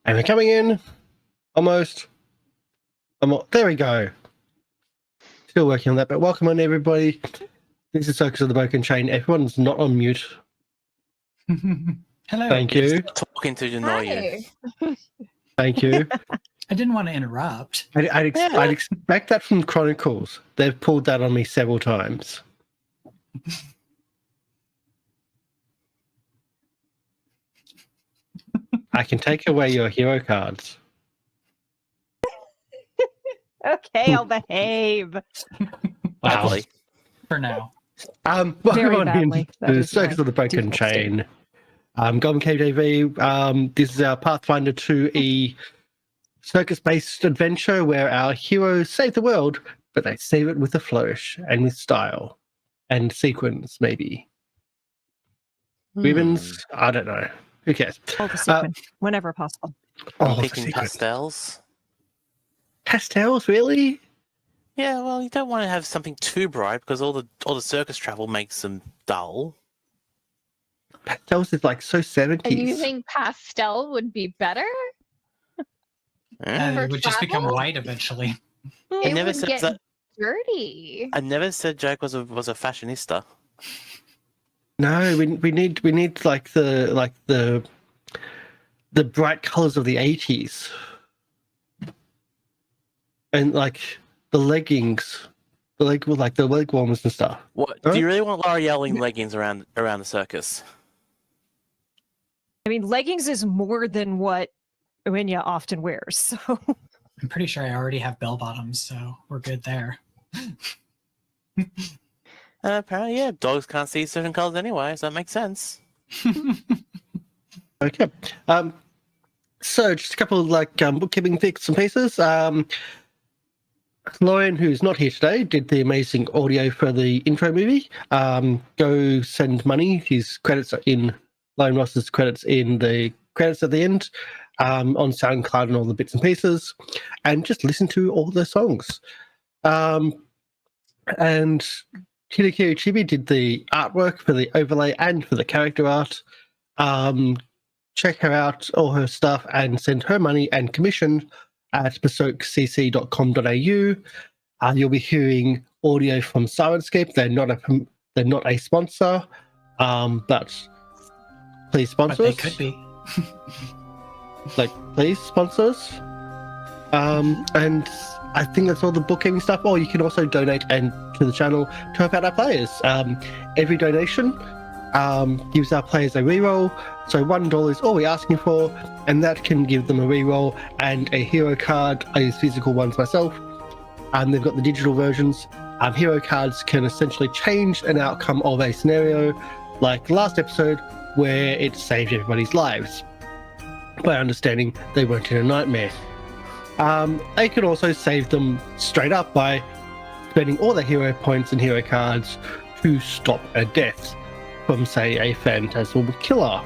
And we're coming in. Almost. There we go. Still working on that, but welcome on everybody. This is Circus of the Broken Chain. Everyone's not on mute. Hello. Thank you. Talking to annoy you. Thank you. I didn't want to interrupt. I'd expect that from Chronicles. They've pulled that on me several times. I can take away your hero cards. Okay, I'll behave. Wow. For now. Welcome Very on badly. That into is Circus my of the Broken default Chain. Goblin TV. This is our Pathfinder2 Circus-based adventure where our heroes save the world, but they save it with a flourish and with style and sequins, maybe. Ribbons? I don't know. Who cares? Oh, the sequin, whenever possible. Oh, Picking pastels. Pastels, really? Yeah, well, you don't want to have something too bright because all the circus travel makes them dull. Pastels is like so 70s. And you think pastel would be better? Eh? It would just become travel? white eventually. It never would said get that- dirty. I never said Jake was a fashionista. No, we need like the bright colors of the 80s. And like the leggings, the leg warmers and stuff. What Huh? do you really want Lieriel in leggings around the circus? I mean, leggings is more than what Uaine often wears, so... I'm pretty sure I already have bell bottoms, so we're good there. Apparently, yeah, dogs can't see certain colors anyway, so that makes sense. Okay. So just a couple of bookkeeping bits and pieces. Lorian, who's not here today, did the amazing audio for the intro movie. Go send money. His credits are in Lorian Ross's credits in the credits at the end, on SoundCloud and all the bits and pieces, and just listen to all the songs. And Hideki Chibi did the artwork for the overlay and for the character art. Check her out, all her stuff, and send her money and commission at besokecc.com.au. You'll be hearing audio from Syrinscape. They're not a sponsor, but please sponsor But us. they could be. Please sponsor us. And I think that's all the bookkeeping stuff. Or you can also donate to the channel to help out our players. Every donation gives our players a reroll. So $1 is all we're asking for, and that can give them a reroll and a hero card. I use physical ones myself, and they've got the digital versions. Hero cards can essentially change an outcome of a scenario, like last episode where it saved everybody's lives by understanding they weren't in a nightmare. They can also save them straight up by spending all their hero points and hero cards to stop a death from, say, a phantasmal killer,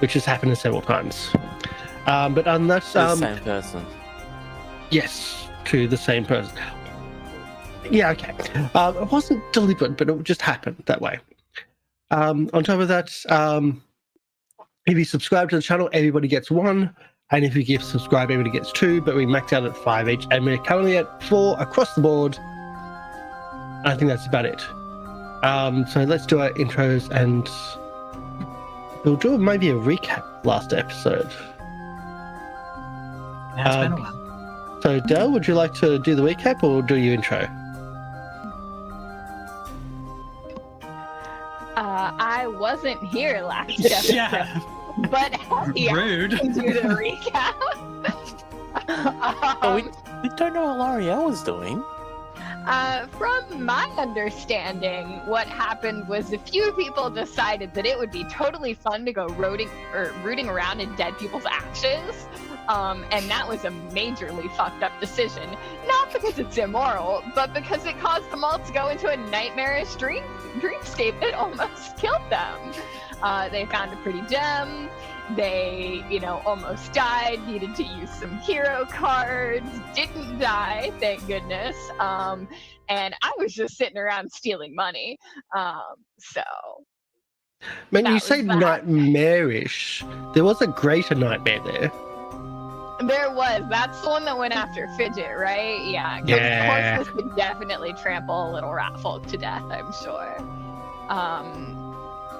which has happened several times. But unless The same person. yes, to the same person. Yeah, okay. It wasn't deliberate, but it just happened that way. On top of that, if you subscribe to the channel, everybody gets 1. And if you give subscribe, everybody gets 2. But we maxed out at 5 each, and we're currently at 4 across the board. I think that's about it. So let's do our intros, and we'll do maybe a recap last episode. Yeah, it's been a while. So Del, would you like to do the recap or do your intro? I wasn't here last episode, Yeah, but yeah, rude. do the recap. We don't know what Lieriel was doing. From my understanding, what happened was a few people decided that it would be totally fun to go rooting around in dead people's ashes. And that was a majorly fucked up decision. Not because it's immoral, but because it caused them all to go into a nightmarish dreamscape that almost killed them. They found a pretty gem. They, almost died, needed to use some hero cards, didn't die, thank goodness. And I was just sitting around stealing money. So When That you was say that. nightmarish, there was a greater nightmare there. There was. That's the one that went after Fidget, right? Yeah. 'Cause Yeah. Of course, this could definitely trample a little ratfolk to death, I'm sure.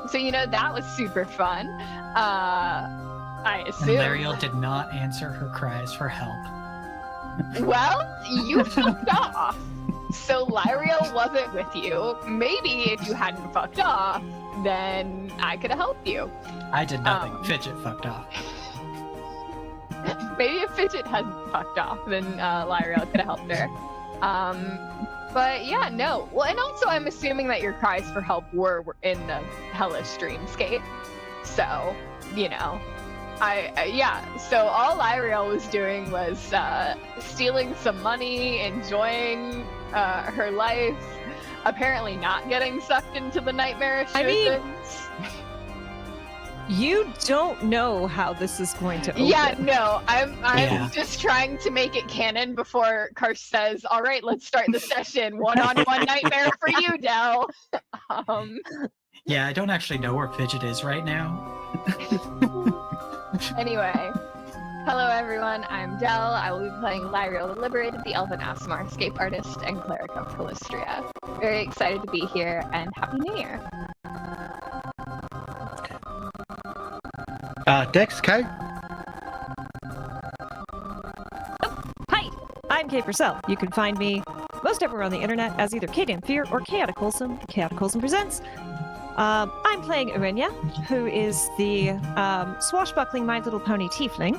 So, that was super fun. I And assume. Lieriel did not answer her cries for help. Well, you fucked off. So Lieriel wasn't with you. Maybe if you hadn't fucked off, then I could have helped you. I did nothing. Fidget fucked off. Maybe if Fidget hadn't fucked off, then Lieriel could have helped her. But yeah, no. Well, and also I'm assuming that your cries for help were in the hellish dreamscape. So, so all Lieriel was doing was stealing some money, enjoying her life, apparently not getting sucked into the nightmarish visions. You don't know how this is going to open. Yeah, no, I'm Yeah. just trying to make it canon before Karsh says, "All right, let's start the session. One-on-one nightmare for you, Del." Yeah, I don't actually know where Fidget is right now. Anyway, hello everyone. I'm Del. I will be playing Lieriel the Liberated, the Elven Asmarscape artist and cleric of Calistria. Very excited to be here, and Happy New Year. Dex, Kay? Hi, I'm Kay Purcell. You can find me most everywhere on the internet as either K Damphyr or Chaotic Wholesome. Chaotic Wholesome presents. I'm playing Uaine, who is the swashbuckling My Little Pony tiefling,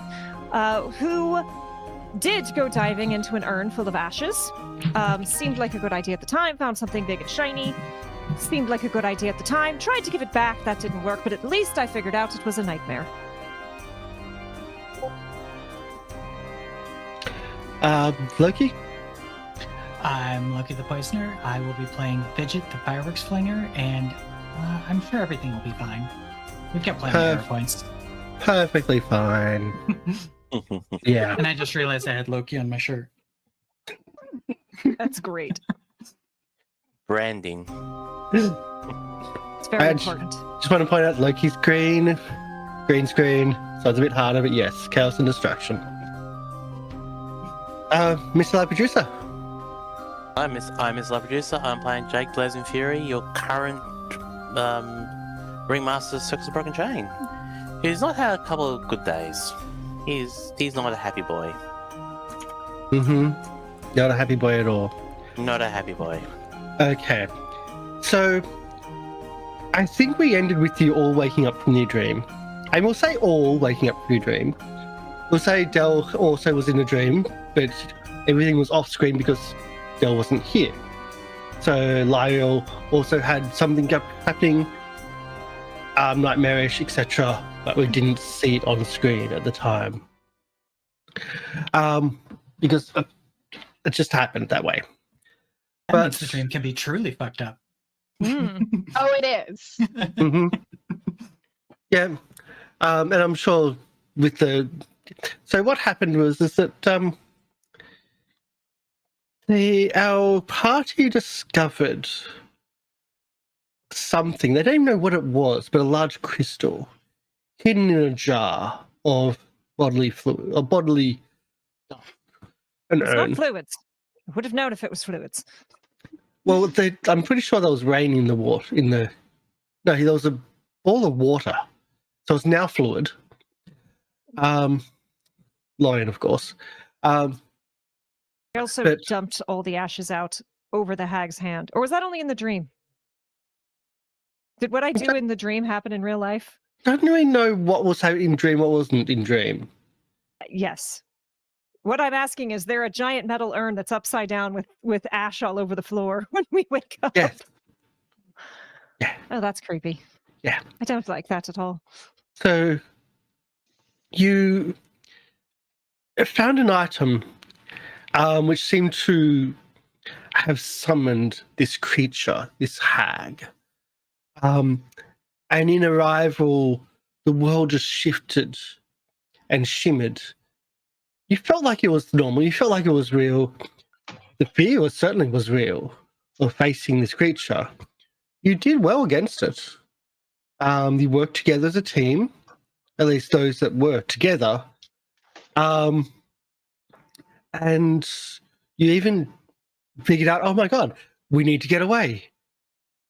who did go diving into an urn full of ashes. Seemed like a good idea at the time, found something big and shiny. Seemed like a good idea at the time, tried to give it back, that didn't work, but at least I figured out it was a nightmare. Loki? I'm Loki the Poisoner. I will be playing Fidget the Fireworks Flinger, and I'm sure everything will be fine. We've got plenty of hero points. Perfectly fine. Yeah. And I just realized I had Loki on my shirt. That's great. Branding. It's very important. Just want to point out Loki's green screen, so it's a bit harder, but yes, chaos and destruction. MrLiveProducer. I'm MrLiveProducer. I'm playing Jake Blazing Fury, your current ringmaster Circus of Broken Chain. He's not had a couple of good days. He's not a happy boy. Not a happy boy at all. Not a happy boy. Okay. So, I think we ended with you all waking up from your dream. I will say all waking up from your dream. We'll say Del also was in a dream, but everything was off screen because Del wasn't here. So Lieriel also had something happening, nightmarish, etc., but we didn't see it on screen at the time. Because it just happened that way. That means the dream can be truly fucked up. Oh, it is. Yeah. And I'm sure with the... So what happened was that our party discovered something. They don't even know what it was, but a large crystal hidden in a jar of bodily fluid, or bodily... An It's urn. not fluids. I would have known if it was fluids. Well, I'm pretty sure there was rain in the water. No, there was a ball of water, so it's now fluid. Lorian, of course. I also But- dumped all the ashes out over the hag's hand. Or was that only in the dream? Did what I do in the dream happen in real life? Don't really know what was in dream, what wasn't in dream. Yes. What I'm asking is there a giant metal urn that's upside down with ash all over the floor when we wake up? Yes. Yeah. Oh, that's creepy. Yeah. I don't like that at all. So you found an item which seemed to have summoned this creature, this hag. And in arrival, the world just shifted and shimmered. You felt like it was normal. You felt like it was real. The fear certainly was real of facing this creature. You did well against it. You worked together as a team, at least those that were together. And you even figured out, oh my god, we need to get away.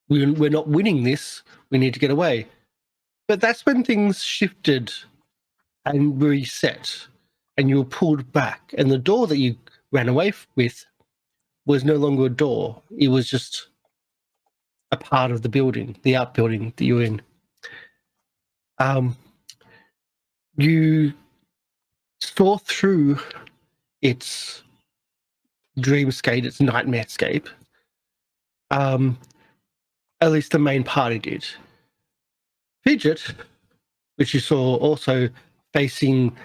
We're not winning this. We need to get away. But that's when things shifted and reset, and you were pulled back. And the door that you ran away with was no longer a door. It was just a part of the building, the outbuilding that you were in. You saw through its dreamscape, its nightmarescape. At least the main party did. Fidget, which you saw also facing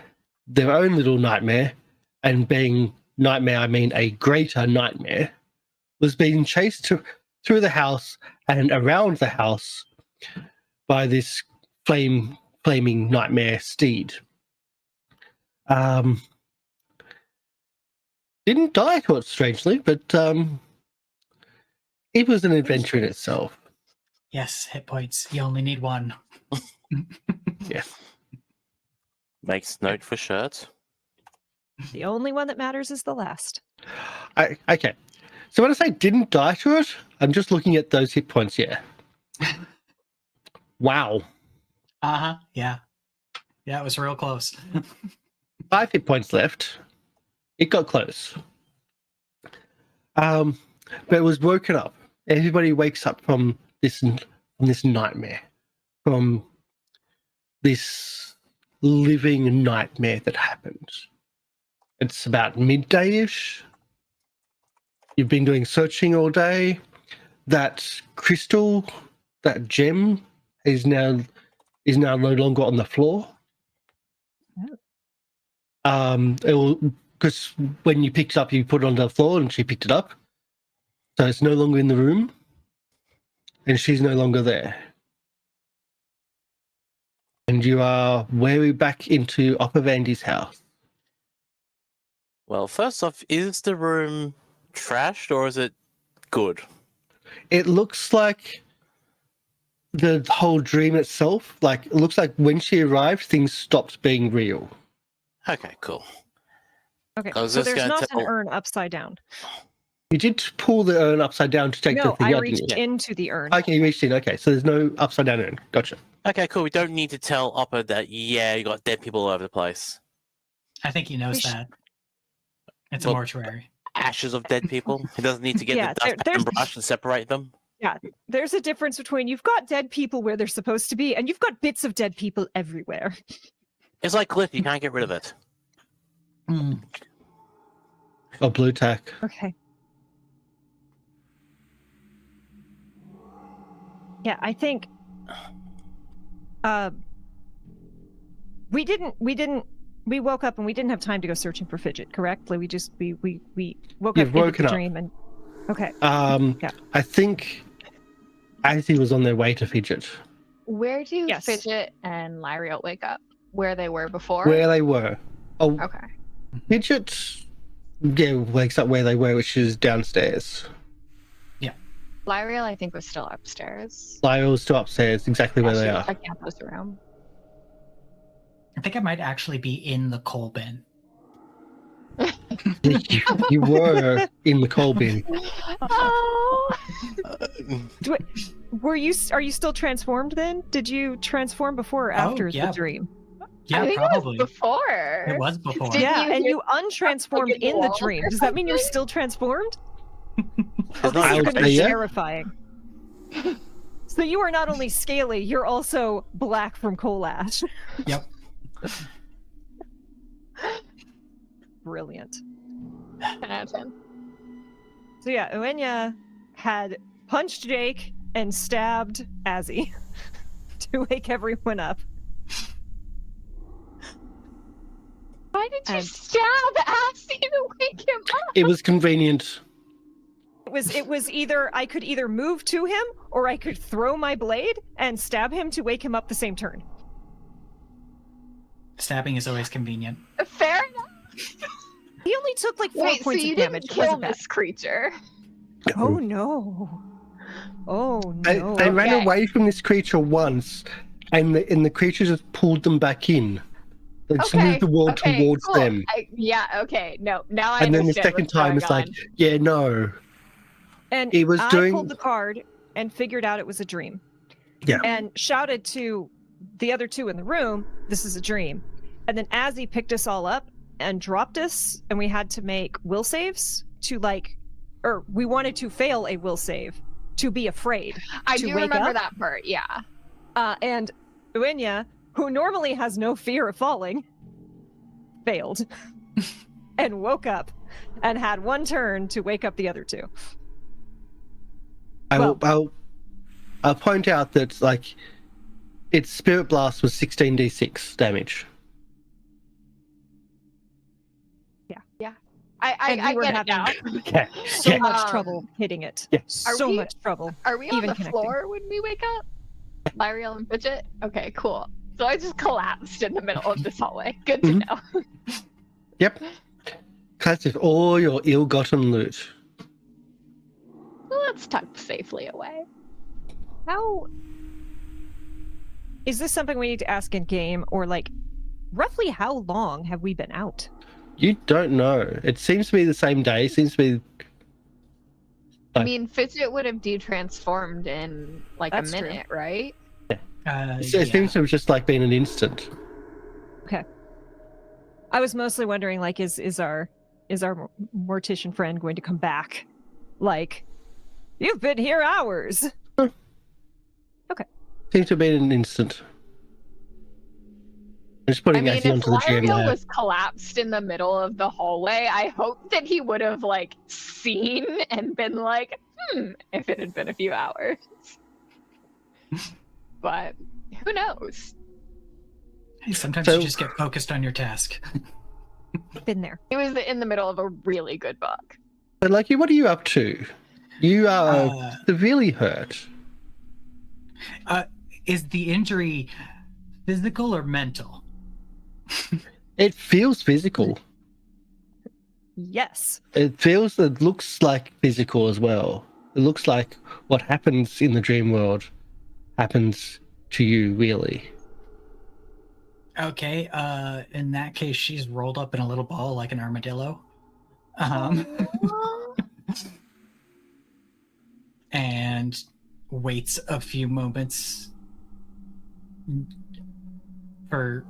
their own little nightmare, and being nightmare, I mean a greater nightmare, was being chased through the house and around the house by this flaming nightmare steed. Didn't die to it, strangely, but it was an adventure in itself. Yes, hit points. You only need one. Yeah. Makes note for shirts. The only one that matters is the last. Okay. So when I say didn't die to it, I'm just looking at those hit points, yeah. Wow. Uh-huh, yeah. Yeah, it was real close. 5 hit points left. It got close. But it was woken up. Everybody wakes up from this nightmare, from this living nightmare that happened. It's about midday-ish. You've been doing searching all day. That crystal, that gem, is now no longer on the floor. Because when you picked it up, you put it on the floor, and she picked it up. So it's no longer in the room, and she's no longer there. And you are way back into Opper Vandy's house. Well, first off, is the room trashed or is it good? It looks like the whole dream itself, like it looks like when she arrived, things stopped being real. Okay, cool. Okay, I was so just there's gonna not tell- an urn upside down. You did pull the urn upside down to take the No, thing I out, reached didn't you? into the urn. Okay, you reached in. Okay, so there's no upside down urn. Gotcha. Okay, cool. We don't need to tell Opper that, yeah, you got dead people all over the place. I think he knows We sh- that. It's Well- a mortuary. Ashes of dead people. He doesn't need to get Yeah, the dustpan there's- and brush and separate them. There's a difference between you've got dead people where they're supposed to be, and you've got bits of dead people everywhere. It's like Cliff, you can't get rid of it. Mm. Oh, blue tack. Okay. Yeah, I think we woke up and we didn't have time to go searching for Fidget, correct? Like we woke You've up into woken the up. dream and okay. Yeah. I think Azzy was on their way to Fidget. Where do Yes. Fidget and Lieriel wake up? Where they were before? Where they were. Oh, Okay. Fidget, wakes up where they were, which is downstairs. Lieriel, I think, was still upstairs. Lyle's still upstairs, exactly where Yeah, they she are. was checking out this room. I think I might actually be in the coal bin. You were in the coal bin. Oh. Are you still transformed then? Did you transform before or after yeah. the dream? Yeah, I think probably. it was before. It was before. Did Yeah, you and hear you untransformed in the in the wall dream. or Does that mean you're something? still transformed? There's no I This is would going to say be yeah. terrifying. So you are not only scaly, you're also black from coal ash. Yep. Brilliant. 10 out of 10. So yeah, Uaine had punched Jake and stabbed Azzy to wake everyone up. Why did you And- stab Azzy to wake him up? It was convenient. It was either I could either move to him or I could throw my blade and stab him to wake him up the same turn. Stabbing is always convenient. Fair enough. He only took like 4 Wait, so points you of didn't damage. It kill wasn't bad. this creature? Oh no. Oh They no. ran Okay. away from this creature once, and the creature just pulled them back in. Let's Okay, move the wall okay, towards cool. them. Okay. No, now I And then the understand second what's time going it's like, on. yeah, no. And He was I doing- pulled the card and figured out it was a dream. Yeah. And shouted to the other two in the room, "This is a dream." And then Azzy picked us all up and dropped us, and we had to make will saves to or we wanted to fail a will save to be afraid. I to do wake remember up. that part. Yeah. And Uaine, who normally has no fear of falling, failed and woke up and had one turn to wake up the other two. I'll point out that its spirit blast was 16d6 damage. And I we were get it now. Okay. So Yeah. much trouble hitting it. Yeah. So much trouble. Are we on Even the connecting. floor when we wake up? Lieriel and Fidget? Okay, cool. So I just collapsed in the middle of this hallway. Good to know. Yep. Classic all your ill-gotten loot. Let's tuck safely away. How is this something we need to ask in game, or roughly how long have we been out? You don't know. It seems to be the same day. Seems to be. I mean, Fidget would have detransformed in a That's true. minute, right? It seems to have just been an instant. I was mostly wondering, is our mortician friend going to come back? You've been here hours. Seems to have been an instant. I'm just putting Azzy if onto the GM Lieriel there. was collapsed in the middle of the hallway, I hope that he would have seen and been if it had been a few hours. But who knows? Hey, sometimes So- you just get focused on your task. Been there. He was in the middle of a really good book. But Loki, what are you up to? You are Uh, severely hurt. Is the injury physical or mental? It feels physical. Yes. It looks like physical as well. It looks like what happens in the dream world happens to you, really. Okay, in that case, she's rolled up in a little ball like an armadillo. And waits a few moments for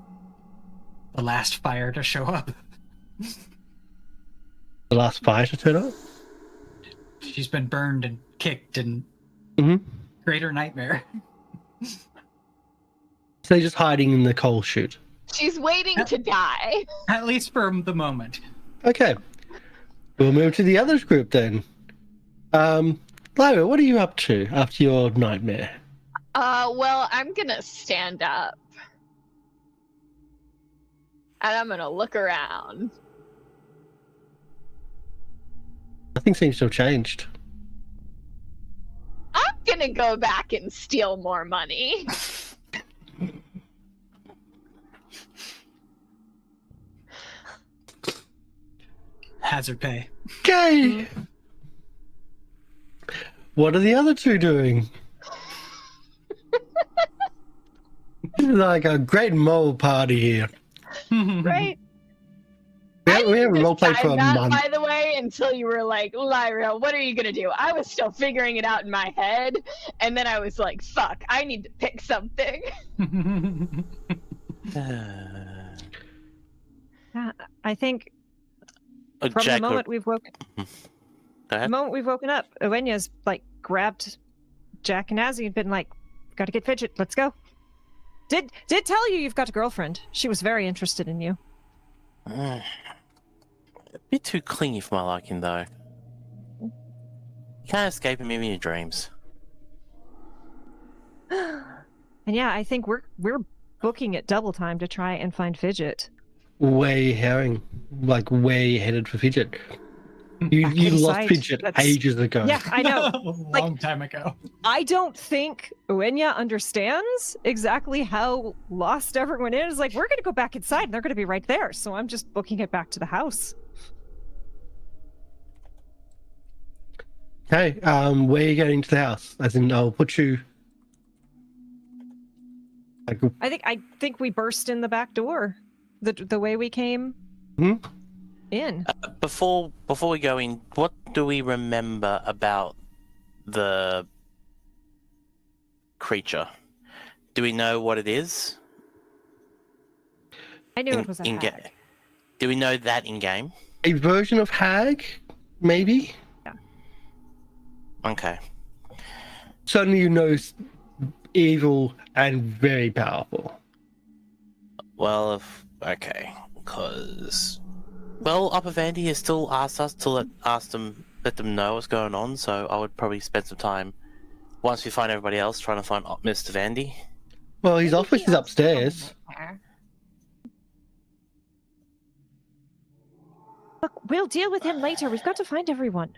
the last fire to show up. The last fire to turn up? She's been burned and kicked and Mm-hmm. greater nightmare. So they're just hiding in the coal chute. She's waiting to die. At least for the moment. Okay. We'll move to the other group then. Lyra, what are you up to after your nightmare? Well, I'm gonna stand up. And I'm gonna look around. Nothing seems to have changed. I'm gonna go back and steal more money. Hazard pay. Okay. What are the other two doing? This is like a great mole party here. Right? We haven't roleplayed for a Decide that, month. by the way, until you were like, Lyra, what are you gonna do? I was still figuring it out in my head, and then I was like, fuck, I need to pick something. I think from Jack, the moment we've woken Go ahead. the moment we've woken up, Uaine's grabbed Jack and Azzy and been like, "Gotta get Fidget, let's go." Did tell you've got a girlfriend. She was very interested in you. A bit too clingy for my liking, though. You can't escape him even in your dreams. And yeah, I think we're booking it double time to try and find Fidget. Way herring. Way headed for Fidget. You lost Inside, Fidget that's- ages ago. Yeah, I know. Long time ago. I don't think Uaine understands exactly how lost everyone is. We're gonna go back inside and they're gonna be right there. So I'm just booking it back to the house. Okay, where are you getting to the house? As in, I'll put you... I think we burst in the back door. the way we came in. Before we go in, what do we remember about the creature? Do we know what it is? I knew it was a hag. Do we know that in game? A version of hag, maybe. Yeah. Okay. Certainly, you know, it's evil and very powerful. Well, okay, because Opper Vandy has still asked us to let them know what's going on. So I would probably spend some time once we find everybody else trying to find Mr Vandy. Well, his office is upstairs. Look, we'll deal with him later. We've got to find everyone.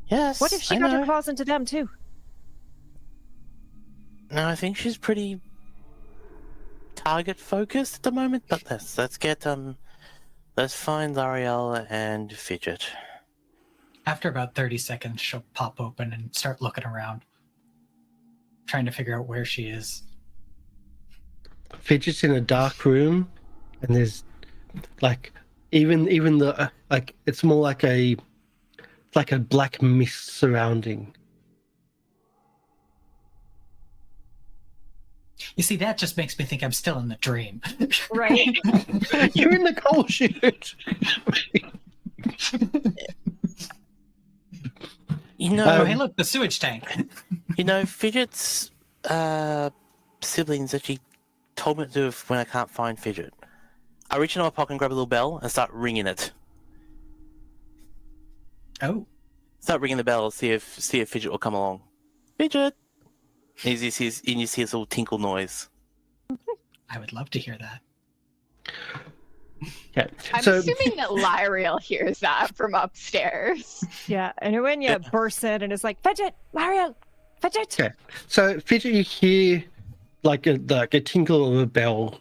Yes. What if she got her claws into them too? No, I think she's pretty target focused at the moment. But let's find Lieriel and Fidget. After about 30 seconds, she'll pop open and start looking around, trying to figure out where she is. Fidget's in a dark room, and there's like even the like it's more like a black mist surrounding. You see, that just makes me think I'm still in the dream. Right. You're in the coal chute. You know, Oh, hey, look, the sewage tank. Fidget's siblings actually told me to do it when I can't find Fidget. I reach into my pocket and grab a little bell and start ringing it. Oh. Start ringing the bell, see if Fidget will come along. Fidget! And you see this little tinkle noise. I would love to hear that. Yeah. I'm assuming that Lieriel hears that from upstairs. Yeah, and Uaine bursts in and is like, Fidget! Lieriel! Fidget! Okay. So Fidget, you hear like a tinkle of a bell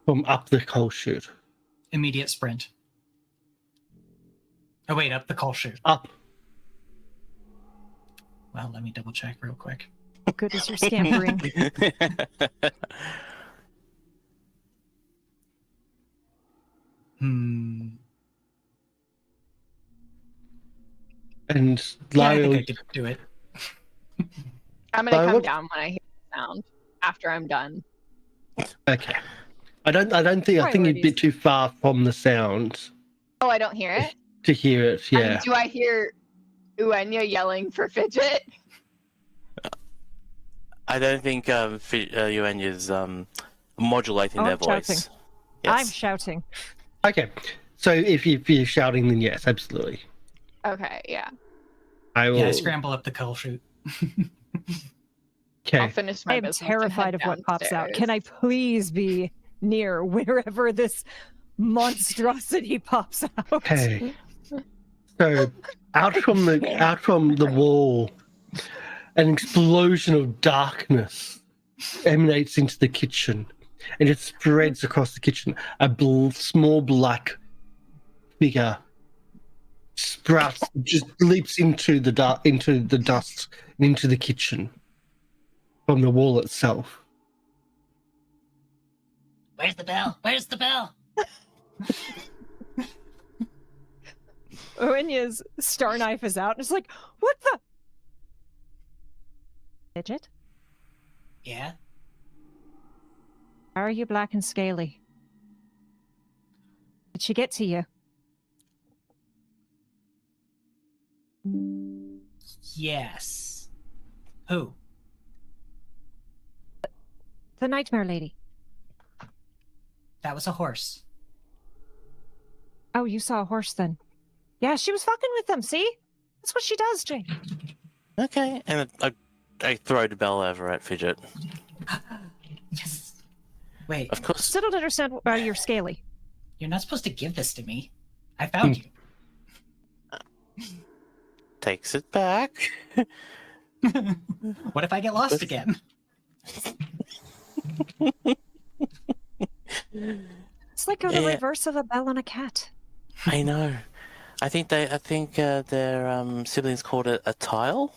from up the coal chute. Immediate sprint. Oh, wait, up the coal chute. Up. Well, let me double check real quick. How good is your scampering? And Yeah, I think I Lieriel, could do it. I'm gonna So come what- down when I hear the sound after I'm done. okay. I think you're a bit too far from the sound Oh, I don't hear it? to hear it. Yeah. Do I hear Uaine yelling for Fidget? I don't think Uaine is modulating Oh, their I'm voice. shouting. Yes. I'm shouting. Okay. So if you're shouting, then yes, absolutely. Okay, yeah. I will. Yeah, I scramble up the coal chute. Okay. I'll finish my I am business and terrified head of what pops out. downstairs. Can I please be near wherever this monstrosity pops out? Okay. So out from the wall, an explosion of darkness emanates into the kitchen, and it spreads across the kitchen. A small black figure sprouts, just leaps into the dust and into the kitchen from the wall itself. Where's the bell? Where's the bell? Uaine's star knife is out, and it's like, what the? Fidget? Yeah? How are you black and scaly? Did she get to you? Yes. Who? The nightmare lady. That was a horse. Oh, you saw a horse then. Yeah, she was fucking with them, see? That's what she does, Jay. Okay, and I throw the bell over at Fidget. Yes. Wait, Of course. Still don't understand why you're scaly. you're not supposed to give this to me. I found you. Takes it back. What if I get lost again? It's like the Yeah. reverse of a bell on a cat. I know. I think their siblings called it a tile.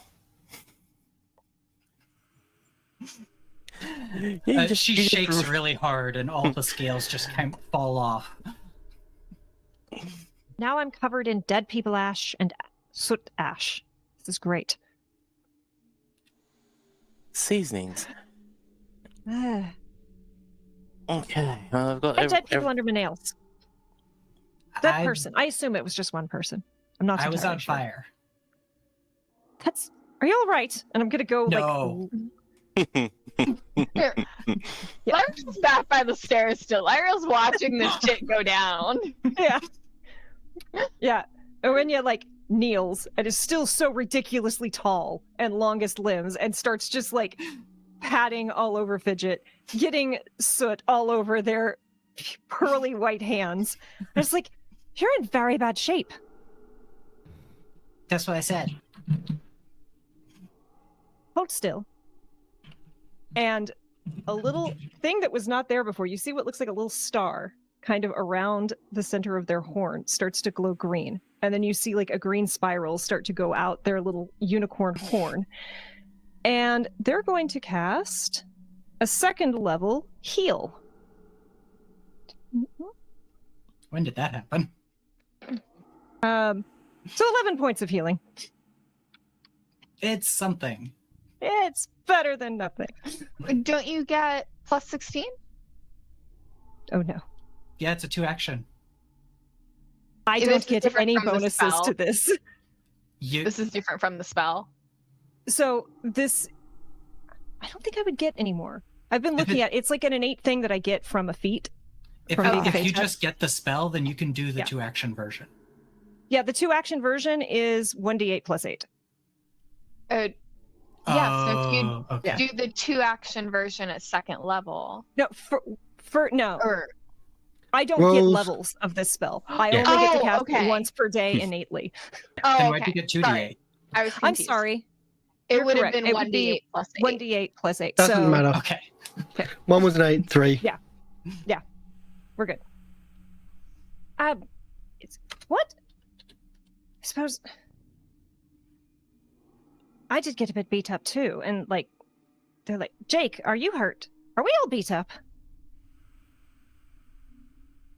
She shakes really hard, and all the scales just kind of fall off. Now I'm covered in dead people ash and soot ash. This is great. Seasonings. Ah. Okay, I've got. And dead people under my nails. That person. I assume it was just one person. I'm not. I was on entirely sure. fire. That's. Are you all right? And I'm gonna go No. like. Lyra's back by the stairs still. Lyra's watching this shit go down. Yeah. Yeah. Uaine like kneels and is still so ridiculously tall and longest limbs and starts just like patting all over Fidget, getting soot all over their pearly white hands. And it's like, you're in very bad shape. That's what I said. Hold still. And a little thing that was not there before, you see what looks like a little star kind of around the center of their horn starts to glow green. And then you see like a green spiral start to go out their little unicorn horn. And they're going to cast a 2nd level heal. When did that happen? So 11 points of healing. It's something. It's better than nothing. Don't you get plus 16? Oh no. Yeah, it's a 2-action. I This don't is get different any from the bonuses spell. to this. This is different from the spell. So this, I don't think I would get anymore. I've been If looking at it's like an innate thing that I get from a feat. If, From being if you phase just get the spell, then you can do the Yeah. 2-action version. Yeah, the 2-action version is 1d8 plus 8. Yeah, so if you Okay. do the 2-action version at 2nd level, No, for no, or I don't get Rolls. levels of this spell. I Yeah. only get to Oh, cast okay. it once per day innately. Then oh, why'd you okay. get 2d8? Sorry. I was I'm confused. sorry, It You're would have correct. been It would be 1d8 plus 8. 1d8 plus 8. Doesn't so matter. Okay. One was an 8, 3. we're good. It's what? I suppose I did get a bit beat up too, and like they're like, Jake, are you hurt? Are we all beat up?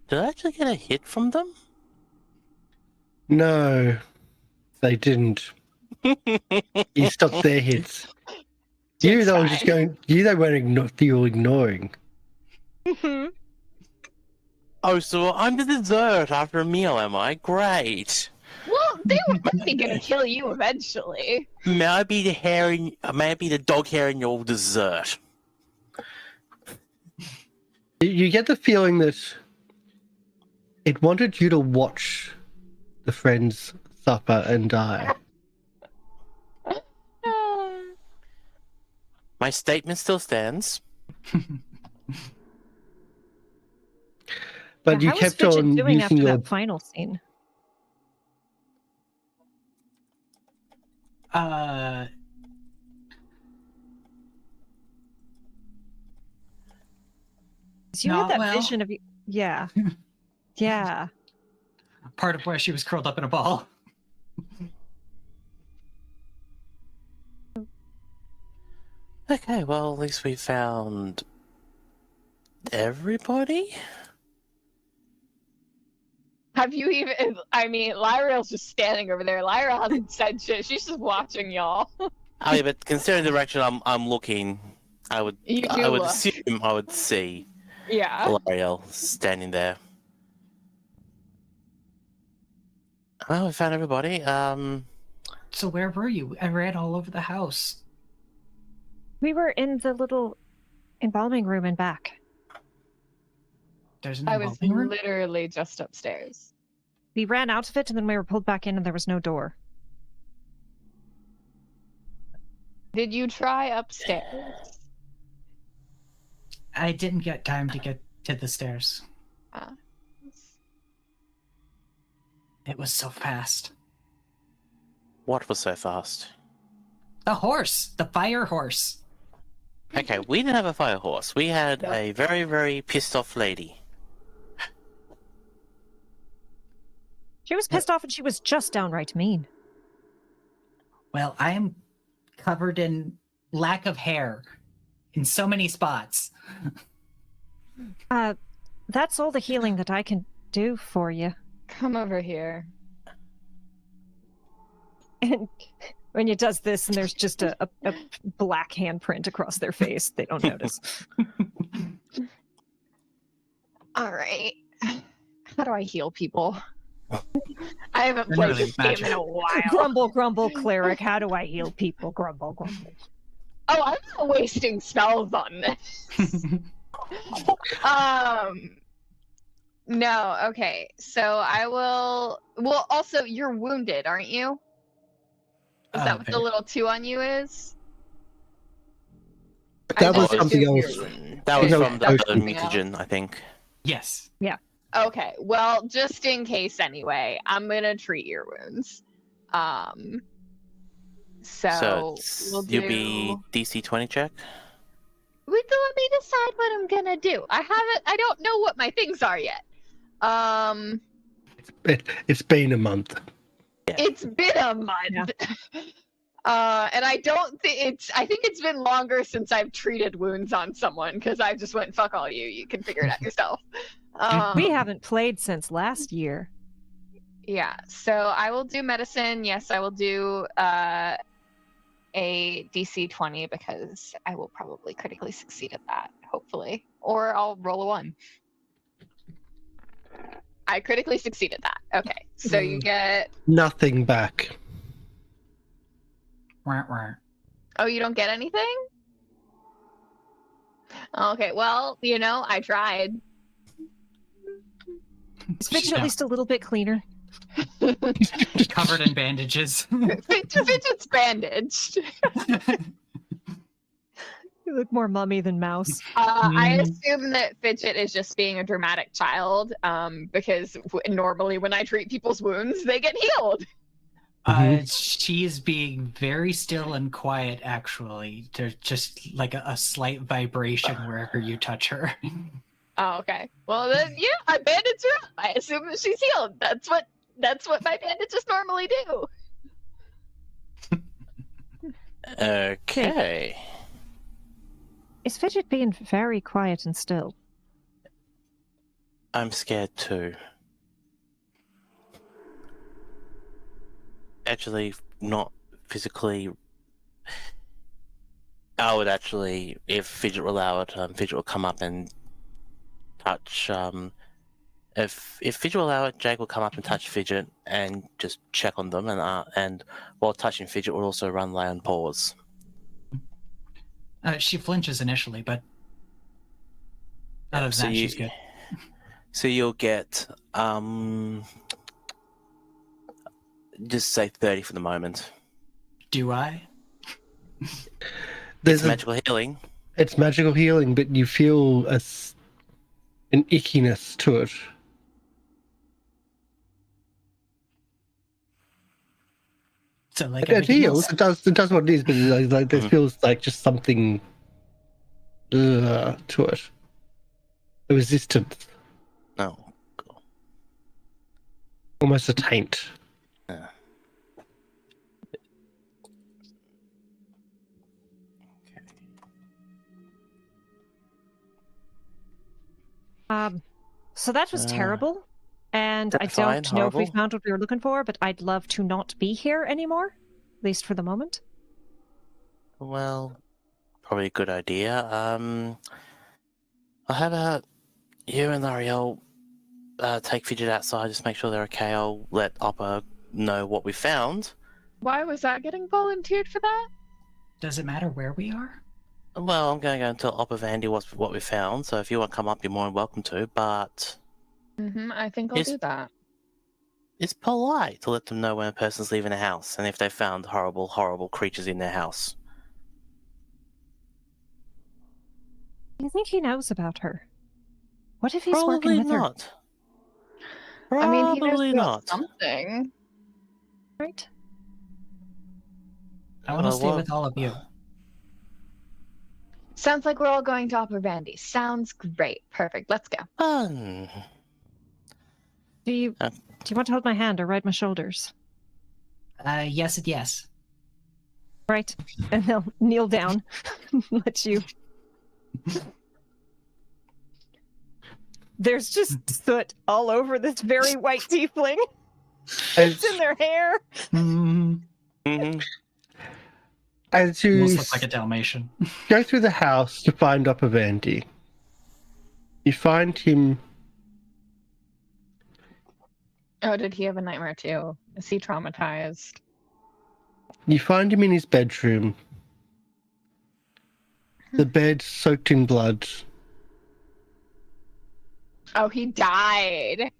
Did I actually get a hit from them? No, they didn't. You stopped their hits. You Jake's they were just fine. going. You they weren't you were ignoring. Oh, so I'm the dessert after a meal, am I? Great. Well, they were probably gonna kill you eventually. May I be the hair in, may I be the dog hair in your dessert? You get the feeling that it wanted you to watch the friends suffer and die. My statement still stands. But you How was kept Fidget on doing using after your. that final scene? You had Not that well. vision of you. Yeah. Yeah. Part of where she was curled up in a ball. Okay, well, at least we found everybody? Have you even? I mean, Lieriel's just standing over there. Lyra hasn't said shit. She's just watching y'all. Oh, yeah, but considering the direction I'm looking, I would You do I would look. assume I would see Yeah. Lieriel standing there. Well, we found everybody. So where were you? I ran all over the house. We were in the little embalming room and back. There's an I was embalming room? literally just upstairs. We ran out of it and then we were pulled back in and there was no door. Did you try upstairs? I didn't get time to get to the stairs. Uh, It was so fast. What was so fast? The horse! The fire horse! Okay, we didn't have a fire horse. We had Nope. a very, very pissed off lady. She was pissed off and she was just downright mean. Well, I am covered in lack of hair. in so many spots. That's all the healing that I can do for you. Come over here. And when you does this, and there's just a black handprint across their face, they don't notice. All right. How do I heal people? I haven't played this game in a while. Grumble, grumble, cleric. How do I heal people? Grumble, grumble. Oh, I'm not wasting spells on this. No, okay. So I will. Well, also, you're wounded, aren't you? Is that what the little 2 on you is? That was I something assumed else. you're- That was No, from the that was mutagen, I think. Yes. Okay, well, just in case anyway, I'm gonna treat your wounds. So we'll you'll do... be DC 20 check. Let me decide what I'm gonna do. I don't know what my things are yet. It's been a month. It's been a month. And I don't think I think it's been longer since I've treated wounds on someone because I just went, fuck all you. You can figure it out yourself. We haven't played since last year. Yeah, so I will do medicine. Yes, I will do a DC 20 because I will probably critically succeed at that, hopefully. Or I'll roll a 1. I critically succeeded that. Okay, so you get... Nothing back. Oh, you don't get anything? Okay, well, I tried. Is Fidget at least a little bit cleaner? Covered in bandages. Fidget's bandaged. You look more mummy than mouse. I assume that Fidget is just being a dramatic child, because normally when I treat people's wounds, they get healed. She is being very still and quiet, actually. There's just like a slight vibration wherever you touch her. Oh, okay. Well, then, yeah, I bandage her up. I assume that she's healed. That's what my bandages normally do. Okay. Is Fidget being very quiet and still? I'm scared too. Actually, not physically. I would actually, if Fidget will allow it, Fidget will come up and touch. If Fidget will allow it, Jake will come up and touch Fidget and just check on them, and while touching Fidget, will also run lay on paws. She flinches initially, but other than that, she's good. So you'll get just say 30 for the moment. Do I? It's magical healing. It's magical healing, but you feel an ickiness to it. So like It heals. It does what it is, but like there feels like just something to it. A resistance. No. Almost a taint. Yeah. So that was terrible, and I fine, don't know if we horrible. found what we were looking for, but I'd love to not be here anymore, at least for the moment. Well, probably a good idea. How about you and Lieriel take Fidget outside, just make sure they're okay. I'll let Opper know what we found. Why was that getting volunteered for that? Does it matter where we are? Well, I'm going to go and tell Opper Vandy what we found, so if you want to come up, you're more than welcome to, but I think I'll do that. it's polite to let them know when a person's leaving a house, and if they found horrible, horrible creatures in their house. Do you think he knows about her? What if he's Probably working with not. her? I mean, he knows Probably about not. something. Right? I want to stay with all of you. Sounds like we're all going to Opper Vandy. Sounds great. Perfect. Let's go. Fun. Do you want to hold my hand or ride my shoulders? Yes and yes. Right. And they'll kneel down, let you There's just soot all over this very white tiefling. As, It's in their hair. Mm-hmm. as you Almost looks like a Dalmatian. go through the house to find Opper Vandy, you find him. Oh, did he have a nightmare too? Is he traumatized? You find him in his bedroom. The bed soaked in blood. Oh, he died.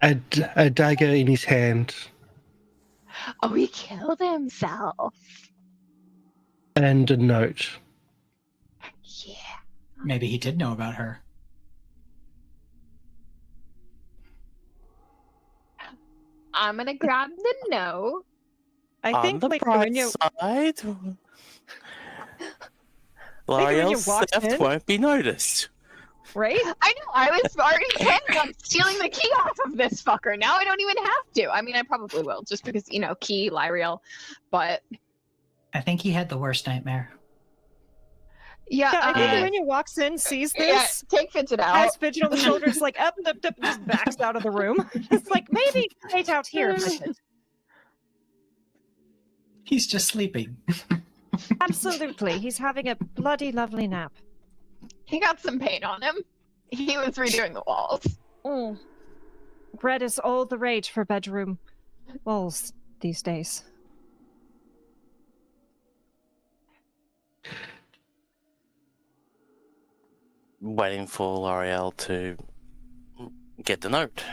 A dagger in his hand. Oh, he killed himself. And a note. Yeah. Maybe he did know about her. I'm gonna grab the note. I think On the like bright when you side, when you Lieriel's walked theft in- won't be noticed. right? I know, I was already planning on stealing the key off of this fucker. Now I don't even have to. I mean, I probably will, just because, you know, key, Lieriel. But, I think he had the worst nightmare. yeah. Yeah, I think when you walks in, sees yeah, this, take Fidget out. has Fidget on the shoulders, like up, just backs out of the room. It's like maybe wait out here, Fidget. He's just sleeping. Absolutely, he's having a bloody lovely nap. He got some paint on him. He was redoing the walls. Mm. Red is all the rage for bedroom walls these days. Waiting for Lieriel to get the note.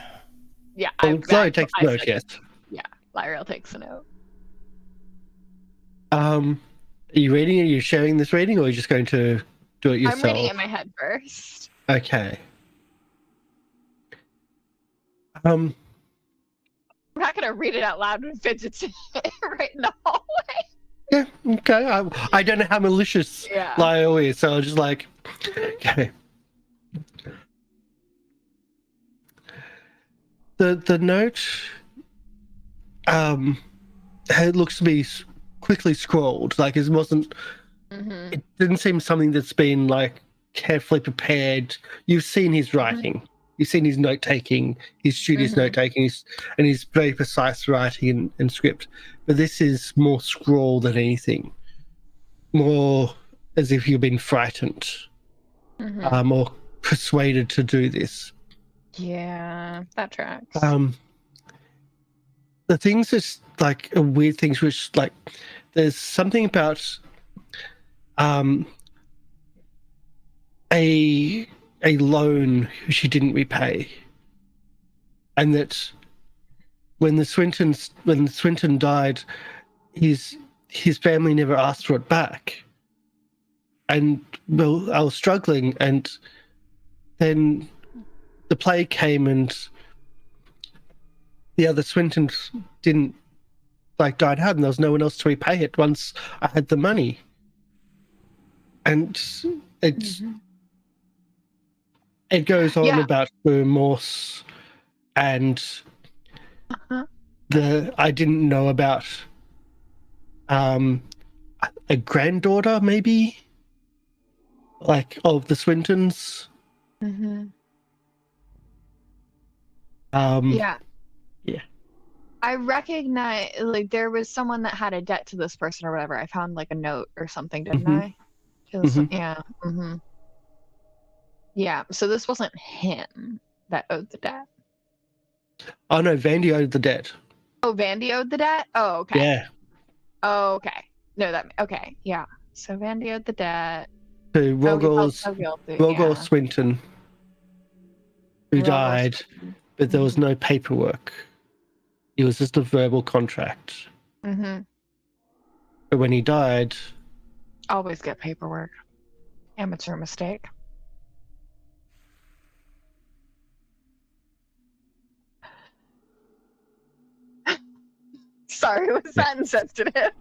Yeah, Chloe takes I note, said- yes. Lieriel takes the note. Are you reading it? Are you sharing this reading, or are you just going to do it yourself? I'm reading it in my head first. Okay. I'm not gonna read it out loud when Fidget's right in the hallway. Yeah, okay. I don't know how malicious Yeah. Lyle is, so I was just like, okay. The note, it looks to be quickly scrawled. Like it wasn't. Mm-hmm. It didn't seem something that's been like carefully prepared. You've seen his writing. You've seen his note taking, his studious Mhm. note taking, and his very precise writing and script. But this is more scrawl than anything. More as if you've been frightened, Mm-hmm. or persuaded to do this. Yeah, that tracks. The things is like weird things, which like there's something about a loan she didn't repay, and that when Swinton died, his family never asked for it back. And well, I was struggling, and then the plague came, and the other Swintons didn't died hard, and there was no one else to repay it once I had the money. And it goes on Yeah. about the remorse and Uh-huh. I didn't know about a granddaughter maybe of the Swintons. Mm-hmm. Yeah. Yeah. I recognize, there was someone that had a debt to this person or whatever. I found, a note or something, didn't Mhm. I? To this- Mhm. Yeah. Mm-hmm. Yeah, so this wasn't him that owed the debt. Oh no, Vandy owed the debt. Oh, Vandy owed the debt? Oh, okay. Yeah. Oh, okay. No, okay. Yeah. So Vandy owed the debt. To Oh, he felt Rogol's so guilty. Rogol Swinton, who Rogol died, Swinton. but there was no paperwork. It was just a verbal contract. Mm-hmm. But when he died, Always get paperwork. Amateur mistake. Sorry, was that insensitive?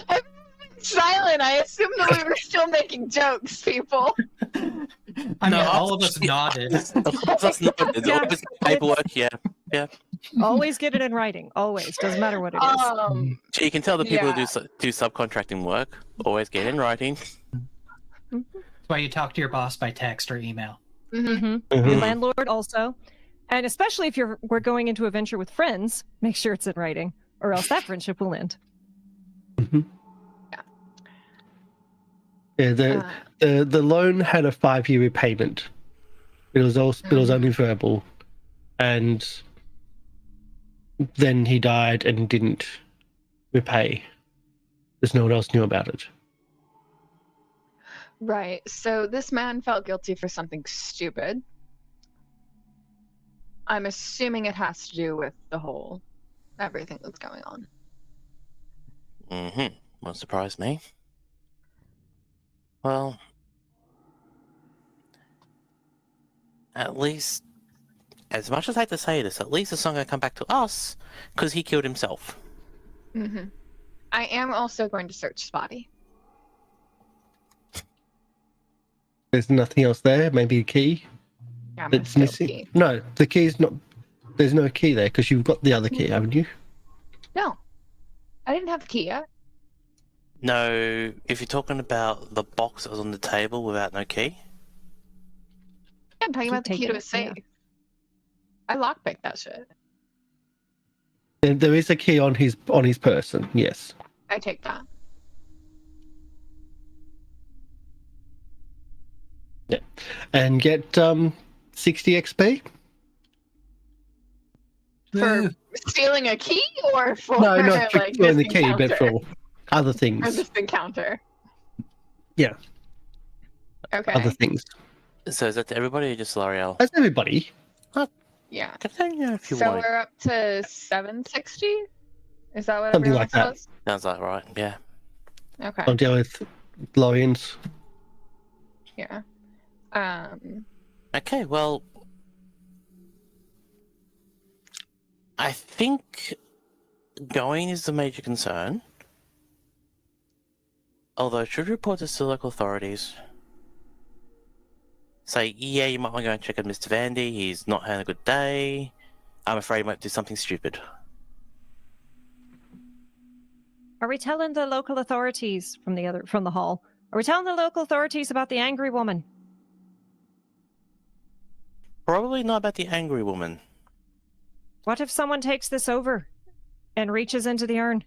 I've been silent. I assumed that we were still making jokes, people. I mean, No, all of us nodded. Of course, that's not. It's Yeah. always paperwork. Yeah. Always get it in writing. Always. Doesn't matter what it is. So you can tell the people Yeah. who do subcontracting work always get in writing. That's why you talk to your boss by text or email. Mhm. Your landlord also. And especially if we're going into a venture with friends, make sure it's in writing, or else that friendship will end. Yeah, the loan had a 5-year repayment. It was only verbal, and then he died and didn't repay, because no one else knew about it. Right. So this man felt guilty for something stupid. I'm assuming it has to do with the whole everything that's going on. Won't surprise me. Well, at least, as much as I hate to say this, at least it's not going to come back to us because he killed himself. I am also going to search Spotty. There's nothing else there. Maybe a key Yeah, I'm that's gonna missing. steal key. No, the key's not. There's no key there because you've got the other key, haven't you? No, I didn't have the key yet. No, if you're talking about the box that was on the table without no key. Yeah, I'm talking about the key taken to a it, safe. yeah. I lockpicked that shit. There is a key on his person. Yes. I take that. Yeah, and get 60 XP. For stealing a key or for No, not for like stealing this the key, encounter? but for other Or things. this encounter. Yeah. Okay. Other things. So is that to everybody or just Lieriel? That's everybody. Yeah. Yeah, if you So want. we're up to 760? Is that what Something everyone like that. says? Sounds like right, yeah. Okay. I'll deal with Lorian's. Yeah. Okay, well, I think going is the major concern. Although, should report this to local authorities. Say, yeah, you might want to go and check out Mr Vandy. He's not having a good day. I'm afraid he might do something stupid. Are we telling the local authorities from the hall? Are we telling the local authorities about the angry woman? Probably not about the angry woman. What if someone takes this over and reaches into the urn?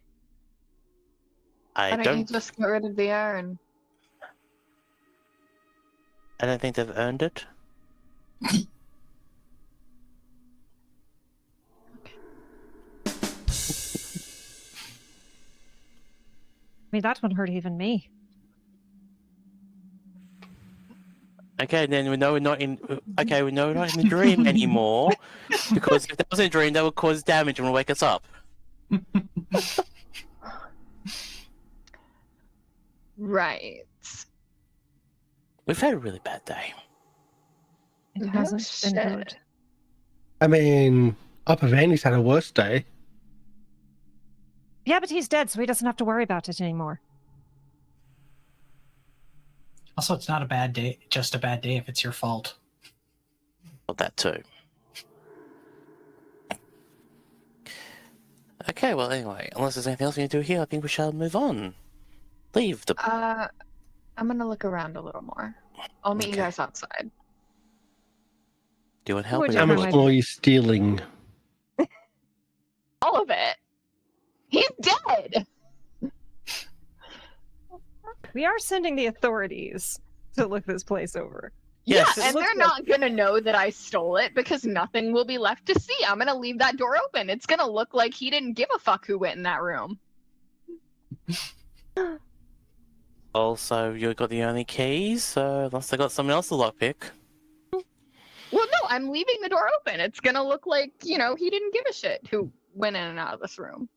I Why don't you don't. just get rid of the urn? I don't think they've earned it. I mean, that one hurt even me. Okay, then we know we're not in. Okay, we know we're not in the dream anymore, because if that was a dream, that would cause damage and will wake us up. Right. We've had a really bad day. It No hasn't been shit. good. I mean, Opper Vandy's had a worse day. Yeah, but he's dead, so he doesn't have to worry about it anymore. Also, it's not a bad day, just a bad day if it's your fault. Well, that too. Okay, well, anyway, unless there's anything else we need to do here, I think we shall move on. Leave the. I'm gonna look around a little more. I'll meet you Okay. guys outside. Do you want help? Would or you How you have much want- my- more are you stealing? All of it. He's dead. We are sending the authorities to look this place over. Yes. Yeah, and Looks they're like- not gonna know that I stole it because nothing will be left to see. I'm gonna leave that door open. It's gonna look like he didn't give a fuck who went in that room. Also, you got the only keys, so unless they got someone else to lockpick. Well, no, I'm leaving the door open. It's gonna look like, he didn't give a shit who went in and out of this room.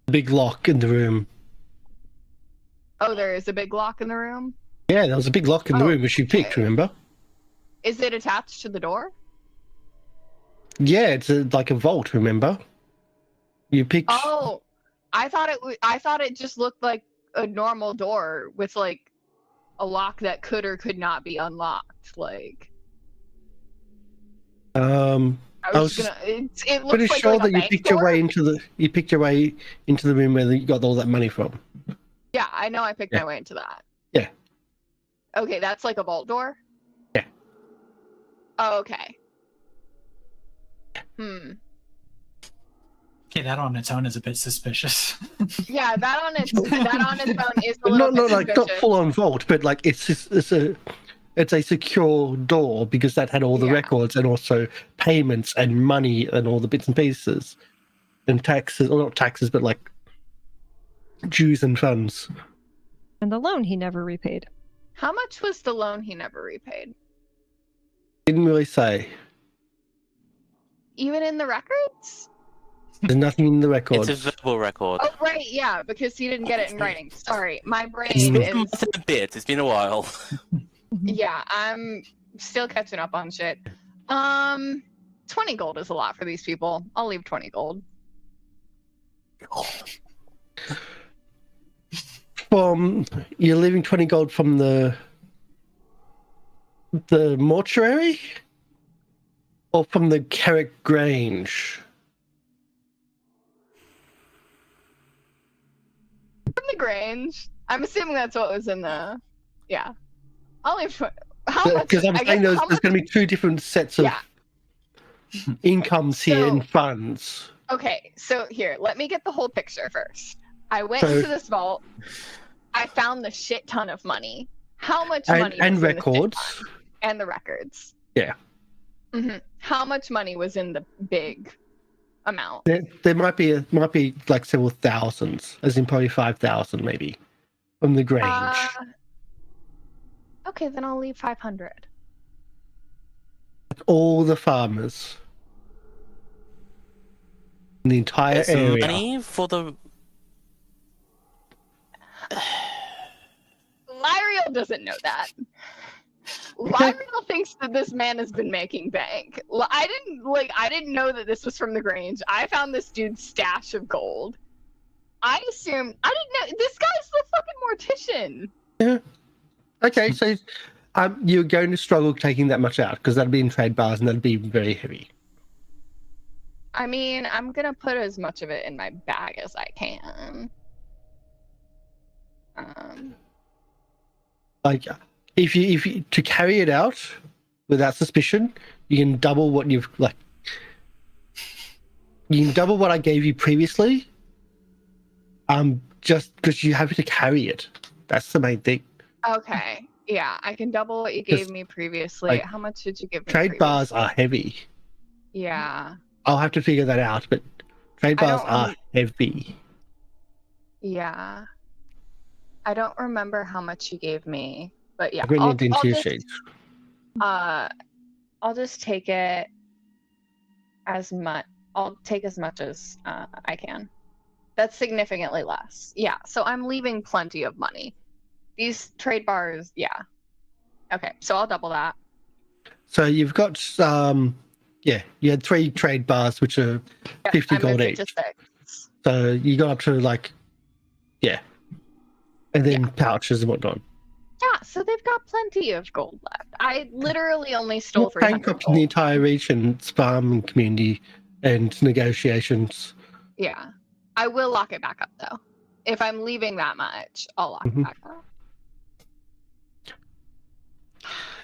Big lock in the room. Oh, there is a big lock in the room? Yeah, there was a big lock in the Oh, room which you picked, okay. remember? Is it attached to the door? Yeah, it's like a vault, remember? You picked... Oh, I thought it just looked like a normal door with like a lock that could or could not be unlocked. Like, I was just gonna. It looks pretty like sure a that you bank picked your door. way into the room where you got all that money from. Yeah, I know. I picked Yeah. my way into that. Yeah. Okay, that's like a vault door. Yeah. Oh, okay. Okay, that on its own is a bit suspicious. Yeah, that on its own is a But little not bit like not suspicious. full on vault, but like it's a secure door because that had all the Yeah. records and also payments and money and all the bits and pieces and taxes, or not taxes, but like dues and funds. And the loan he never repaid. How much was the loan he never repaid? Didn't really say. Even in the records? There's nothing in the records. It's a verbal record. Oh, right, yeah, because he didn't get it in writing. Sorry, my brain It's been a is. month and a bit. It's been a while. Yeah, I'm still catching up on shit. 20 gold is a lot for these people. I'll leave 20 gold. You're leaving 20 gold from the mortuary, or from the Karrick Grange? From the Grange. I'm assuming that's what was in the. Yeah. I'll leave. How much? Because I'm I saying guess there's how going to be two different sets of Yeah. incomes here in So- funds. Okay, so here, let me get the whole picture first. I went So- into this vault. I found the shit ton of money. How much And, money? and was in the shit records. ton? And the records. Yeah. How much money was in the big amount? There might be like several thousands, as in probably 5,000 maybe, from the Grange. Okay, then I'll leave 500. All the farmers in the entire There's some area. money for the. Lieriel doesn't know that. Lieriel thinks that this man has been making bank. I didn't know that this was from the Grange. I found this dude's stash of gold. I didn't know this guy's the fucking mortician. Okay, so you're going to struggle taking that much out because that'd be in trade bars and that'd be very heavy. I mean, I'm gonna put as much of it in my bag as I can. Like, if you to carry it out without suspicion, you can double what you've like. You can double what I gave you previously. Just because you have to carry it. That's the main thing. Okay, yeah, I can double what you gave me previously. like, How much did you give me? Trade bars are heavy. Yeah, I'll have to figure that out, but trade I bars don't are heavy. yeah. I don't remember how much you gave me, but yeah, I've written it into I'll your just, sheets. I'll just take it as much. I'll take as much as I can. That's significantly less. Yeah, so I'm leaving plenty of money. These trade bars, yeah. Okay, so I'll double that. So you've got you had 3 trade bars which are Yeah, 50 I gold moved it each. to 6. So you got up to like, and then pouches and whatnot. Yeah, so they've got plenty of gold left. I literally only stole You're 300 bankrupt in the gold. entire region's farm and community and negotiations. Yeah, I will lock it back up though. If I'm leaving that much, I'll lock it back up.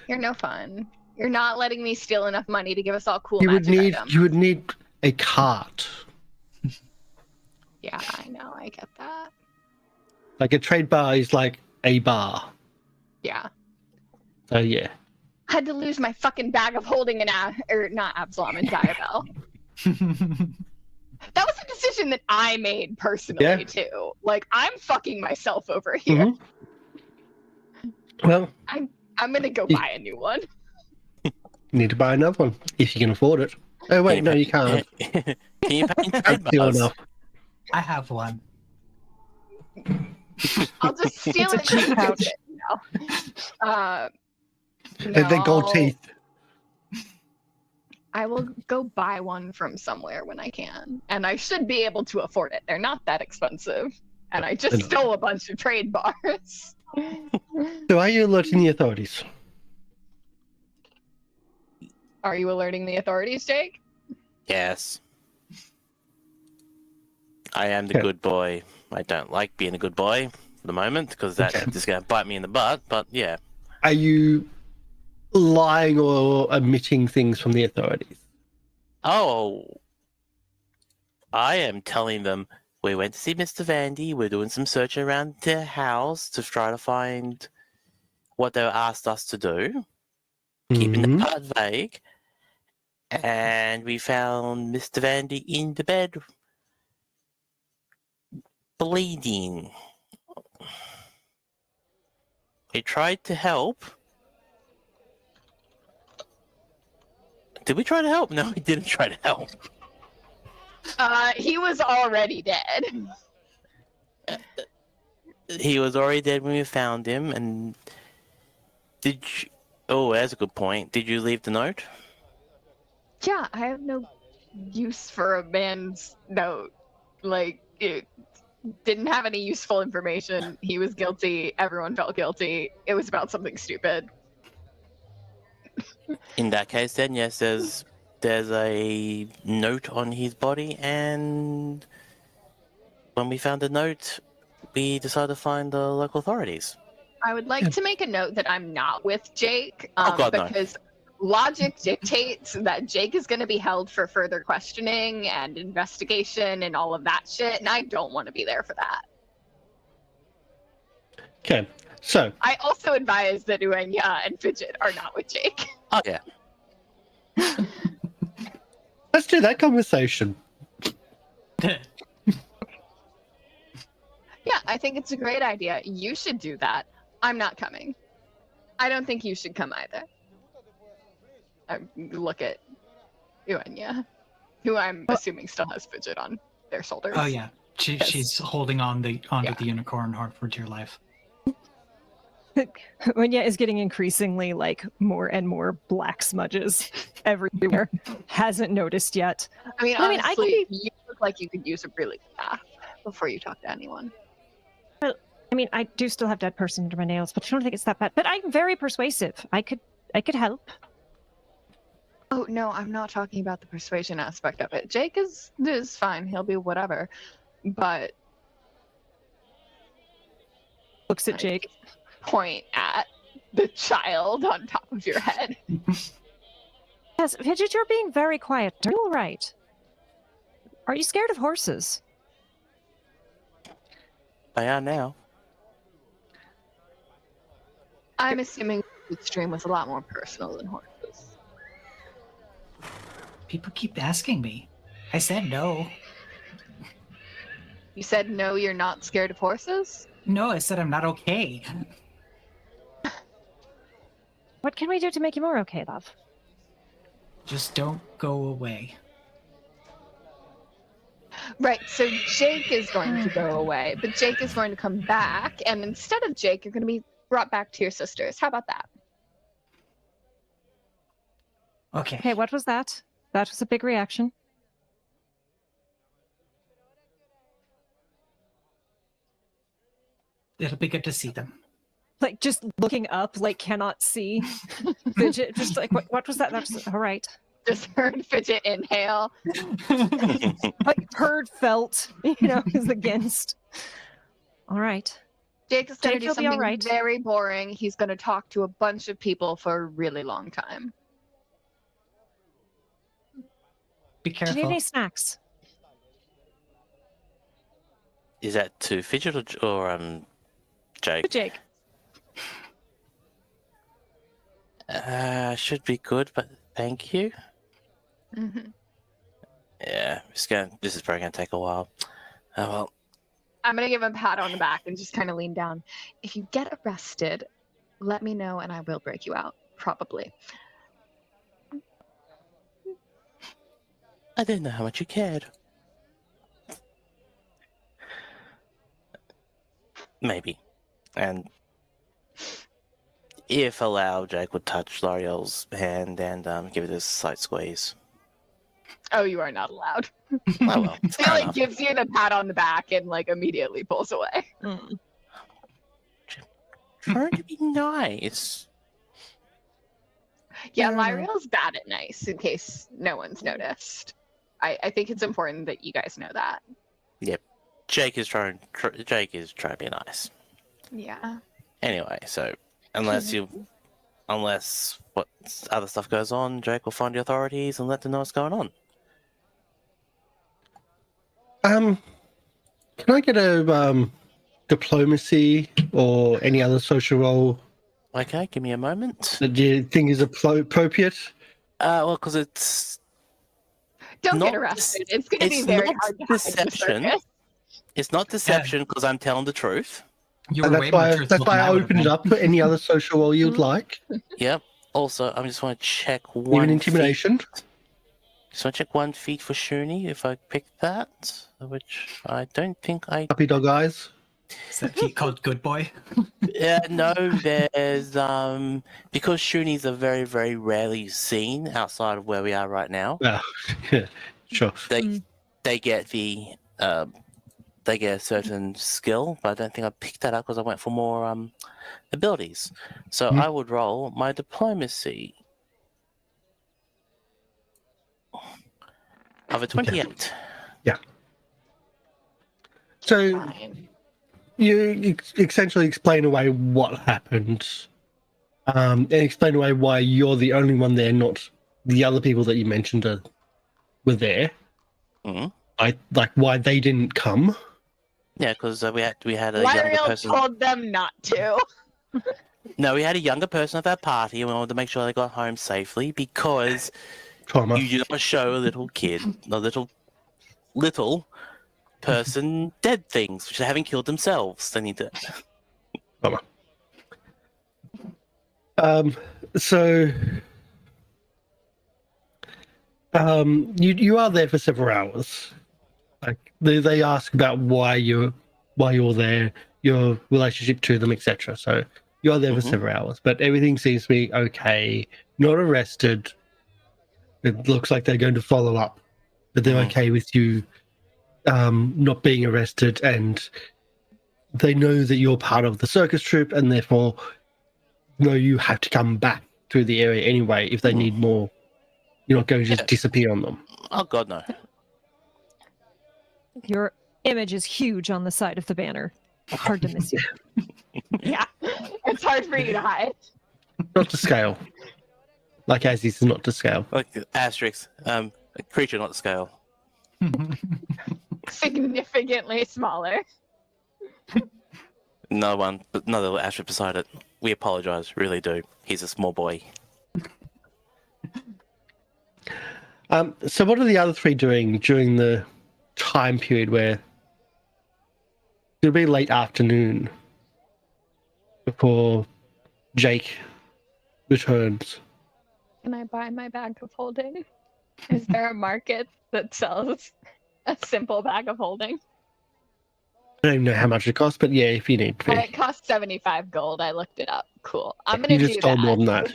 You're no fun. You're not letting me steal enough money to give us all cool You would magic need items. you would need a cart. Yeah, I know. I get that. Like a trade bar is like a bar. Yeah. So yeah. I had to lose my fucking bag of holding an not Absalom and Diabel. That was a decision that I made personally too. Like I'm fucking myself over here. Well, I'm gonna go buy a new one. you need to buy another one if you can afford it. Oh wait, no, you can't. Can you pay in trade That's still bars? enough. I have one. I'll just steal It's it. a cheap pouch. And then gold no, teeth. I will go buy one from somewhere when I can, and I should be able to afford it. They're not that expensive, and I just They're not. stole a bunch of trade bars. So are you alerting the authorities? Are you alerting the authorities, Jake? Yes. I am the Okay. good boy. I don't like being a good boy for the moment because that's Okay. just going to bite me in the butt, but yeah. Are you lying or omitting things from the authorities? Oh, I am telling them we went to see Mr. Vandy. We're doing some searching around their house to try to find what they asked us to do, keeping the part vague. And we found Mr. Vandy in the bed, bleeding. We tried to help. Did we try to help? No, we didn't try to help. He was already dead. He was already dead when we found him, and did you... Oh, that's a good point. Did you leave the note? Yeah, I have no use for a man's note. Like, it didn't have any useful information. He was guilty. Everyone felt guilty. It was about something stupid. In that case, then, yes, there's a note on his body, and when we found the note, we decided to find the local authorities. I would like to make a note that I'm not with Jake, Oh, God, no. because logic dictates that Jake is going to be held for further questioning and investigation and all of that shit, and I don't want to be there for that. Okay, so I also advise that Uaine and Fidget are not with Jake. Oh, yeah. let's do that conversation. Yeah, I think it's a great idea. You should do that. I'm not coming. I don't think you should come either. I look at Uaine, who I'm assuming still has Fidget on their shoulders. Oh yeah, she's holding onto Yeah. the unicorn hard for dear life. Uaine is getting increasingly like more and more black smudges everywhere. Hasn't noticed yet. I mean, I mean, I honestly, could you look like you could use a really good bath before you talk to anyone. I mean, I do still have dead person under my nails, but I don't think it's that bad. But I'm very persuasive. I could help. Oh no, I'm not talking about the persuasion aspect of it. Jake is fine. He'll be whatever. But Looks at Jake. point at the child on top of your head. Yes, Fidget, you're being very quiet. Are you all right? Are you scared of horses? I am now. I'm assuming the stream was a lot more personal than horses. People keep asking me. I said no. You said no, you're not scared of horses? No, I said I'm not okay. What can we do to make you more okay, love? Just don't go away. Right, so Jake is going to go away, but Jake is going to come back, and instead of Jake, you're going to be brought back to your sisters. How about that? Okay. Hey, what was that? That was a big reaction. It'll be good to see them. Like, just looking up, like, cannot see. Fidget, just like, what was that? That's all right. Just heard Fidget inhale. Like, heard, felt, is against. All right. Jake is going to Jake, do you'll be something all right. very boring. He's going to talk to a bunch of people for a really long time. Be Do you careful. need any snacks? Is that to Fidget or Jake? Jake. Should be good, but thank you. Mm-hmm. Yeah, this is probably gonna take a while. Oh well. I'm going to give him a pat on the back and just kind of lean down. If you get arrested, let me know and I will break you out. Probably. I didn't know how much you cared. Maybe. And if allowed, Jake would touch Lieriel's hand and give it a slight squeeze. Oh, you are not allowed. Oh well. He fair like enough. gives you the pat on the back and like immediately pulls away. Trying to be nice. Yeah, Fair enough. Lieriel's bad at nice, in case no one's noticed. I think it's important that you guys know that. Jake is trying to be nice. Yeah. Anyway, so unless what other stuff goes on, Jake will find the authorities and let them know what's going on. Can I get a diplomacy or any other social role Okay, give me a moment. that you think is appropriate? Well, because it's Don't not get arrested. It's going to be it's very not hard to hide in the deception. circus. It's not deception because I'm telling the truth. You And were way more that's truthful why than I would've opened it been. up for any other social role you'd like. Yep. Also, I just want to check one. Even intimidation. Just want to check 1 feat for Shuni if I pick that, which I don't think I. Puppy dog eyes. Is that feat called Good Boy? No, there's because Shuni's are very, very rarely seen outside of where we are right now. Well, yeah, sure. They get the they get a certain skill, but I don't think I picked that up because I went for more abilities. So I would roll my diplomacy of a 28. So Fine. you essentially explain away what happened, and explain away why you're the only one there, not the other people that you mentioned were there. Mhm. Like why they didn't come. Yeah, because we had a younger Lieriel person. told them not to. No, we had a younger person at that party, and we wanted to make sure they got home safely because Trauma. you do not show a little kid, a little person dead things which they haven't killed themselves. They need to. Trauma. So you are there for several hours. Like they ask about why you're there, your relationship to them, etc. So you're there for several hours, but everything seems to be okay. Not arrested. It looks like they're going to follow up, but they're okay with you not being arrested, and they know that you're part of the circus troupe, and therefore know you have to come back through the area anyway if they need more. You're not going to just disappear on them. Oh God, no. Your image is huge on the side of the banner. Hard to miss you. Yeah. It's hard for you to hide. Not to scale. Like Azzy's is not to scale. Like asterisk, a creature, not to scale. Significantly smaller. No one, but another little asterisk beside it. We apologize, really do. He's a small boy. So what are the other three doing during the time period where it'll be late afternoon before Jake returns? Can I buy my bag of holding? Is there a market that sells a simple bag of holding? I don't even know how much it costs, but yeah, if you need to. It costs 75 gold. I looked it up. Cool. I'm You gonna just do stole that. more than that.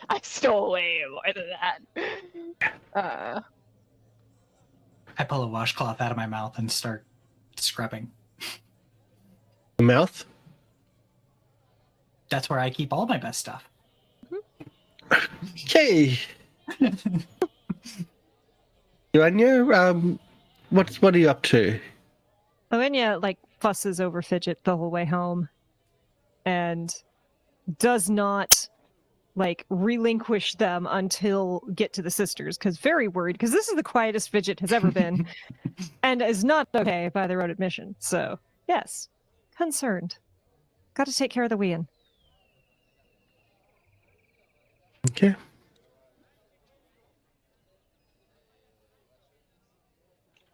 I stole way more than that. I pull a washcloth out of my mouth and start scrubbing. The mouth? That's where I keep all my best stuff. Okay. Uaine, what are you up to? Uaine fusses over Fidget the whole way home, and does not relinquish them until get to the sisters, because very worried, because this is the quietest Fidget has ever been, and is not okay by their own admission. So yes, concerned. Got to take care of the Uaine. Okay.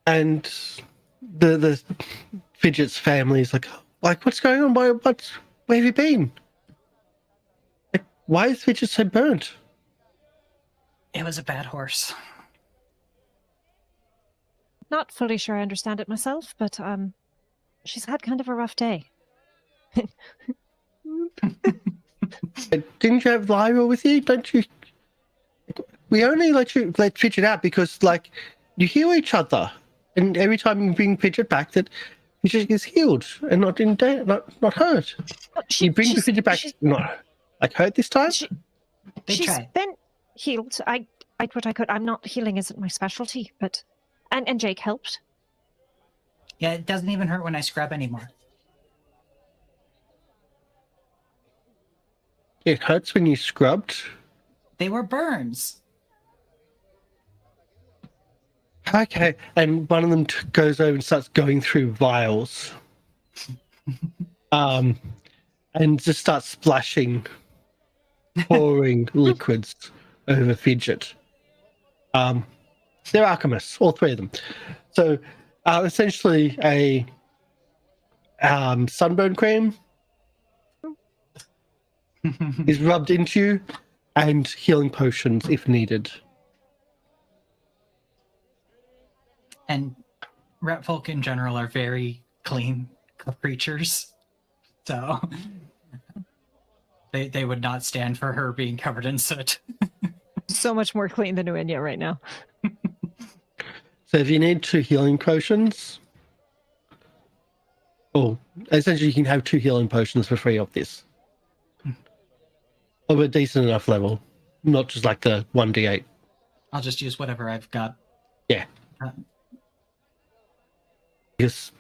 And the Fidget's family is like, what's going on? Where have you been? Why is Fidget so burnt? It was a bad horse. Not fully sure I understand it myself, but she's had kind of a rough day. Didn't you have Lieriel with you? Don't you? We only let Fidget out because you heal each other, and every time you bring Fidget back, that Fidget gets healed and not not hurt. You bring the Fidget back, not hurt this time. They She's tried. been healed. I tried what I could. I'm not healing isn't my specialty, but and Jake helped. Yeah, it doesn't even hurt when I scrub anymore. It hurts when you scrubbed. They were burns. Okay, and one of them goes over and starts going through vials, and just starts splashing, pouring liquids over Fidget. They're alchemists, all three of them. So, essentially, a sunburn cream is rubbed into you, and healing potions if needed. And rat folk in general are very clean creatures, so they would not stand for her being covered in soot. So much more clean than Uaine right now. So if you need 2 healing potions, essentially you can have 2 healing potions for free of this. Of a decent enough level, not just like the 1d8. I'll just use whatever I've got. Yeah. Because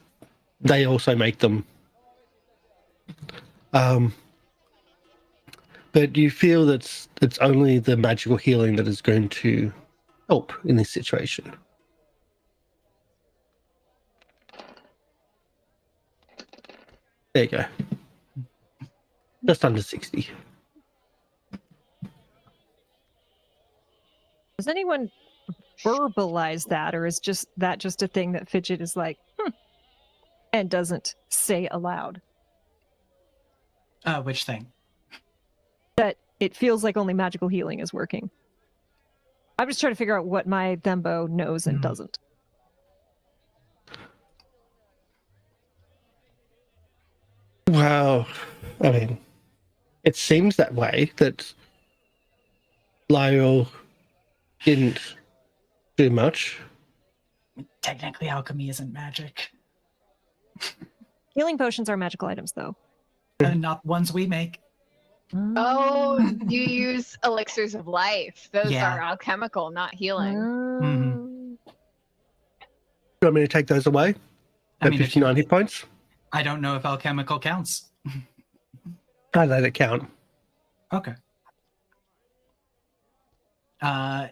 they also make them. But you feel that it's only the magical healing that is going to help in this situation. There you go. Just under 60. Does anyone verbalize that, or is that just a thing that Fidget is like, and doesn't say aloud? Which thing? That it feels like only magical healing is working. I'm just trying to figure out what my Thembo knows and doesn't. Well, I mean, it seems that way, that Lieriel didn't do much. Technically, alchemy isn't magic. Healing potions are magical items, though. Not ones we make. Oh, you use elixirs of life. Those Yeah. are alchemical, not healing. Mhm. You want me to take those away? I At mean, 59 hit points? I don't know if alchemical counts. I let it count. Okay.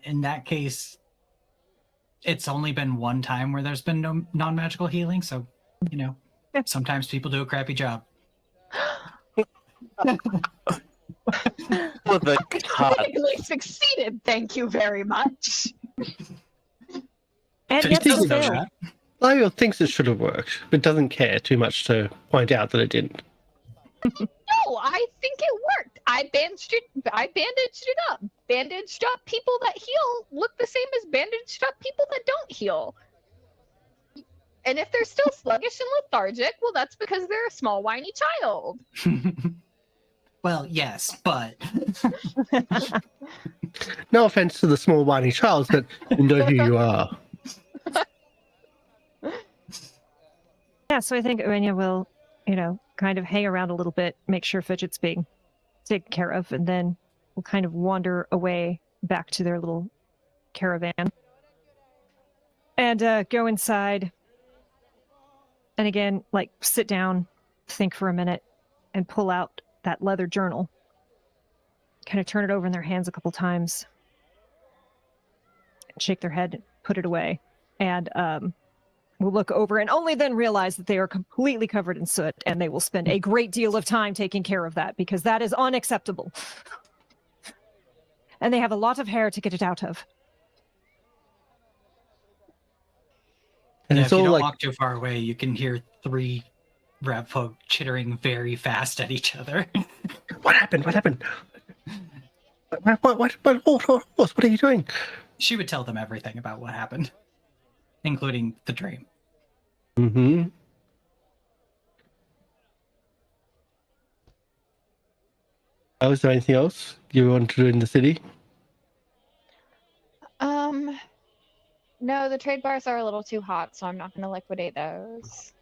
In that case, it's only been one time where there's been no non-magical healing, so, sometimes people do a crappy job. With the cut. Technically succeeded. Thank you very much. And So yet you still know failed. that. Lieriel thinks it should have worked, but doesn't care too much to point out that it didn't. No, I think it worked. I bandaged it up. Bandaged up people that heal look the same as bandaged up people that don't heal. And if they're still sluggish and lethargic, well, that's because they're a small, whiny child. Well, yes, but No offense to the small whiny child, but you know who you are. Yeah, so I think Uaine will, kind of hang around a little bit, make sure Fidget's being taken care of, and then we'll kind of wander away back to their little caravan. And go inside. And again, sit down, think for a minute, and pull out that leather journal. Kind of turn it over in their hands a couple times. Shake their head, put it away. And will look over and only then realize that they are completely covered in soot, and they will spend a great deal of time taking care of that because that is unacceptable. And they have a lot of hair to get it out of. And if it's you all don't like, walk too far away, you can hear 3 rat folk chittering very fast at each other. what happened? What happened? What are you doing? She would tell them everything about what happened, including the dream. Mm-hmm. Was there anything else you want to do in the city? No, the trade bars are a little too hot, so I'm not going to liquidate those.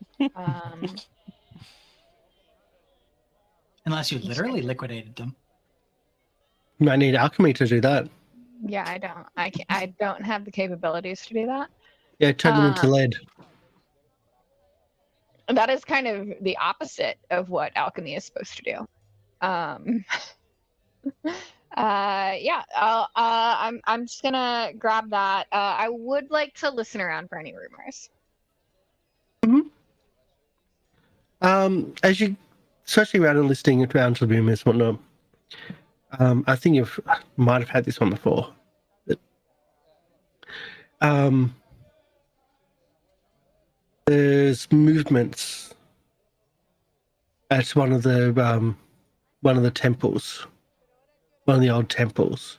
Unless you literally liquidated them. You might need alchemy to do that. Yeah, I don't. I don't have the capabilities to do that. Yeah, turn them into lead. That is kind of the opposite of what alchemy is supposed to do. Yeah. I'm just gonna grab that. I would like to listen around for any rumors. As you searching around and listening around to the rumors and whatnot, I think you might have had this one before. There's movements at one of the temples, one of the old temples.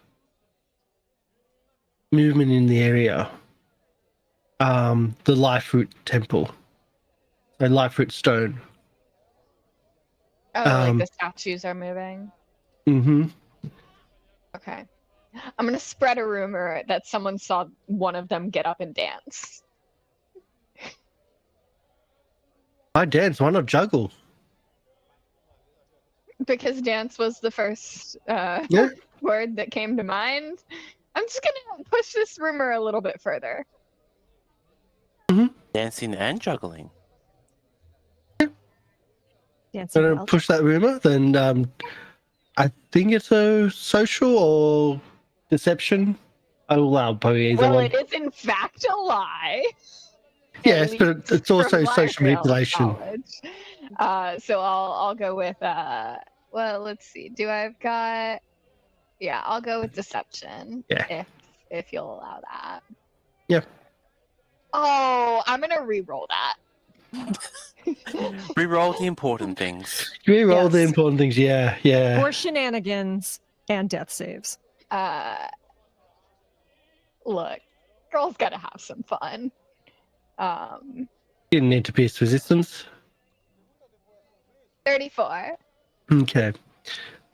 Movement in the area. The Life Root Temple, so Life Root Stone. Oh, like the statues are moving. Mm-hmm. Okay. I'm gonna spread a rumor that someone saw one of them get up and dance. Why dance? Why not juggle? Because dance was the first Yeah. word that came to mind. I'm just gonna push this rumor a little bit further. Dancing and juggling. Dancing Gonna well. push that rumor, then I think it's a social or deception. I will allow probably either Well, one. it is in fact a lie. Yes, but least it's also from social Lieriel's manipulation. knowledge. So I'll go with well, let's see. Yeah, I'll go with deception. Yeah. If you'll allow that. Yeah. Oh, I'm gonna re-roll that. Reroll the important things. Reroll the Yes. important things. Yeah. Or shenanigans and death saves. Look, girls gotta have some fun. You didn't need to pierce resistance. 34. Okay.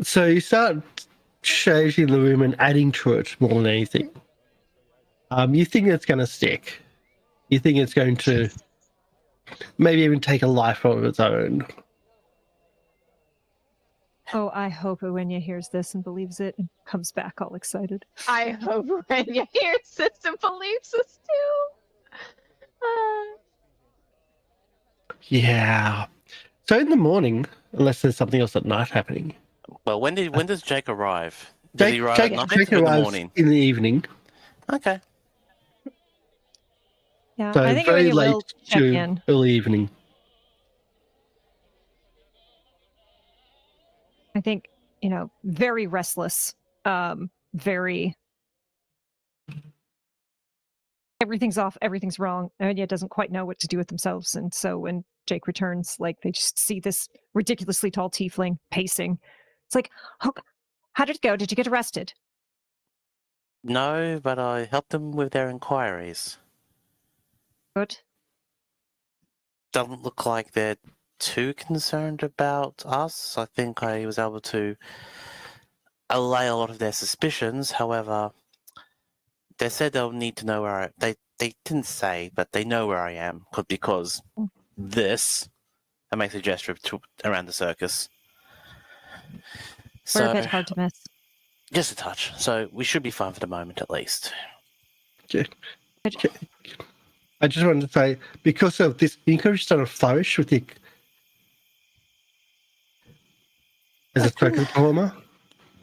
So you start changing the room and adding to it more than anything. You think it's going to stick. You think it's going to maybe even take a life of its own. Oh, I hope Uaine hears this and believes it and comes back all excited. I hope Renya hears this and believes this too. Yeah. So in the morning, unless there's something else at night happening. Well, when does Jake arrive? Does he arrive Jake at night or in the arrives morning? in the evening. Okay. Yeah, So I think very Uaine late will check to in. early evening. I think, very restless. Very. Everything's off, everything's wrong. And yet doesn't quite know what to do with themselves. And so when Jake returns, they just see this ridiculously tall tiefling pacing. It's like, oh, how did it go? Did you get arrested? No, but I helped them with their inquiries. Good. Doesn't look like they're too concerned about us. I think I was able to allay a lot of their suspicions. However, they said they'll need to know where they didn't say, but they know where I am because this. I make a gesture around the circus. We're a bit hard to miss. Just a touch. So we should be fine for the moment, at least. Okay. I just wanted to say, because of this, you can start a flourish with your as a circus performer.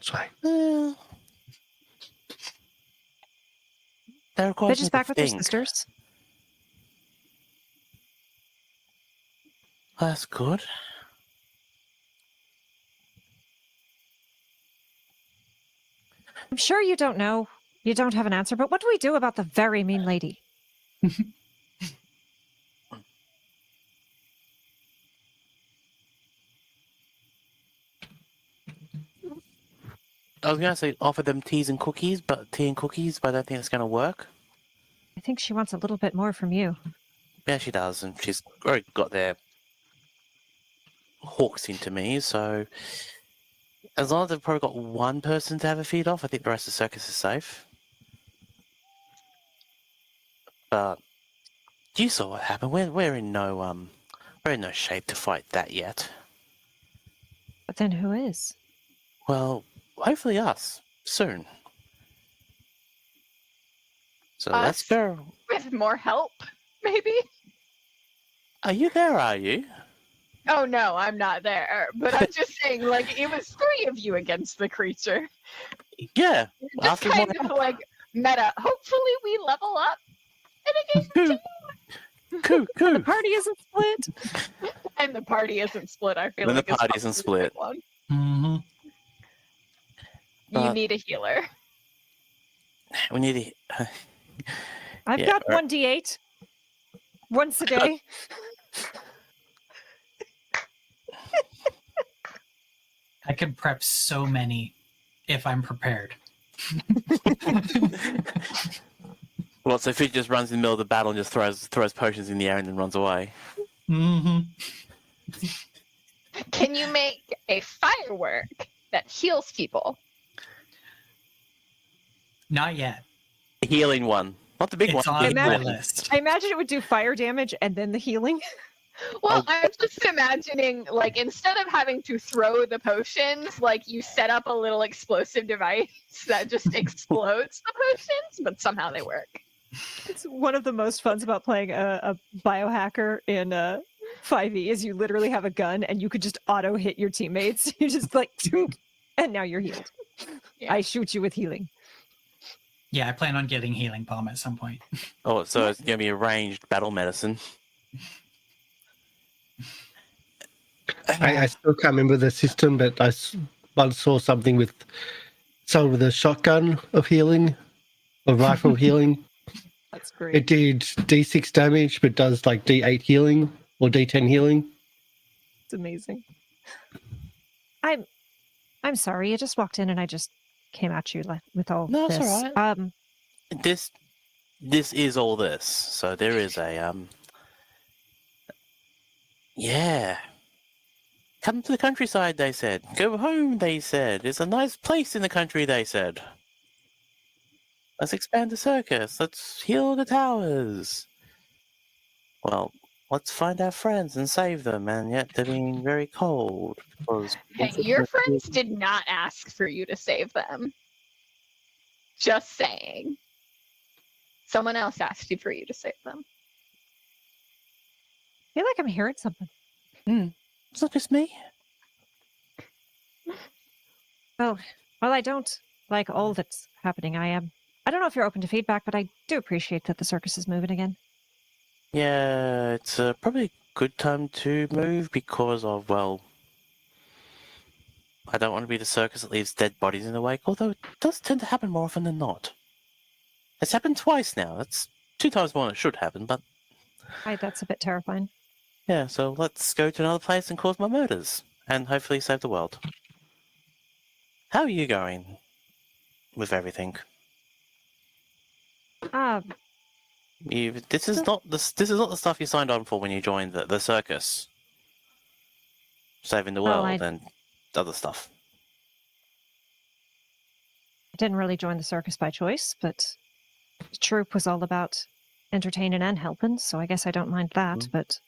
Sorry. They're quite They're just back with their sisters. That's good. I'm sure you don't know. You don't have an answer, but what do we do about the very mean lady? I was going to say offer them tea and cookies, but I don't think it's going to work. I think she wants a little bit more from you. Yeah, she does, and she's already got their hawks into me, so as long as they've probably got one person to have a feed off, I think the rest of the circus is safe. But you saw what happened. We're in no shape to fight that yet. But then who is? Well, hopefully us soon. So let's go. With more help, maybe? Are you there, are you? Oh no, I'm not there. But I'm just saying, like, it was 3 of you against the creature. Yeah. Just After more kind of help. like meta. Hopefully we level up in a game or Coo, The coo. party isn't split. two. And the party isn't split, I feel Then the like. party isn't split. One. Mm-hmm. You need a healer. We need to... I've Yeah, got right. 1d8 once a day. I could prep so many if I'm prepared. Well, so Fidget just runs in the middle of the battle and just throws potions in the air and then runs away. Mm-hmm. Can you make a firework that heals people? Not yet. The healing one. Not the big It's one. on the my healing one. list. I imagine it would do fire damage and then the healing. Well, Oh. I'm just imagining, like, instead of having to throw the potions, like, you set up a little explosive device that just explodes the potions, but somehow they work. It's one of the most funs about playing a biohacker in 5e is you literally have a gun and you could just auto hit your teammates. You just like, tink, and now you're healed. Yeah. I shoot you with healing. Yeah, I plan on getting healing balm at some point. Oh, so it's going to be a ranged battle medicine. I still can't remember the system, but I once saw something with someone with a shotgun of healing, or rifle healing. That's great. It did D6 damage, but does like D8 healing or D10 healing. It's amazing. I'm sorry. I just walked in and I just came at you with all No, this. it's all right. This is all this. So there is a yeah. Come to the countryside, they said. Go home, they said. It's a nice place in the country, they said. Let's expand the circus. Let's heal the towers. Well, let's find our friends and save them, and yet they're being very cold. Because Hey, your friends did not ask for you to save them. Just saying. Someone else asked you for you to save them. I feel like I'm hearing something. It's not just me. Well, I don't like all that's happening. I don't know if you're open to feedback, but I do appreciate that the circus is moving again. Yeah, it's probably a good time to move because of, well, I don't want to be the circus that leaves dead bodies in the wake, although it does tend to happen more often than not. It's happened twice now. That's 2 times more than it should happen, but That's a bit terrifying. yeah, so let's go to another place and cause more murders, and hopefully save the world. How are you going with everything? This is not the stuff you signed on for when you joined the circus. Saving the Well, world and other stuff. I didn't really join the circus by choice, but the troupe was all about entertaining and helping, so I guess I don't mind that, but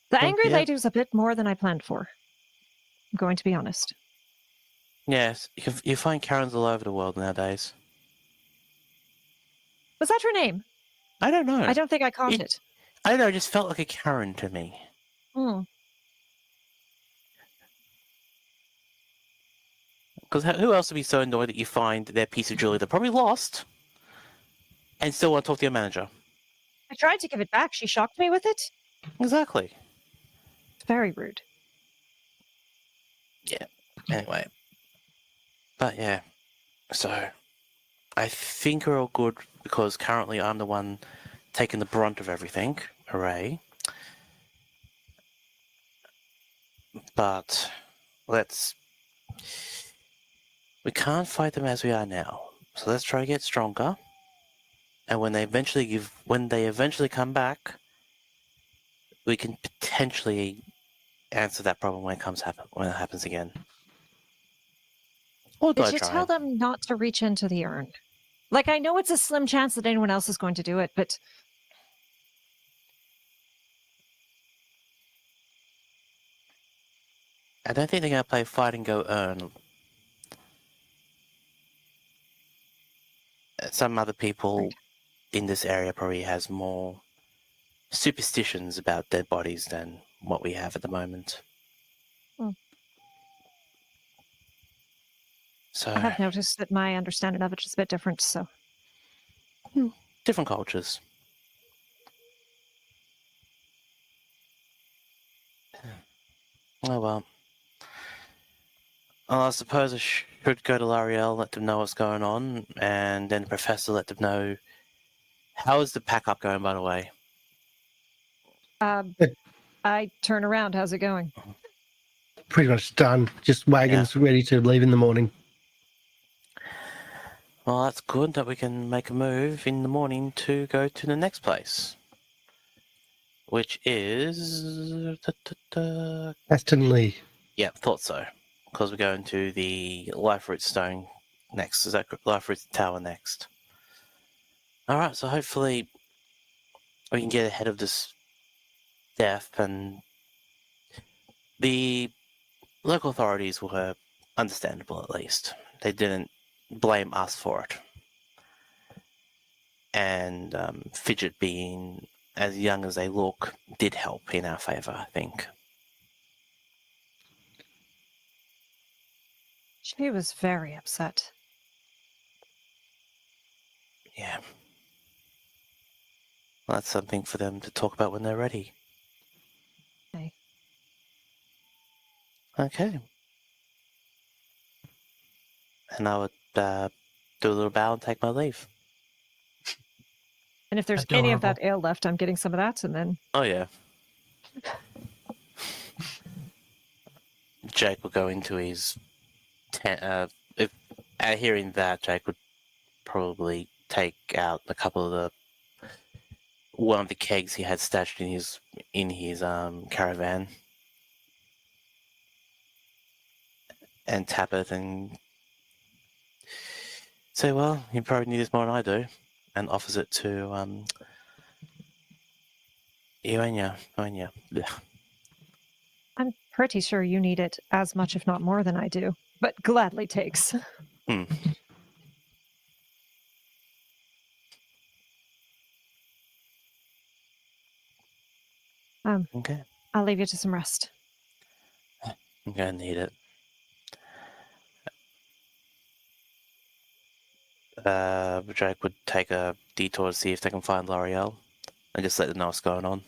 the Well, angry yeah. lady was a bit more than I planned for. I'm going to be honest. Yes, you find Karens all over the world nowadays. Was that her name? I don't know. I don't think I caught it. I don't know, it just felt like a Karen to me. Hmm. Because who else would be so annoyed that you find their piece of jewelry they're probably lost and still want to talk to your manager? I tried to give it back. She shocked me with it. Exactly. It's very rude. Anyway. But yeah. So, I think we're all good because currently I'm the one taking the brunt of everything. Hooray. But, we can't fight them as we are now. So let's try to get stronger. And when they eventually come back, we can potentially answer that problem when it happens again. Or do I Did you try? tell them not to reach into the urn? Like, I know it's a slim chance that anyone else is going to do it, but I don't think they're going to play fight and go urn. some other people in this area probably has more superstitions about dead bodies than what we have at the moment. So, I have noticed that my understanding of it is a bit different, so. different cultures. Oh well. I suppose I should go to Lieriel, let them know what's going on, and then the professor let them know. How is the pack up going, by the way? I turn around. How's it going? Pretty much done. Just wagons ready to leave in the morning. Well, that's good that we can make a move in the morning to go to the next place. Which is... Aston Lee. Yeah, thought so. Because we're going to the Life-Root Stone next. Is that Life-Root Tower next? Alright, so hopefully we can get ahead of this death, and the local authorities were understandable, at least. They didn't blame us for it. And Fidget, being as young as they look, did help in our favour, I think. She was very upset. Yeah. Well, that's something for them to talk about when they're ready. Okay. Okay. And I would do a little bow and take my leave. And if there's any of that Adorable. ale left, I'm getting some of that, and then Oh, yeah. Jake will go into his tent. Hearing that, Jake would probably take out a couple of one of the kegs he had stashed in his caravan, and tap it and say, "Well, you probably need this more than I do," and offers it to Uaine. Yeah. I'm pretty sure you need it as much, if not more, than I do. But gladly takes. Hmm. Okay. I'll leave you to some rest. I'm gonna need it. Jake would take a detour to see if they can find Lieriel, and just let them know what's going on.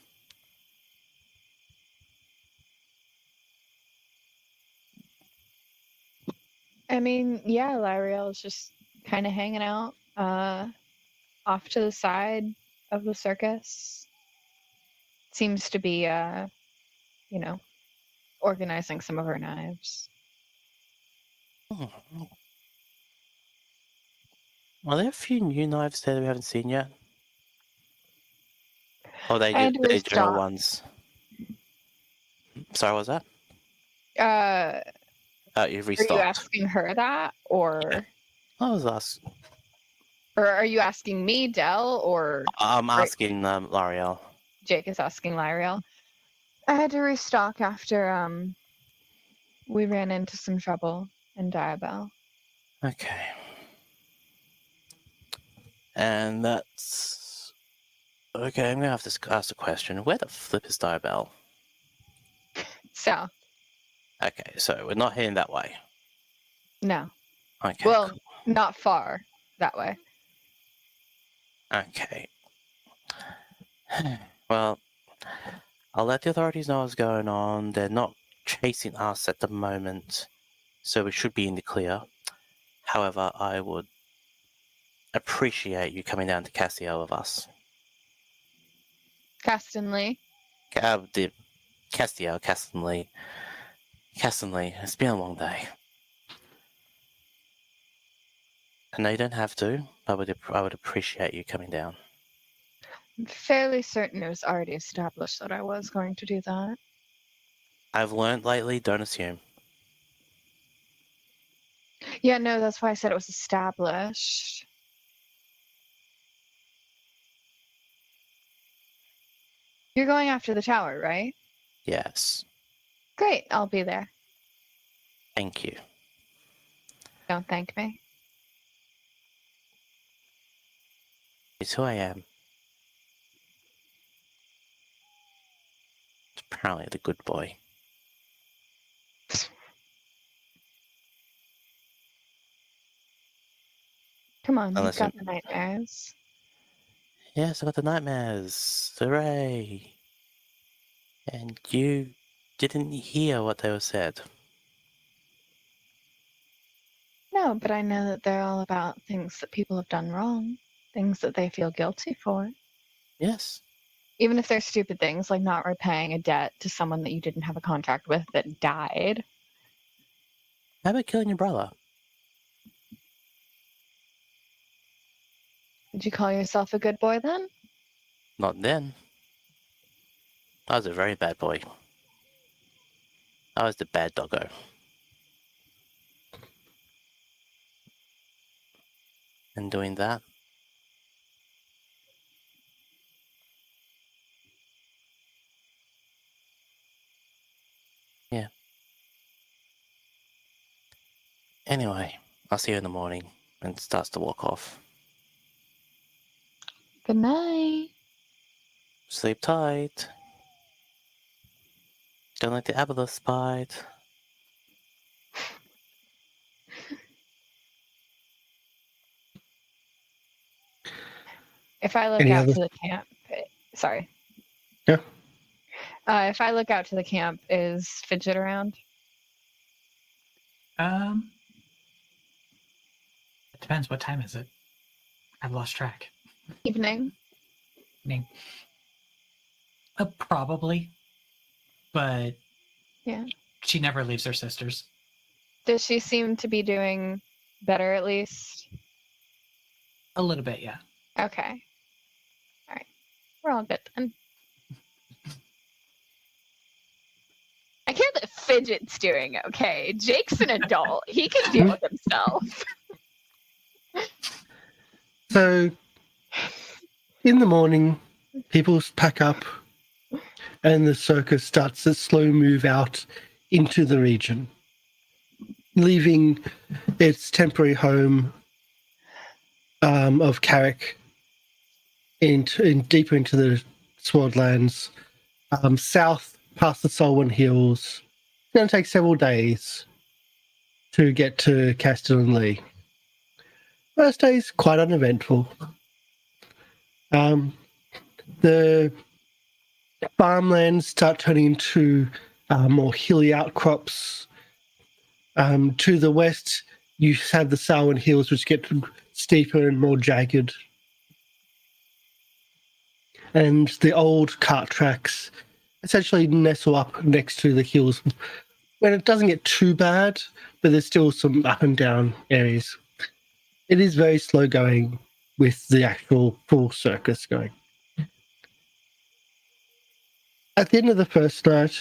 I mean, yeah, Lieriel is just kind of hanging out off to the side of the circus. Seems to be, organizing some of her knives. Oh. Are there a few new knives there that we haven't seen yet? Or they And just the general restock. ones? Sorry, what was that? You've Are you restocked. asking her that, or I was asking. or are you asking me, Dell, or I'm asking Lieriel. Jake is asking Lieriel? I had to restock after we ran into some trouble in Diabel. Okay. And that's... Okay, I'm gonna have to ask a question. Where the flip is Diabel? So, Okay, so we're not heading that way. no. Okay, Well, cool. not far that way. Okay. Well, I'll let the authorities know what's going on. They're not chasing us at the moment, so we should be in the clear. However, I would appreciate you coming down to Castiel with us. Castonley. Castonley. It's been a long day. I know you don't have to. I would appreciate you coming down. I'm fairly certain it was already established that I was going to do that. I've learned lately, don't assume. Yeah, no, that's why I said it was established. You're going after the tower, right? Yes. Great, I'll be there. Thank you. Don't thank me. It's who I am. It's apparently the good boy. Come on, Unless you've got the nightmares. Yes, I got the nightmares. Hooray! And you didn't hear what they were said. No, but I know that they're all about things that people have done wrong, things that they feel guilty for. Yes. Even if they're stupid things like not repaying a debt to someone that you didn't have a contract with that died. How about killing your brother? Would you call yourself a good boy then? Not then. I was a very bad boy. I was the bad doggo. And doing that. Yeah. Anyway, I'll see you in the morning. And starts to walk off. Good night. Sleep tight. Don't let the aboleths bite. If I look Any out other? to the camp, sorry. Yeah. If I look out to the camp, is Fidget around? It depends. What time is it? I've lost track. Evening. Evening. Probably, but Yeah. she never leaves her sisters. Does she seem to be doing better at least? A little bit, yeah. Okay. All right. We're all good then. I care that Fidget's doing okay. Jake's an adult. He can deal with himself. So, in the morning, people pack up, and the circus starts its slow move out into the region, leaving its temporary home of Karrick deeper into the Swordlands, south past the Solwyn Hills. It's going to take several days to get to Castellan Lee. First day's quite uneventful. The farmlands start turning into more hilly outcrops. To the west, you have the Solwyn Hills, which get steeper and more jagged. And the old cart tracks essentially nestle up next to the hills when it doesn't get too bad, but there's still some up and down areas. It is very slow going with the actual full circus going. At the end of the first night,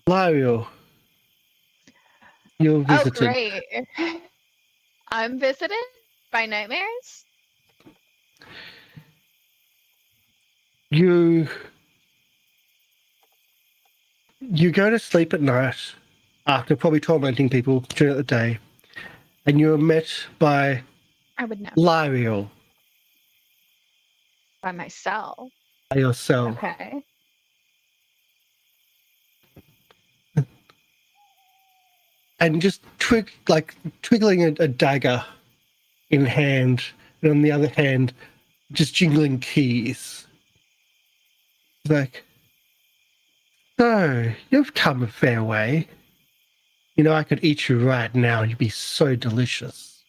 Lieriel, you're Oh, visited. great. I'm visited by nightmares? You go to sleep at night after probably tormenting people during the day, and you're met by I would know. Lieriel By myself. by yourself. Okay. And just twiggling a dagger in hand, and on the other hand, just jingling keys. Like, so you've come a fair way. You know, I could eat you right now. You'd be so delicious.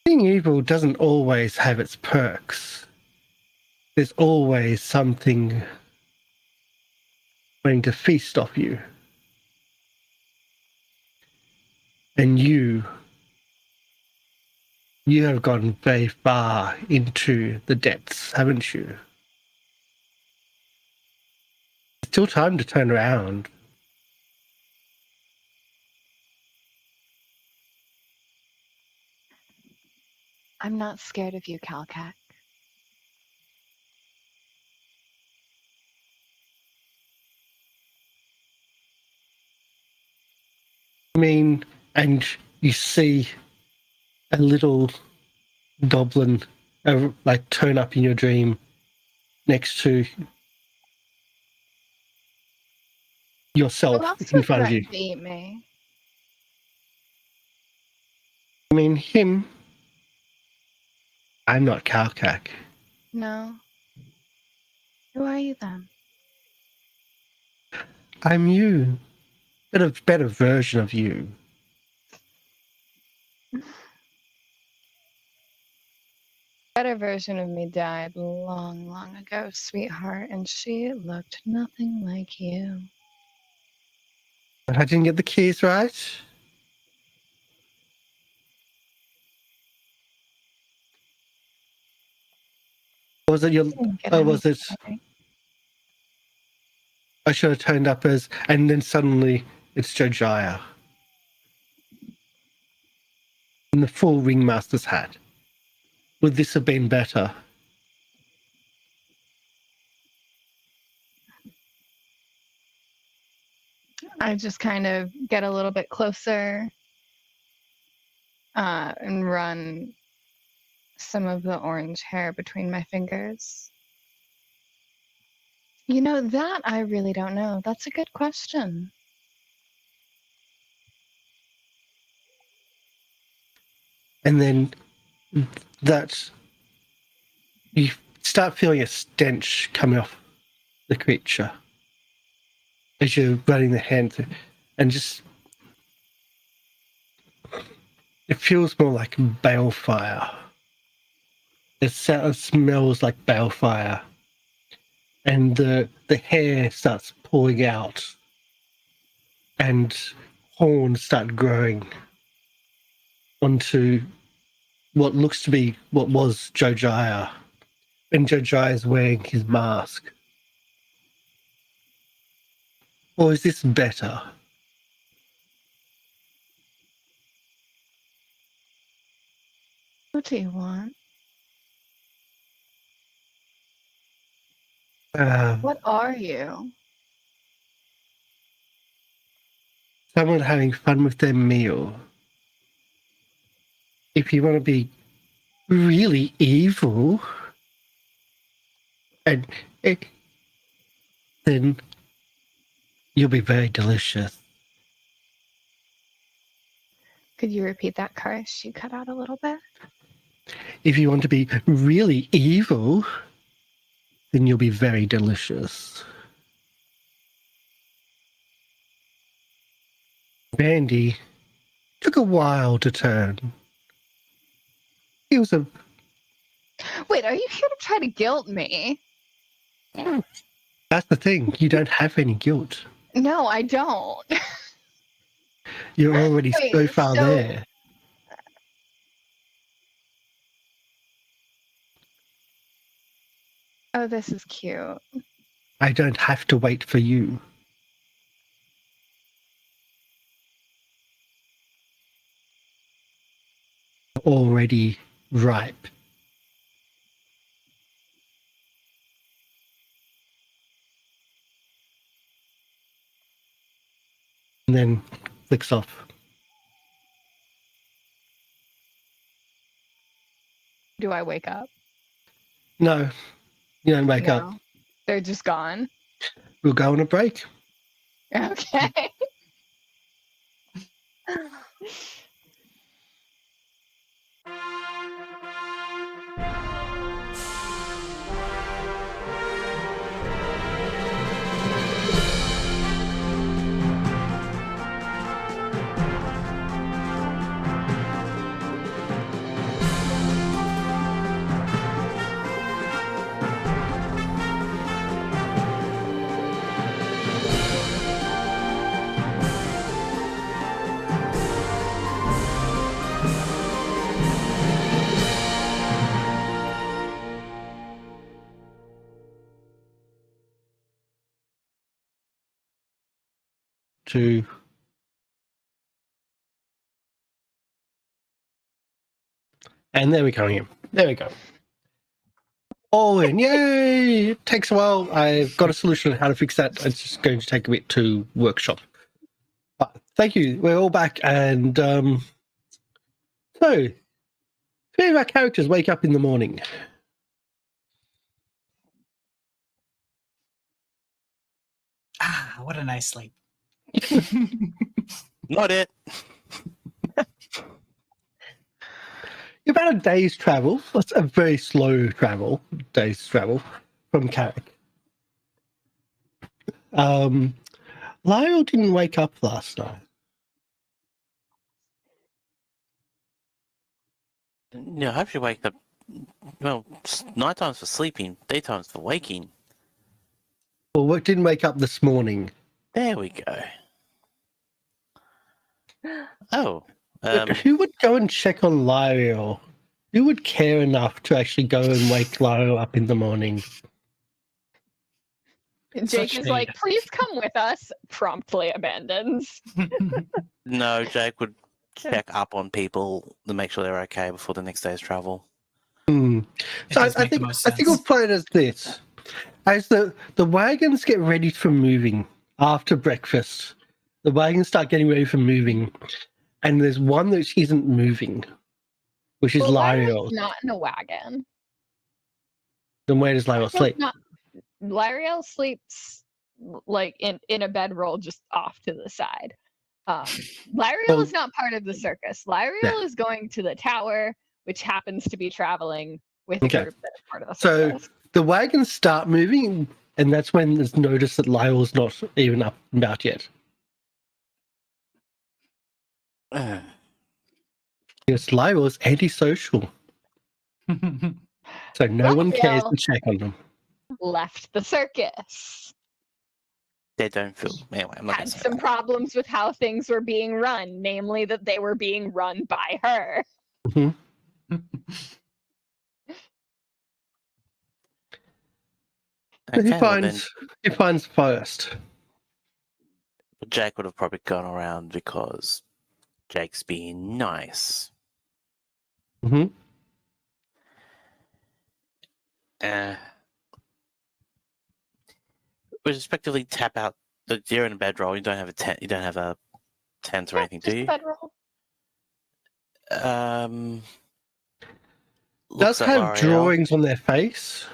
Being evil doesn't always have its perks. There's always something wanting to feast off you. And you have gone very far into the depths, haven't you? Still time to turn around. I'm not scared of you, Calcac. I mean, and you see a little goblin like turn up in your dream next to yourself Who else in would front of you. threaten to eat me? I mean, him. I'm not Karrick. No. Who are you then? I'm you. Better version of you. Better version of me died long, long ago, sweetheart, and she looked nothing like you. But I didn't get the keys right. Or was it your? Didn't get Or was it? anything. I should have turned up as, and then suddenly it's Jojaya in the full ringmaster's hat. Would this have been better? I just kind of get a little bit closer and run some of the orange hair between my fingers. You know, that I really don't know. That's a good question. And then that you start feeling a stench coming off the creature as you're running the hand through, and just it feels more like balefire. It smells like balefire, and the hair starts pulling out, and horns start growing onto what looks to be what was Jojaya, and Jojaya is wearing his mask. Or is this better? What do you want? What are you? Someone having fun with their meal. If you want to be really evil, and then you'll be very delicious. Could you repeat that, Karsh? You cut out a little bit. If you want to be really evil, then you'll be very delicious. Vandy took a while to turn. He was a... Wait, are you here to try to guilt me? That's the thing. You don't have any guilt. No, I don't. You're already Wait, so far so- there. Oh, this is cute. I don't have to wait for you. Already ripe. And then flicks off. Do I wake up? No, you don't wake up. No. They're just gone. We'll go on a break. Okay. To and there we go again. There we go. Oh, and yay! It takes a while. I've got a solution on how to fix that. It's just going to take a bit to workshop. But Thank you. We're all back, and so three of our characters wake up in the morning. Ah, what a nice sleep. Not it. You're about a day's travel. That's a very slow day's travel from Karrick. Lieriel didn't wake up last night. No, I hope you wake up. Well, night time's for sleeping, daytime's for waking. Well, didn't wake up this morning. There we go. Oh. Who would go and check on Lieriel? Who would care enough to actually go and wake Lieriel up in the morning? Jake is like, please come with us. Promptly abandons. No, Jake would check up on people to make sure they're okay before the next day's travel. So I think we'll play it as this. As the wagons get ready for moving after breakfast, the wagons start getting ready for moving, and there's one that isn't moving, which is Lieriel. Not in a wagon. Then where does Lieriel sleep? Lieriel sleeps like in a bedroll just off to the side. Lieriel is not part of the circus. Lieriel is going to the tower, which happens to be traveling with a group that is part of the circus. So the wagons start moving, and that's when there's notice that Lieriel's not even up and about yet. Because Lieriel's antisocial. So no one cares to check on them. Left the circus. They don't feel. Anyway, I'm not Had some problems with how things were being run, namely that they were being run by her. Mm-hmm. Okay, he finds first. Jake would have probably gone around because Jake's being nice. Mm-hmm. Would respectively tap out the you're in a bedroll. You don't have a tent. You don't have a tent or anything, do you? Bedroll. Does have Lieriel. drawings on their face.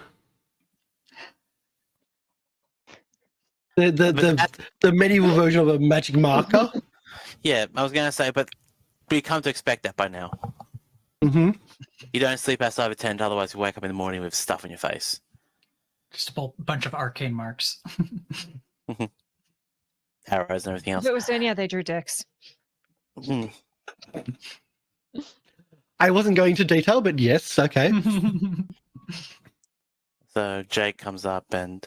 The medieval version of a magic marker. Yeah, I was gonna say, but we come to expect that by now. Mm-hmm. You don't sleep outside of a tent, otherwise you wake up in the morning with stuff on your face. Just a bunch of arcane marks. Arrows and everything else. If it was Enya, they drew dicks. Mm. I wasn't going into detail, but yes, okay. So Jake comes up and,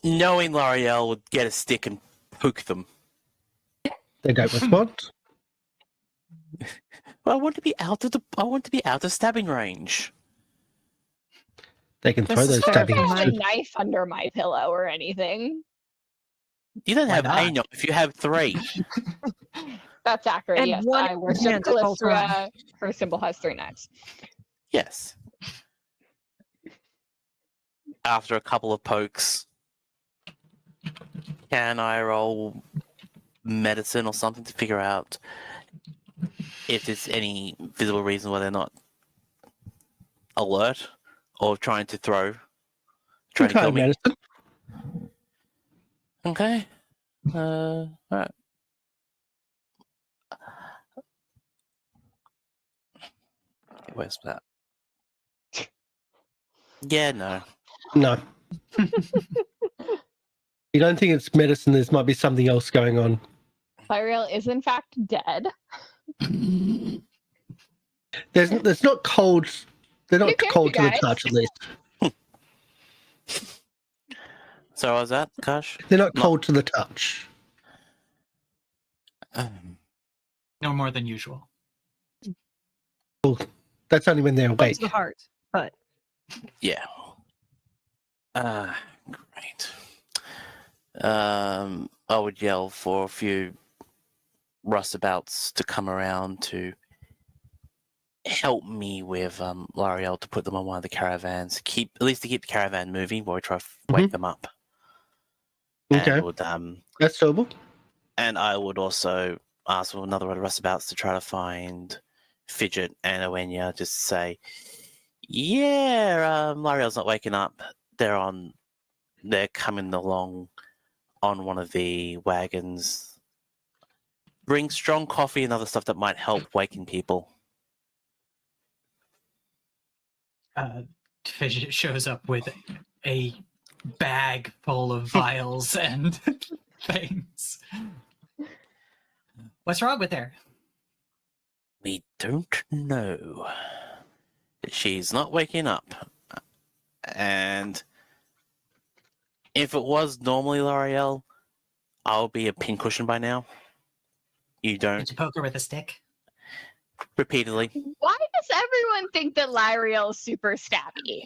knowing Lieriel, would get a stick and poke them. They don't respond. Well, I want to be out of stabbing range. They can throw This is those I stabbing. don't have a knife under my pillow or anything. You don't Why have not? a knife if you have 3. That's accurate. And Yes, one I worship hand at all Calistria. times. Her symbol has 3 knives. Yes. After a couple of pokes, can I roll medicine or something to figure out if there's any visible reason why they're not alert or trying to kill me? Medicine. Okay. Alright. Where's that? Yeah, no. No. You don't think it's medicine? There might be something else going on. Lieriel is in fact dead. There's not cold. They're not Okay, cold to the guys. touch, at least. So was that, Karsh? They're not cold to the touch. No more than usual. That's only when they're Close awake. the heart, but Yeah. Great. I would yell for a few rustabouts to come around to help me with Lieriel to put them on one of the caravans. To keep the caravan moving while we try to wake them up. Okay. And would That's doable. And I would also ask for another rustabouts to try to find Fidget and Uaine, just to say, yeah, Lieriel's not waking up. They're coming along on one of the wagons. Bring strong coffee and other stuff that might help waking people. Fidget shows up with a bag full of vials and things. What's wrong with her? We don't know. She's not waking up. And if it was normally Lieriel, I'll be a pincushion by now. You don't. Did you poke her with a stick? Repeatedly. Why does everyone think that Lieriel is super stabby?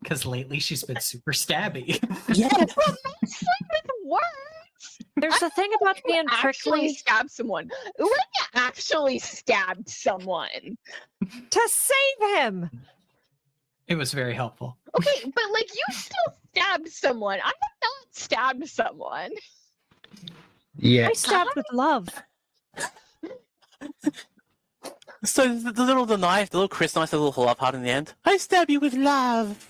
Because lately she's been super stabby. Yeah. Well, mostly with words. There's a thing about being Actually prickly stabbed someone. Uaine actually stabbed someone. to save him. It was very helpful. Okay, but like you still stabbed someone. I have not stabbed someone. Yeah. I stabbed with love. So the little Chris knife, the little love heart in the end. I stab you with love.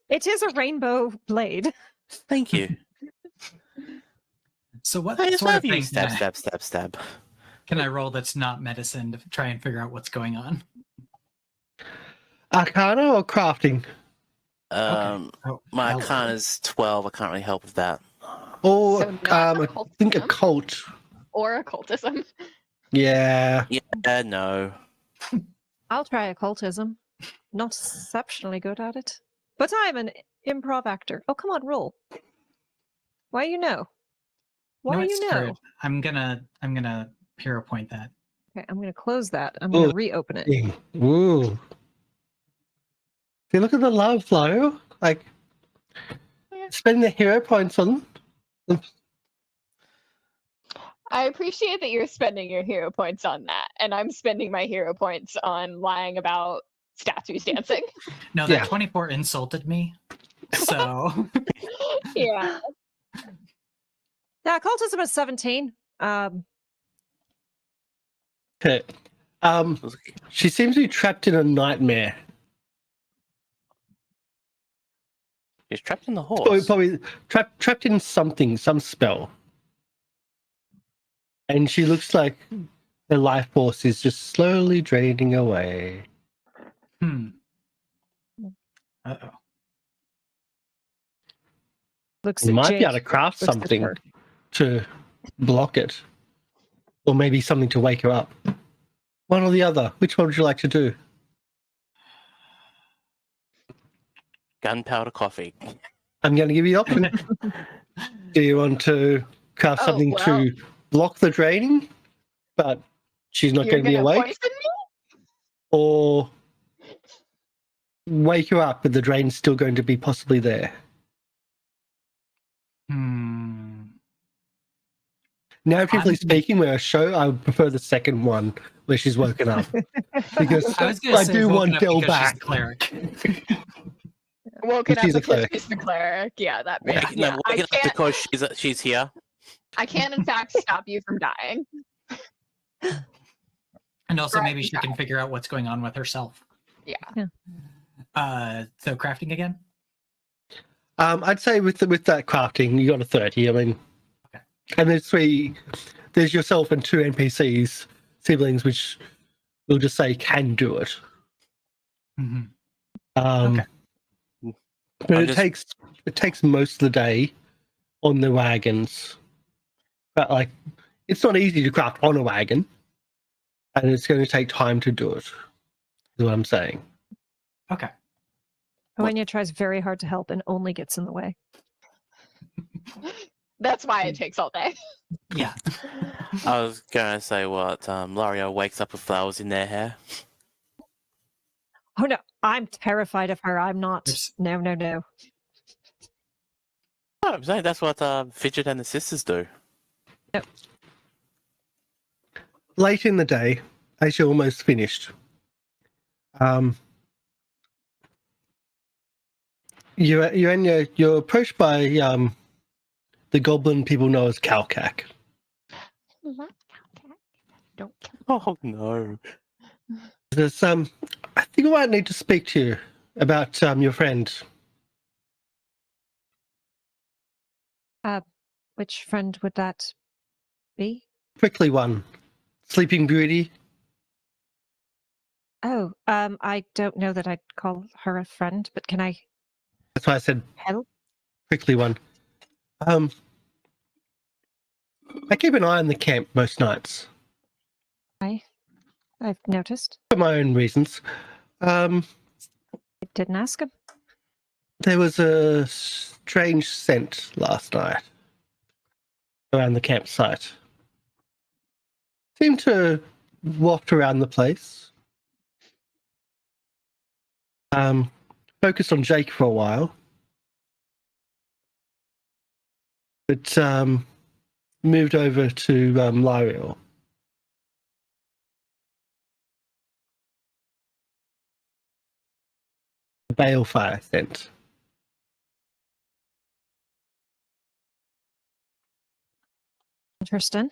It is a rainbow blade. Thank you. So what I just sort of love you. thing Stab, stab, stab, stab. can I roll that's not medicine to try and figure out what's going on? Arcana or crafting? Oh, My I'll- Arcana is 12. I can't really help with that. Or So not I think a occultism? cult. Or occultism. Yeah. Yeah, no. I'll try occultism. Not exceptionally good at it. But I'm an improv actor. Oh, come on, roll. Why you know? Why no, you it's know? screwed. I'm gonna hero point that. Okay, I'm going to close that. I'm going Ooh. to reopen it. Yeah. Ooh. See, look at the love flow. Like, spending the hero points on. I appreciate that you're spending your hero points on that, and I'm spending my hero points on lying about statues dancing. No, that Yeah. 24 insulted me. So Yeah. Yeah, occultism is 17. Okay. She seems to be trapped in a nightmare. He's trapped in the Probably, horse. probably trapped in something, some spell. And she looks like her life force is just slowly draining away. Uh-oh. Looks You at might Jake. be able to craft looks at something her. to block it. Or maybe something to wake her up. One or the other. Which one would you like to do? Gunpowder coffee. I'm going to give you the option. Do you want to craft Oh, something well. to block the draining, but she's not You're going to be gonna awake? poison me? Or wake her up, but the drain's still going to be possibly there? Narratively speaking, we're a show, I would prefer the second one where she's woken up. Because I was gonna I say do woken want up Del because she's back. a cleric. Woken up She's a because cleric. she's the cleric. Yeah, that makes Waking yeah, I up can't because she's here. I can in fact stop you from dying. And also Correct. maybe she can figure out what's going on with herself. Yeah. So crafting again? I'd say with that crafting, you got a 30. I mean, Okay. And there's yourself and 2 NPCs, siblings, which we'll just say can do it. Mm-hmm. Okay. But it takes most of the day on the wagons. But like, it's not easy to craft on a wagon, and it's going to take time to do it. Is what I'm saying. Okay. Uaine tries very hard to help and only gets in the way. That's why it takes all day. Yeah. I was gonna say what Lieriel wakes up with flowers in their hair. Oh no, I'm terrified of her. I'm not. There's- No, no, no. Oh, I'm saying that's what Fidget and the sisters do. Late in the day, as you're almost finished, you're approached by the goblin people know as Kalkak. Don't kill Oh no. There's I think I might need to speak to you about your friend. Which friend would that be? Prickly one. Sleeping Beauty. Oh, I don't know that I'd call her a friend, but can I That's why I said help? prickly one. I keep an eye on the camp most nights. I've noticed. For my own reasons. I didn't ask him. There was a strange scent last night around the campsite. Seemed to waft around the place. Focused on Jake for a while. But moved over to Lieriel. Balefire scent. Interesting.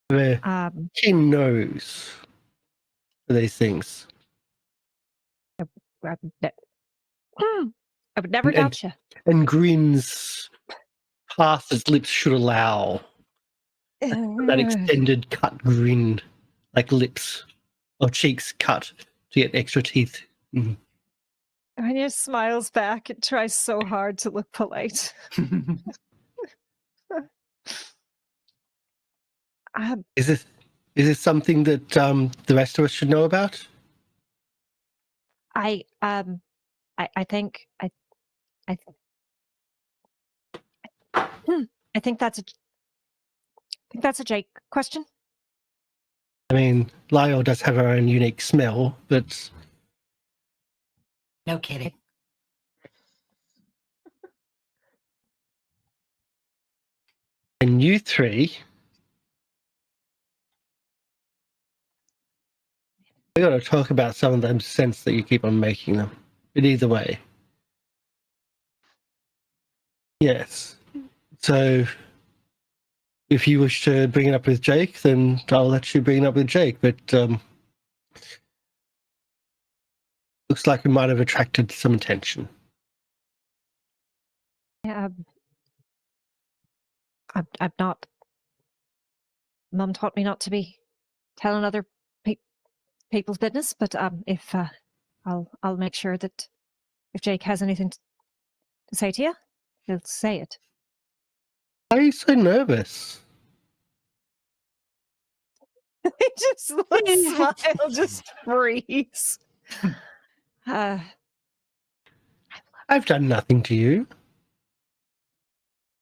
Very keen nose for these things. I would never doubt you. And grins past its lips should allow. That extended cut grin, like lips or cheeks cut to get extra teeth. Mm. Anya smiles back and tries so hard to look polite. Is this something that the rest of us should know about? I think that's a Jake question. I mean, Lieriel does have her own unique smell, but No kidding. and you three, we got to talk about some of them scents that you keep on making them. But either way, yes. So, if you wish to bring it up with Jake, then I'll let you bring it up with Jake. But looks like we might have attracted some attention. Yeah, I'm not. Mum taught me not to be telling other people's business, but if I'll make sure that if Jake has anything to say to you, he'll say it. Why are you so nervous? He just smile, just freeze. I've done nothing to you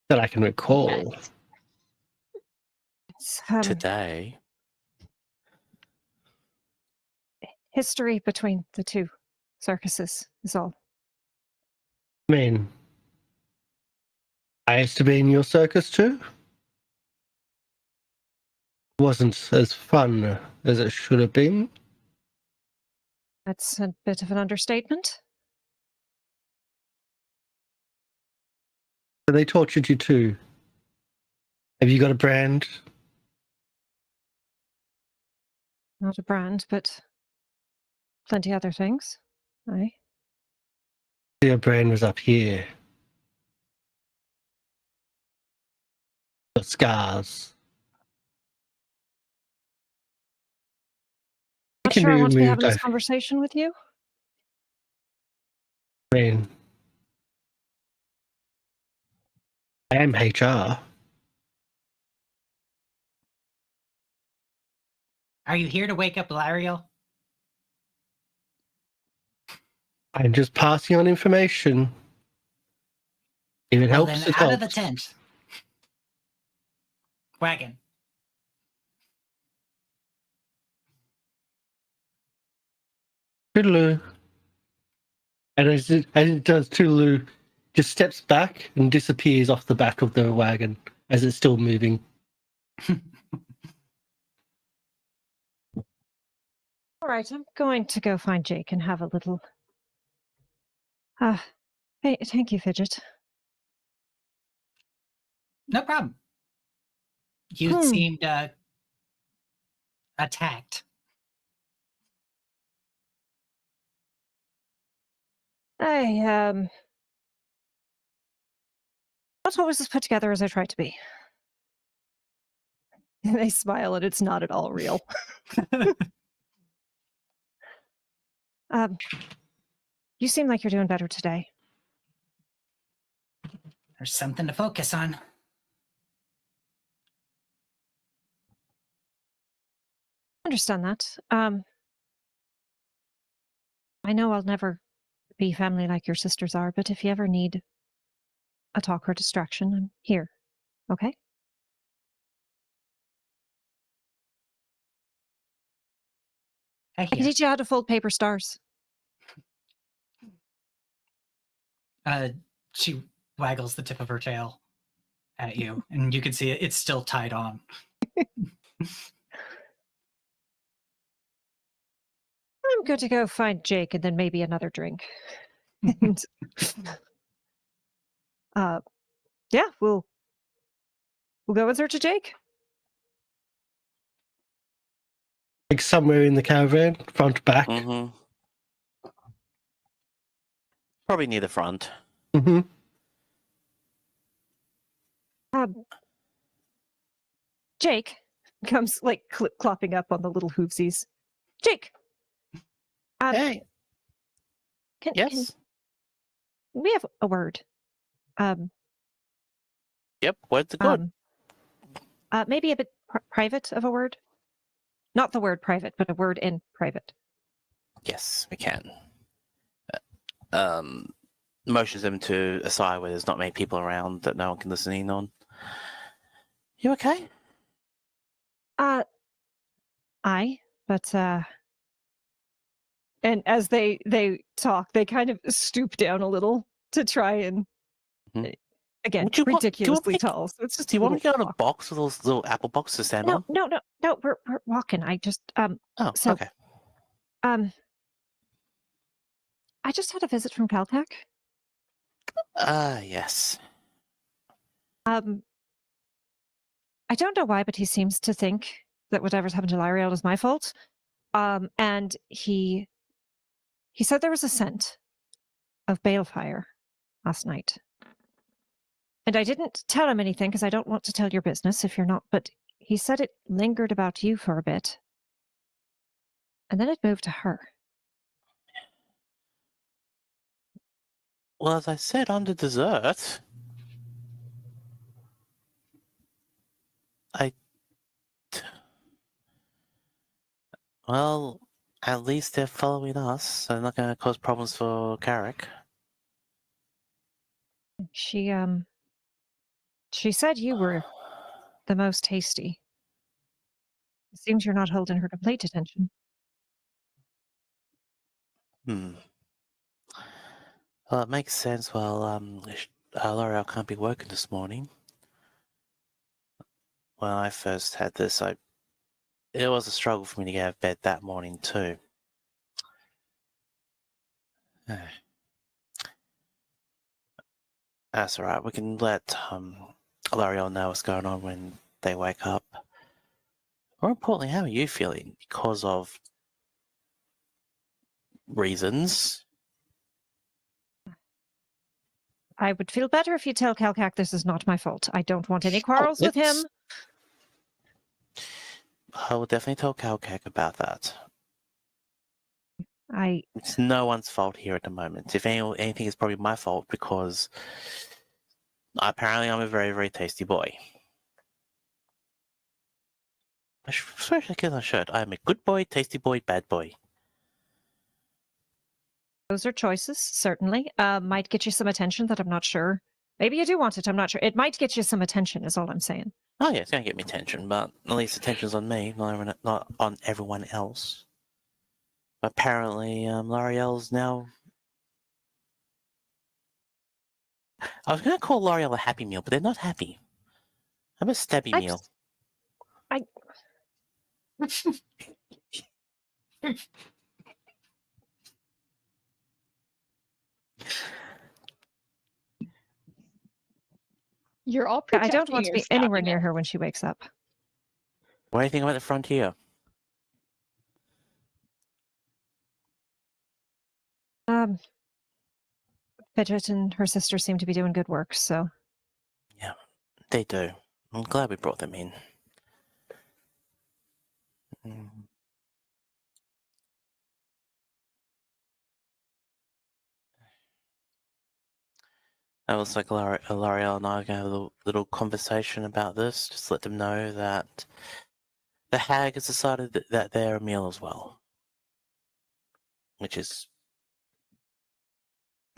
that I can recall. It's, Today. history between the two circuses is all. I mean, I used to be in your circus too. Wasn't as fun as it should have been. That's a bit of an understatement. But they tortured you too. Have you got a brand? Not a brand, but plenty other things. Aye. Your brand was up here. Your scars. Not sure I want to be having this conversation with you. I mean, I am HR. Are you here to wake up Lieriel? I'm just passing on information. If it Well, helps, then it out helps. of the tent. Wagon. Toodaloo. And as it does, Toodaloo just steps back and disappears off the back of the wagon as it's still moving. All right, I'm going to go find Jake and have a little. Hey, thank you, Fidget. No problem. You seemed attacked. I not always as put together as I try to be. And they smile, and it's not at all real. You seem like you're doing better today. There's something to focus on. Understand that. I know I'll never be family like your sisters are, but if you ever need a talk or distraction, I'm here. Okay? I I can hear. teach you how to fold paper stars. She waggles the tip of her tail at you, and you can see it's still tied on. I'm good to go find Jake and then maybe another drink. And, yeah, we'll go in search of Jake. Like somewhere in the caravan, front back. Mm-hmm. Probably near the front. Mm-hmm. Jake comes like clopping up on the little hoovesies. Jake. Hey. Can Yes. we have a word? Yep. Words are good. Maybe a bit private of a word. Not the word private, but a word in private. Yes, we can. Motions them to a side where there's not many people around that no one can listen in on. You okay? And as they talk, they kind of stoop down a little to try and again, Would you want- ridiculously tall. So it's just. Do you want me to little get on a box with those little apple boxes to stand on? No. We're walking. I just Oh, so okay. I just had a visit from Caltech. Yes. I don't know why, but he seems to think that whatever's happened to Lieriel is my fault. And he said there was a scent of balefire last night. And I didn't tell him anything because I don't want to tell your business if you're not, but he said it lingered about you for a bit. And then it moved to her. Well, as I said, on the dessert, well, at least they're following us, so they're not going to cause problems for Karrick. She said you were the most tasty. It seems you're not holding her complete attention. Well, it makes sense. Well, L'Oreal can't be working this morning. When I first had this, it was a struggle for me to get out of bed that morning too. That's alright. We can let L'Oreal know what's going on when they wake up. More importantly, how are you feeling? Because of reasons. I would feel better if you tell Calcac this is not my fault. I don't want any quarrels with him. I will definitely tell Calcac about that. I It's no one's fault here at the moment. If anything, it's probably my fault because apparently I'm a very, very tasty boy. I swear I get on a shirt. I am a good boy, tasty boy, bad boy. Those are choices, certainly. Might get you some attention that I'm not sure. Maybe you do want it, I'm not sure. It might get you some attention, is all I'm saying. Oh yeah, it's gonna get me attention, but at least attention's on me, not on everyone else. Apparently, L'Oreal's now. I was gonna call L'Oreal a Happy Meal, but they're not happy. I'm a Stabby Meal. You're all I protecting don't want to your be anywhere near scabiness. her when she wakes up. What do you think about the frontier? Fidget and her sister seem to be doing good work, so Yeah, they do. I'm glad we brought them in. Mm. It was like Lieriel and I are going to have a little conversation about this. Just let them know that the hag has decided that they're a meal as well. Which is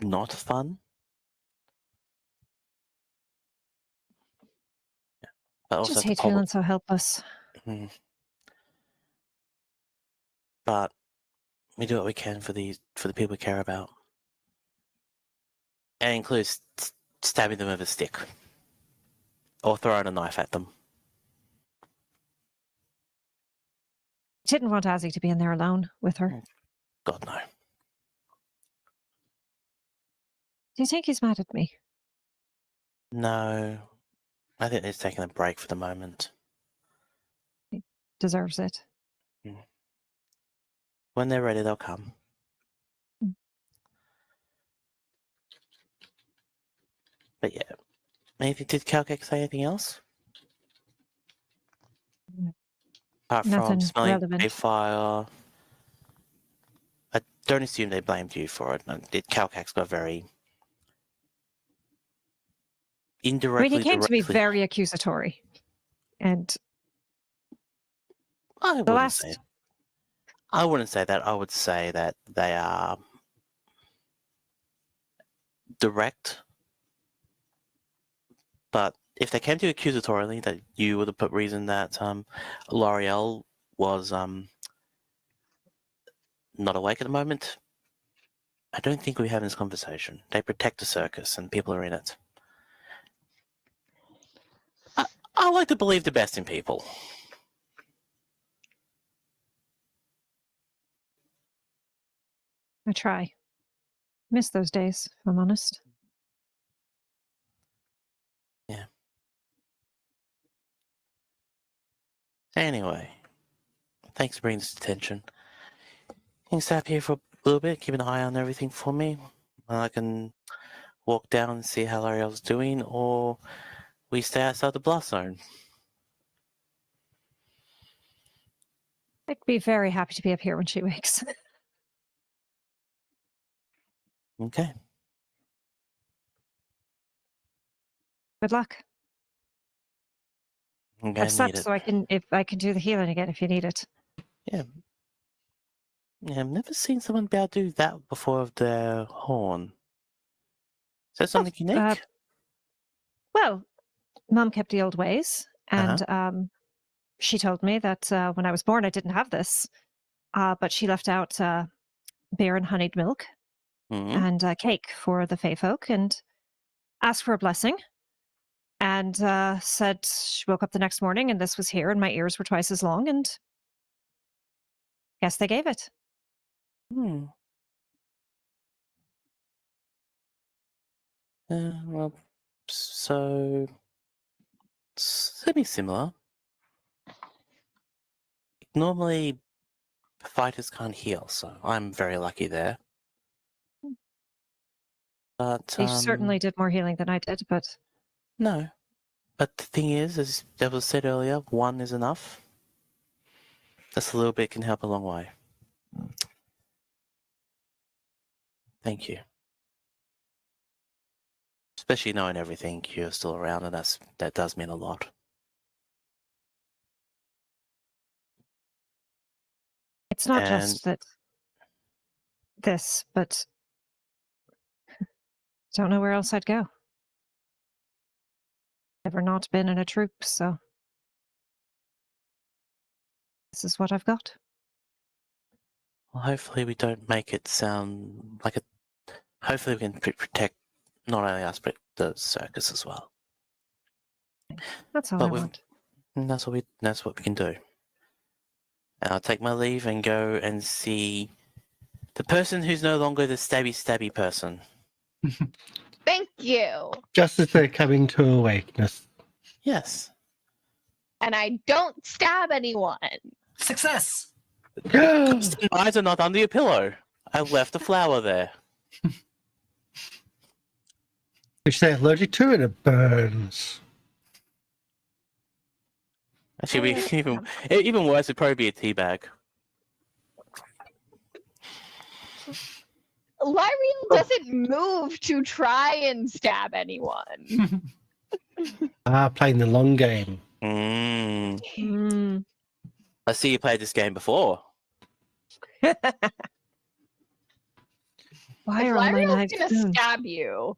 not fun. Yeah. But I also just have to hate feeling so helpless. But we do what we can for the people we care about. And it includes stabbing them with a stick. Or throwing a knife at them. Didn't want Azzy to be in there alone with her. God, no. Do you think he's mad at me? No. I think he's taking a break for the moment. Deserves it. When they're ready, they'll come. Mm. But yeah. Did Karrick say anything else? Apart from Nothing smelling relevant. a fire. I don't assume they blamed you for it. Karrick's got very indirectly. He came to me directly. very accusatory. And I the wouldn't last say. I wouldn't say that. I would say that they are direct. But if they came to you accusatorily, that you would have put reason that Lieriel was not awake at the moment, I don't think we're having this conversation. They protect the circus and people are in it. I like to believe the best in people. I try. Miss those days, if I'm honest. Yeah. Anyway, thanks for bringing this to attention. You can stay up here for a little bit, keep an eye on everything for me. I can walk down and see how Lieriel's doing, or we stay outside the blast zone. I'd be very happy to be up here when she wakes. Okay. Good luck. I'm gonna I've need slept, it. so I can do the healing again if you need it. Yeah. Yeah, I've never seen someone be able to do that before with their horn. Is that something unique? Well, Mum kept the old ways, and Uh-huh. she told me that when I was born, I didn't have this, but she left out beer and honeyed milk Mm-hmm. and cake for the Fae folk, and asked for a blessing. And said she woke up the next morning and this was here, and my ears were twice as long, and guess they gave it. Hmm. Well, so semi-similar. Normally, fighters can't heal, so I'm very lucky there. But They certainly did more healing than I did, but no. But the thing is, as was said earlier, one is enough. Just a little bit can help a long way. Thank you. Especially knowing everything, you're still around, and that does mean a lot. it's not And just that this, but don't know where else I'd go. Never not been in a troop, so this is what I've got. well, hopefully we don't make it sound like a. Hopefully we can protect not only us but the circus as well. That's all But I want. and that's what we can do. And I'll take my leave and go and see the person who's no longer the stabby person. Thank you. Just as they're coming to awakeness. Yes. And I don't stab anyone. Success! Because the knives are not under your pillow. I left a flower there. Which they're allergic to and it burns. Actually, even worse, it'd probably be a tea bag. Lieriel doesn't move to try and stab anyone. Playing the long game. Mm. I see you played this game before. Why If are all my Lieriel's knives gonna spoons? stab you,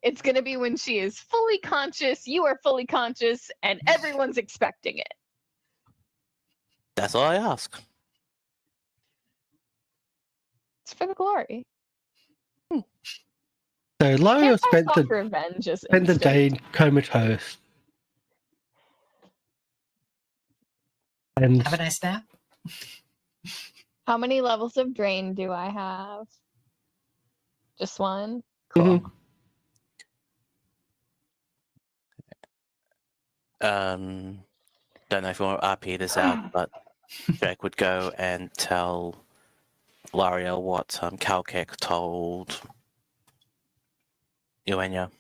it's gonna be when she is fully conscious, you are fully conscious, and everyone's expecting it. That's all I ask. It's for the glory. So Lieriel Can't spent pass off the revenge as spent the instant. day comatose. And Have a nice nap. How many levels of drain do I have? Just one? Cool. Mhm. Don't know if you want to RP this out, but Jake would go and tell Lieriel what Karrick told Uaine.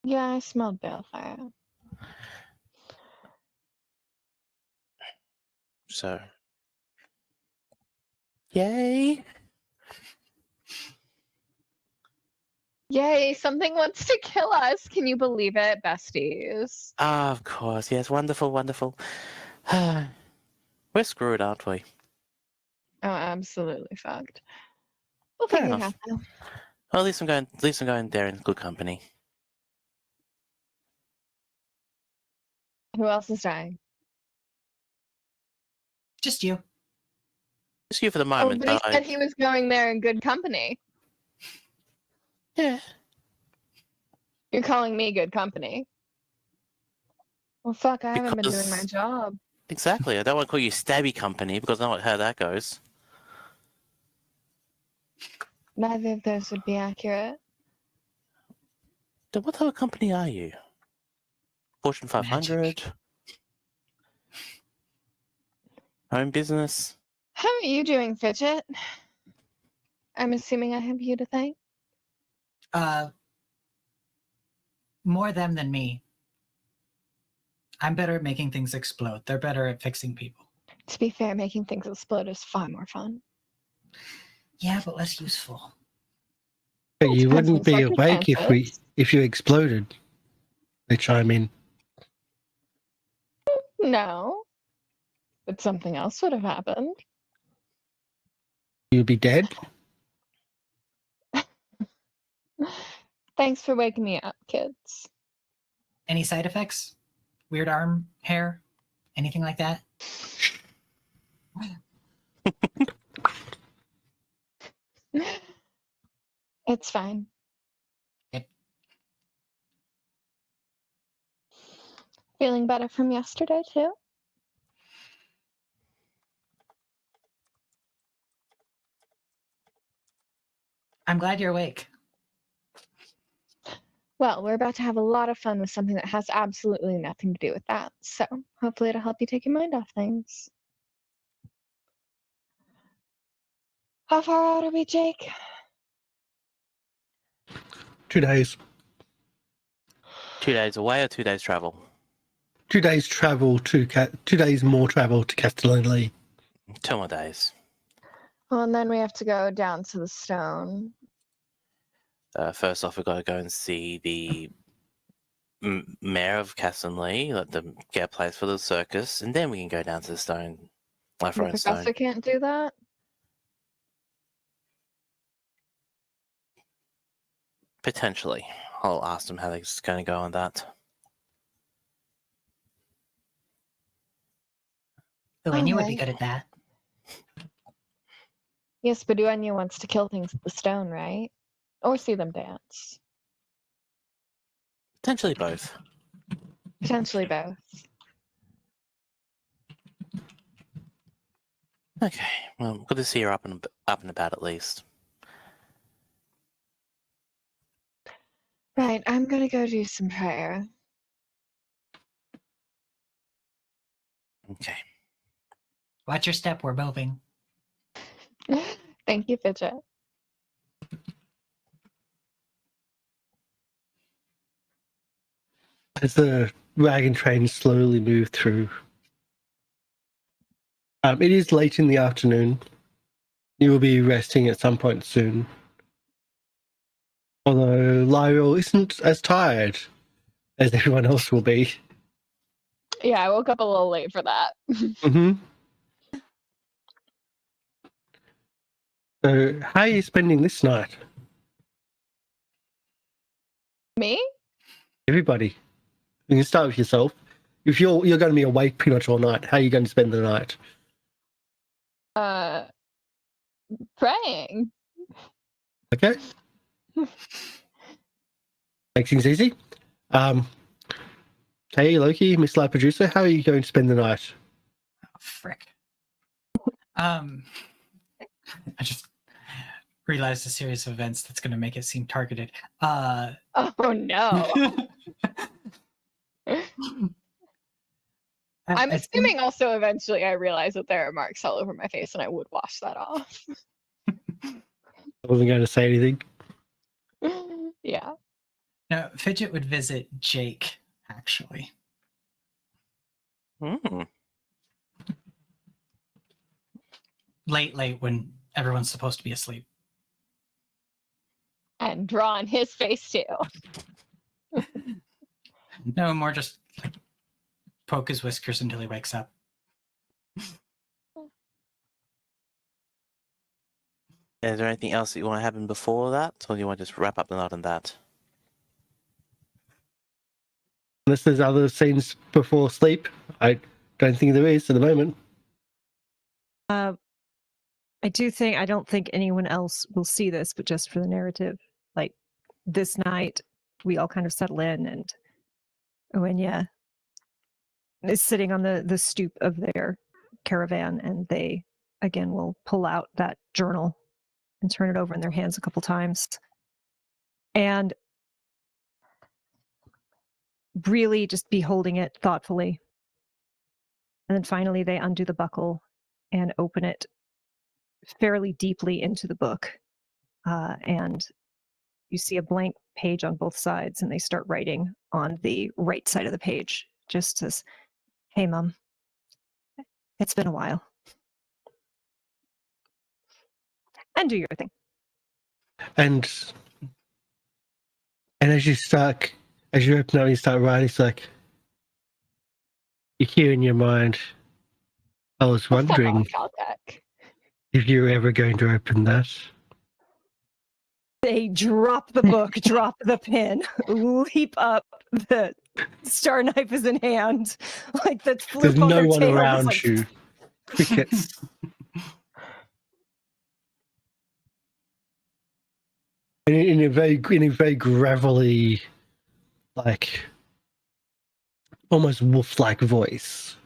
Yeah, I smelled balefire. So, yay! Yay, something wants to kill us. Can you believe it, besties? Ah, of course, yes, wonderful, wonderful. We're screwed, aren't we? Oh, absolutely fucked. We'll Fair figure it enough. out though. Well, at least I'm going there in good company. Who else is dying? Just you. Just you for the Oh, moment, but he but said he was going there in good company. yeah. You're calling me good company. Well, fuck, I haven't been doing my Because- job. Exactly. I don't want to call you Stabby Company because I know how that goes. Neither of those would be accurate. Then what type of company are you? Fortune 500? Home business? How are you doing, Fidget? I'm assuming I have you to thank. More them than me. I'm better at making things explode. They're better at fixing people. To be fair, making things explode is far more fun. Yeah, but less useful. But you Depends wouldn't on be awake circumstances. if you exploded. They chime in. No. But something else would have happened. You'd be dead. Thanks for waking me up, kids. Any side effects? Weird arm hair? Anything like that? It's fine. Yep. Feeling better from yesterday, too? I'm glad you're awake. Well, we're about to have a lot of fun with something that has absolutely nothing to do with that. So hopefully it'll help you take your mind off things. How far out are we, Jake? 2 days. 2 days away or 2 days travel? 2 days travel to 2 days more travel to Castellani. 2 more days. Well, and then we have to go down to the stone. First off, we've got to go and see the mayor of Castellani, let them get a place for the circus, and then we can go down to the stone. The professor can't do that? Potentially. I'll ask them how they're going to go on that. Uaine would be Alright. good at that. Yes, but Uaine wants to kill things with the stone, right? Or see them dance. Potentially both. Potentially both. Okay, well, good to see you're up and about at least. Right, I'm gonna go do some prayer. Okay. Watch your step. We're moving. Thank you, Fidget. As the wagon train slowly move through, it is late in the afternoon. You will be resting at some point soon. Although Lieriel isn't as tired as everyone else will be. Yeah, I woke up a little late for that. Mm-hmm. So, how are you spending this night? Me? Everybody. You can start with yourself. If you're going to be awake pretty much all night, how are you going to spend the night? Praying. Okay. Makes things easy. Hey, Loki, MrLiveProducer, how are you going to spend the night? Oh, frick. I just realized a series of events that's going to make it seem targeted. Oh no. I'm assuming also eventually I realize that there are marks all over my face and I would wash that off. I wasn't going to say anything. Yeah. No, Fidget would visit Jake, actually. Late when everyone's supposed to be asleep. And draw on his face too. No, more just like poke his whiskers until he wakes up. Is there anything else that you want to happen before that, or do you want to just wrap up the night on that? Unless there's other scenes before sleep, I don't think there is at the moment. I don't think anyone else will see this, but just for the narrative, like this night, we all kind of settle in, and Uaine is sitting on the stoop of their caravan, and they again will pull out that journal and turn it over in their hands a couple times, and really just be holding it thoughtfully. And then finally they undo the buckle and open it fairly deeply into the book, and you see a blank page on both sides, and they start writing on the right side of the page. Just says, "Hey, Mom, it's been a while." And do your thing. And as you open up and you start writing, it's like you hear in your mind, I was wondering if you were ever going to open that. They drop the book, drop the pen, leap up. The star knife is in hand, like the flip. There's on no their one tail around like... you. Crickets. And in a very gravelly, like almost wolf-like voice.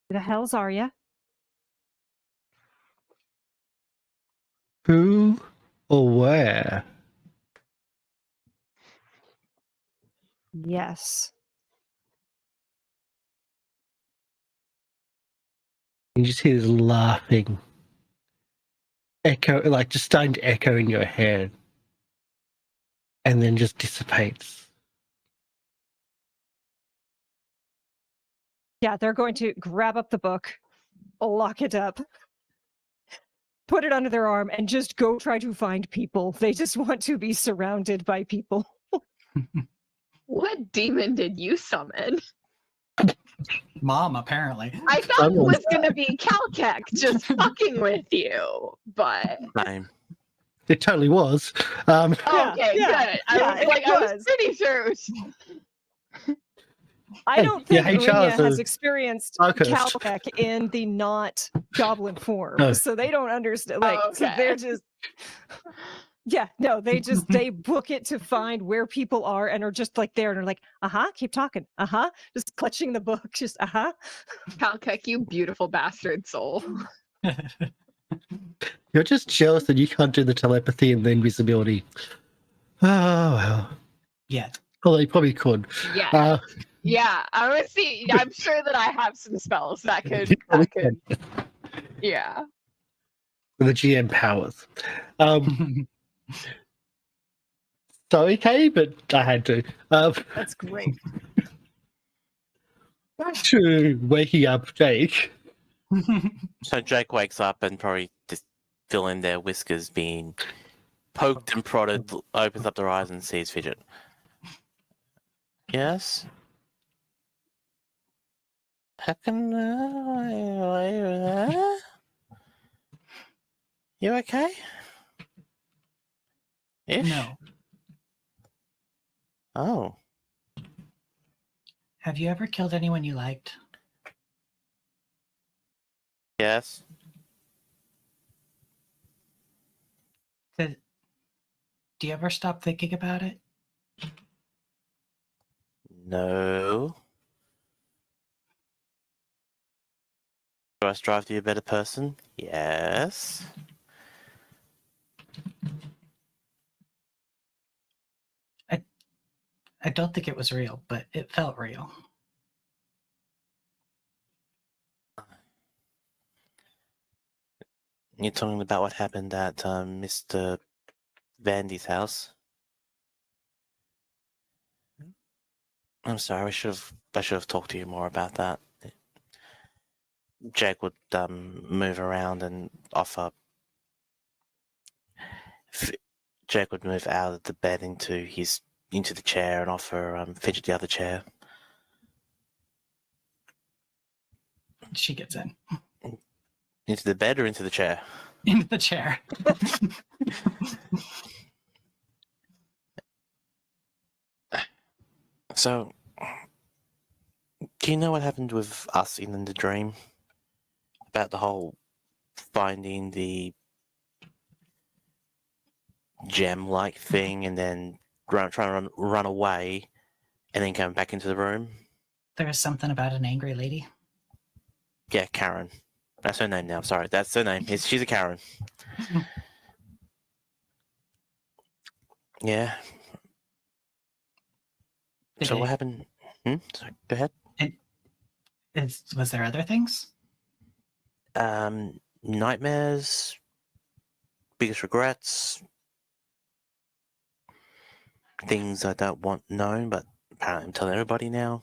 The hells are ya? Who or where? Yes. You just hear this laughing echo, like just starting to echo in your head, and then just dissipates. Yeah, they're going to grab up the book, lock it up, put it under their arm, and just go try to find people. They just want to be surrounded by people. What demon did you summon? Mom, apparently. I thought it was going to be Caltech just fucking with you, but... Same. It totally was. Okay, good. I was pretty sure it was... I don't think HR has experienced Circus. Caltech in the not goblin form, so they don't understand. Like, so they're just... Yeah, no, they book it to find where people are and are just like there and are like, keep talking, just clutching the book, just Calcuck, you beautiful bastard soul. You're just jealous that you can't do the telepathy and the invisibility. Oh well. Yeah. Although you probably could. Yeah. Yeah, I would see. I'm sure that I have some spells that could. Yeah. The GM powers. Sorry, Kay, but I had to. that's great. Back to waking up Jake. So Jake wakes up and probably just feeling their whiskers being poked and prodded, opens up their eyes and sees Fidget. Yes? How can you okay? Ish? No. Oh. Have you ever killed anyone you liked? Yes. Do you ever stop thinking about it? No. Do I strive to be a better person? Yes. I don't think it was real, but it felt real. You're talking about what happened at Mr. Vandy's house? I'm sorry, I should have talked to you more about that. Jake would move around and offer. Jake would move out of the bed into the chair and offer Fidget the other chair. She gets in. Into the bed or into the chair? Into the chair. So, do you know what happened with us in the dream? About the whole finding the gem-like thing and then trying to run away and then coming back into the room? There was something about an angry lady. Yeah, Karen. That's her name now. Sorry, that's her name. She's a Karen. Yeah. So what happened? Sorry, go ahead. Was there other things? Nightmares, biggest regrets, things I don't want known, but apparently I'm telling everybody now.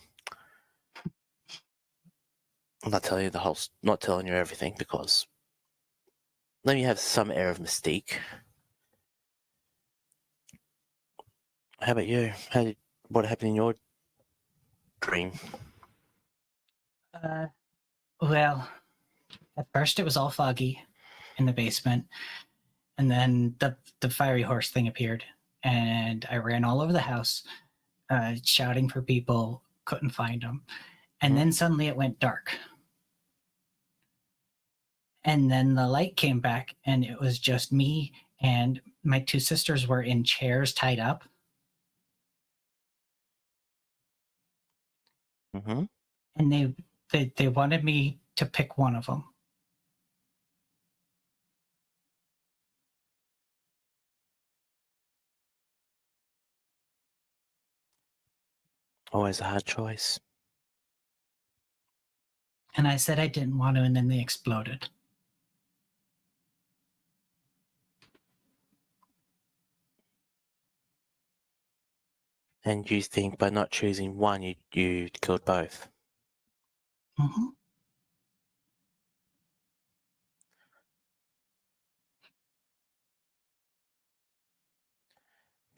I'm not telling you not telling you everything because let me have some air of mystique. How about you? What happened in your dream? Well, at first it was all foggy in the basement, and then the fiery horse thing appeared, and I ran all over the house, shouting for people, couldn't find them, and then suddenly it went dark. And then the light came back, and it was just me, and my two sisters were in chairs tied up. Mm-hmm. And they wanted me to pick one of them. Always a hard choice. And I said I didn't want to, and then they exploded. And you think by not choosing one, you killed both? Mm-hmm.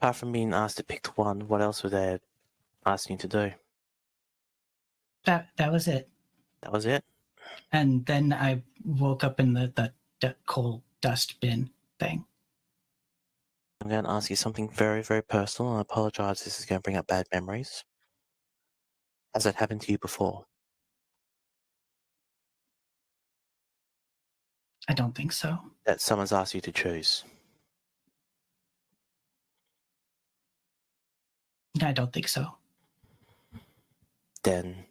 Apart from being asked to pick one, what else were they asking you to do? That was it. That was it? And then I woke up in the coal dust bin thing. I'm going to ask you something very, very personal. I apologize. This is going to bring up bad memories. Has that happened to you before? I don't think so. That someone's asked you to choose? I don't think so. Then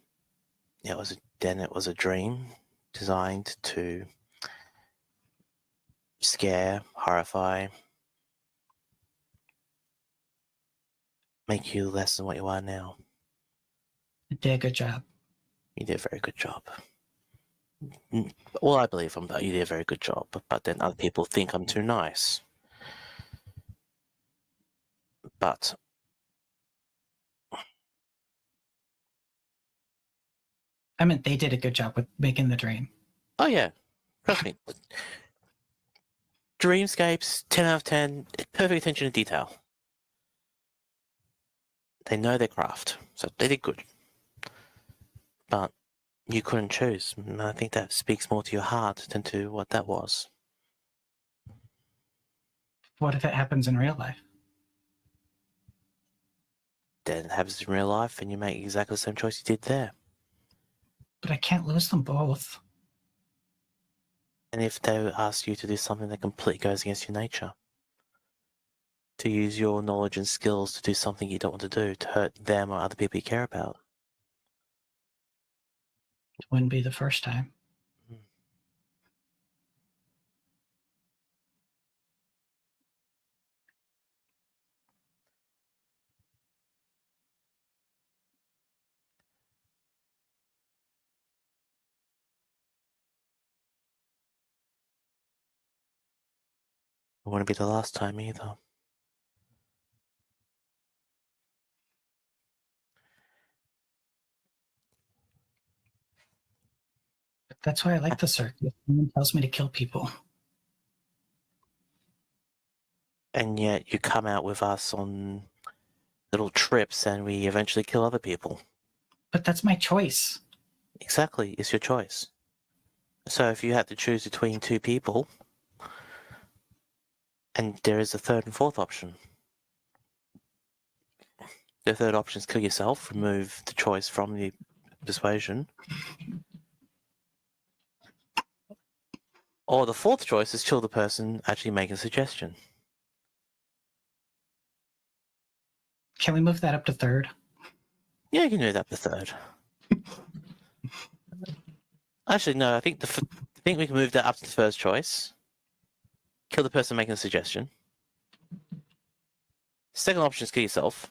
it was a dream designed to scare, horrify, make you less than what you are now. You did a good job. You did a very good job. All I believe you did a very good job, but then other people think I'm too nice. But I meant they did a good job with making the dream. oh yeah, trust me. Dreamscapes, 10 out of 10, perfect attention to detail. They know their craft, so they did good. But you couldn't choose. And I think that speaks more to your heart than to what that was. What if it happens in real life? Then it happens in real life and you make exactly the same choice you did there. But I can't lose them both. And if they ask you to do something that completely goes against your nature, to use your knowledge and skills to do something you don't want to do, to hurt them or other people you care about. It wouldn't be the first time. It wouldn't be the last time either. But that's why I like the circus. Someone tells me to kill people. And yet you come out with us on little trips and we eventually kill other people. But that's my choice. Exactly, it's your choice. So if you had to choose between two people, and there is a third and fourth option. The third option is kill yourself, remove the choice from the persuasion. Or the fourth choice is kill the person actually making a suggestion. Can we move that up to third? Yeah, you can do that for third. Actually, no, I think we can move that up to the first choice. Kill the person making a suggestion. Second option is kill yourself.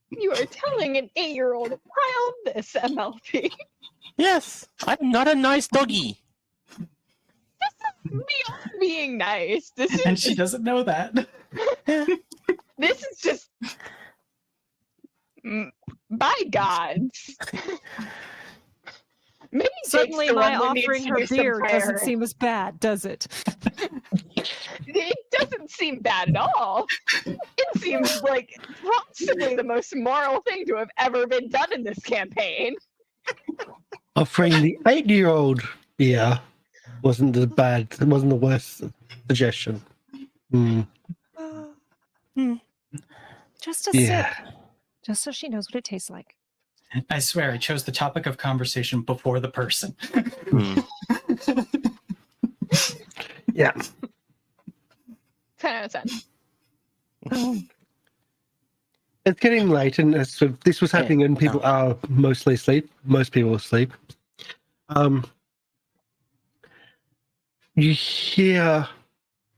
You are telling an 8-year-old child this, MLP. Yes, I'm not a nice doggy. Beyond being nice. This is And she doesn't know that. this is just by gods. Maybe Suddenly, Jake's the my one that offering needs her to do some beer doesn't prayer. seem as bad, does it? It doesn't seem bad at all. It seems like possibly the most moral thing to have ever been done in this campaign. Offering the 8-year-old beer wasn't the worst suggestion. Just a Yeah. sip. Just so she knows what it tastes like. I swear I chose the topic of conversation before the person. Yeah. 10 out of 10. It's getting late, and this was happening, and people are mostly asleep. Most people are asleep. You hear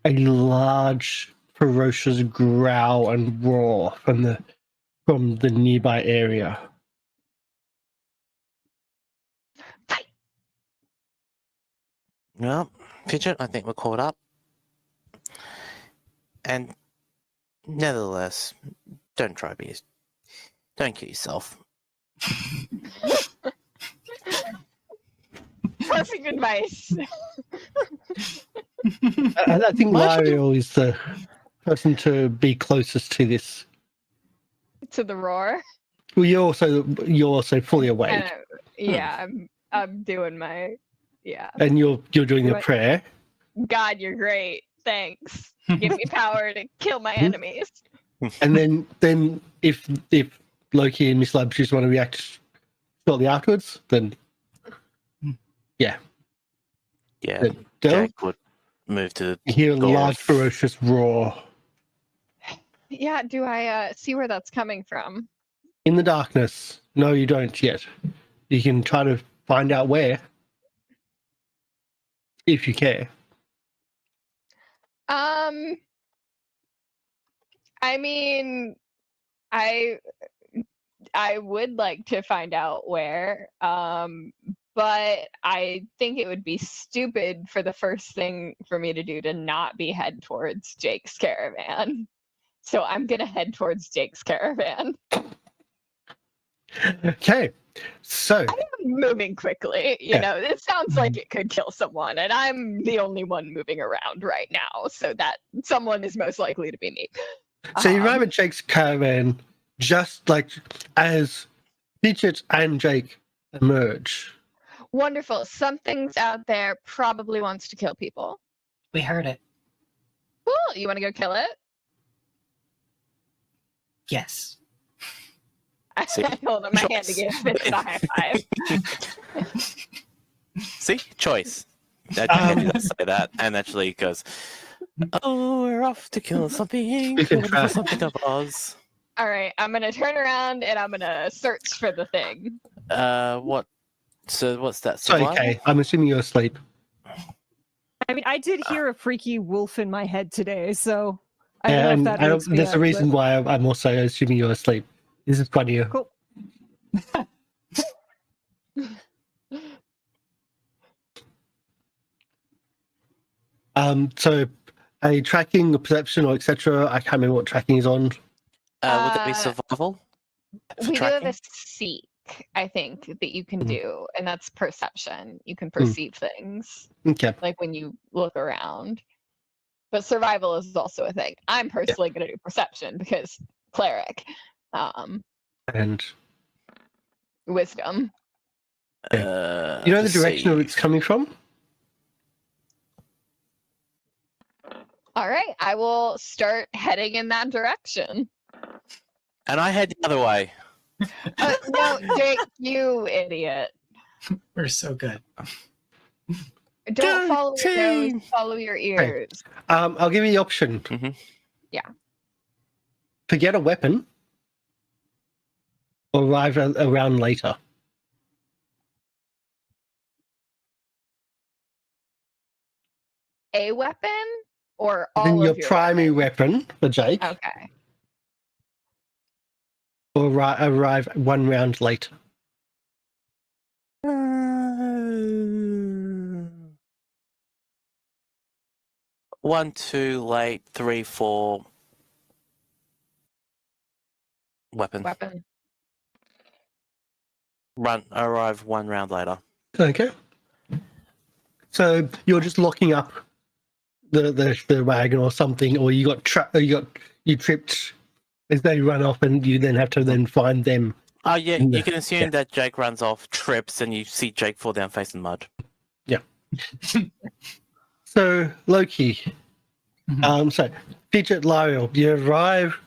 a large, ferocious growl and roar from the nearby area. Well, Fidget, I think we're caught up. And nevertheless, don't don't kill yourself. Perfect advice. I think Why should Lieriel is the person to be closest to this. To the roar. Well, you're also fully awake, Yeah, I'm doing my and you're doing the What? prayer. God, you're great. Thanks. Give me power to kill my enemies. And then if Loki and MrLiveProducer want to react shortly afterwards, then Yeah, then Del, Jake would move to you hear a door large, of- ferocious roar Yeah, do I see where that's coming from? in the darkness. No, you don't yet. You can try to find out where, if you care. I mean, I would like to find out where, but I think it would be stupid for the first thing for me to do to not be head towards Jake's caravan. So I'm gonna head towards Jake's caravan. Okay, so I'm moving quickly. You Yeah. know, it sounds like it could kill someone, and I'm the only one moving around right now, so that someone is most likely to be me. you arrive at Jake's caravan just like as Fidget and Jake emerge. Wonderful. Something's out there probably wants to kill people. We heard it. Cool. You want to go kill it? Yes. See? I hold up my hand to give Fidget a high five. See, choice. Jake does say that, and actually goes, "Oh, we're off to kill something. We can We're try. for something of ours." All right, I'm gonna turn around and I'm gonna search for the thing. What? So what's that? So, Survival? okay, I'm assuming you're asleep. I mean, I did hear a freaky wolf in my head today, so I don't know if and that wakes me there's up, a reason but- why I'm also assuming you're asleep. This is funnier. Cool. So a tracking, a perception, or etc. I can't remember what tracking is on. Would that be Uh, survival? For We do have tracking? a seek, I think, that you can Mhm. do, and that's perception. You can perceive things, Okay. like when you look around. But survival is also a thing. I'm personally gonna do perception because cleric, And wisdom. you know the direction of it's perceive. coming from? All right, I will start heading in that direction. And I head the other way. No, Jake, you idiot. We're so good. Don't follow your nose, Team. follow your ears. I'll give you the option. Mhm. Yeah. Forget a weapon or arrive around later. A weapon or all Then of your your primary weapons? weapon for Jake, Okay. or arrive one round later. One, two, late, 3, 4. Weapon. Weapon. Arrive 1 round later. Okay. So you're just locking up the wagon or something, or you tripped as they run off, and you then have to then find them. Oh yeah, No, you can assume yeah. that Jake runs off, trips, and you see Jake fall down face in mud. So Loki, so Fidget, Lieriel, you arrive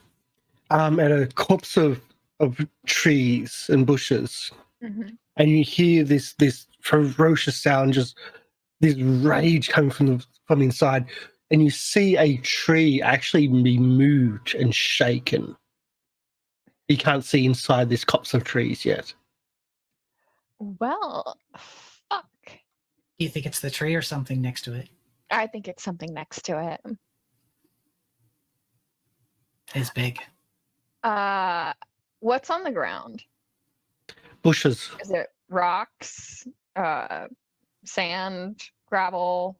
at a copse of trees and bushes, Mhm. and you hear this ferocious sound, just this rage coming from inside, and you see a tree actually be moved and shaken. You can't see inside this copse of trees yet. Well, fuck. Do you think it's the tree or something next to it? I think it's something next to it. It's big. What's on the ground? Bushes. Is it rocks, sand, gravel?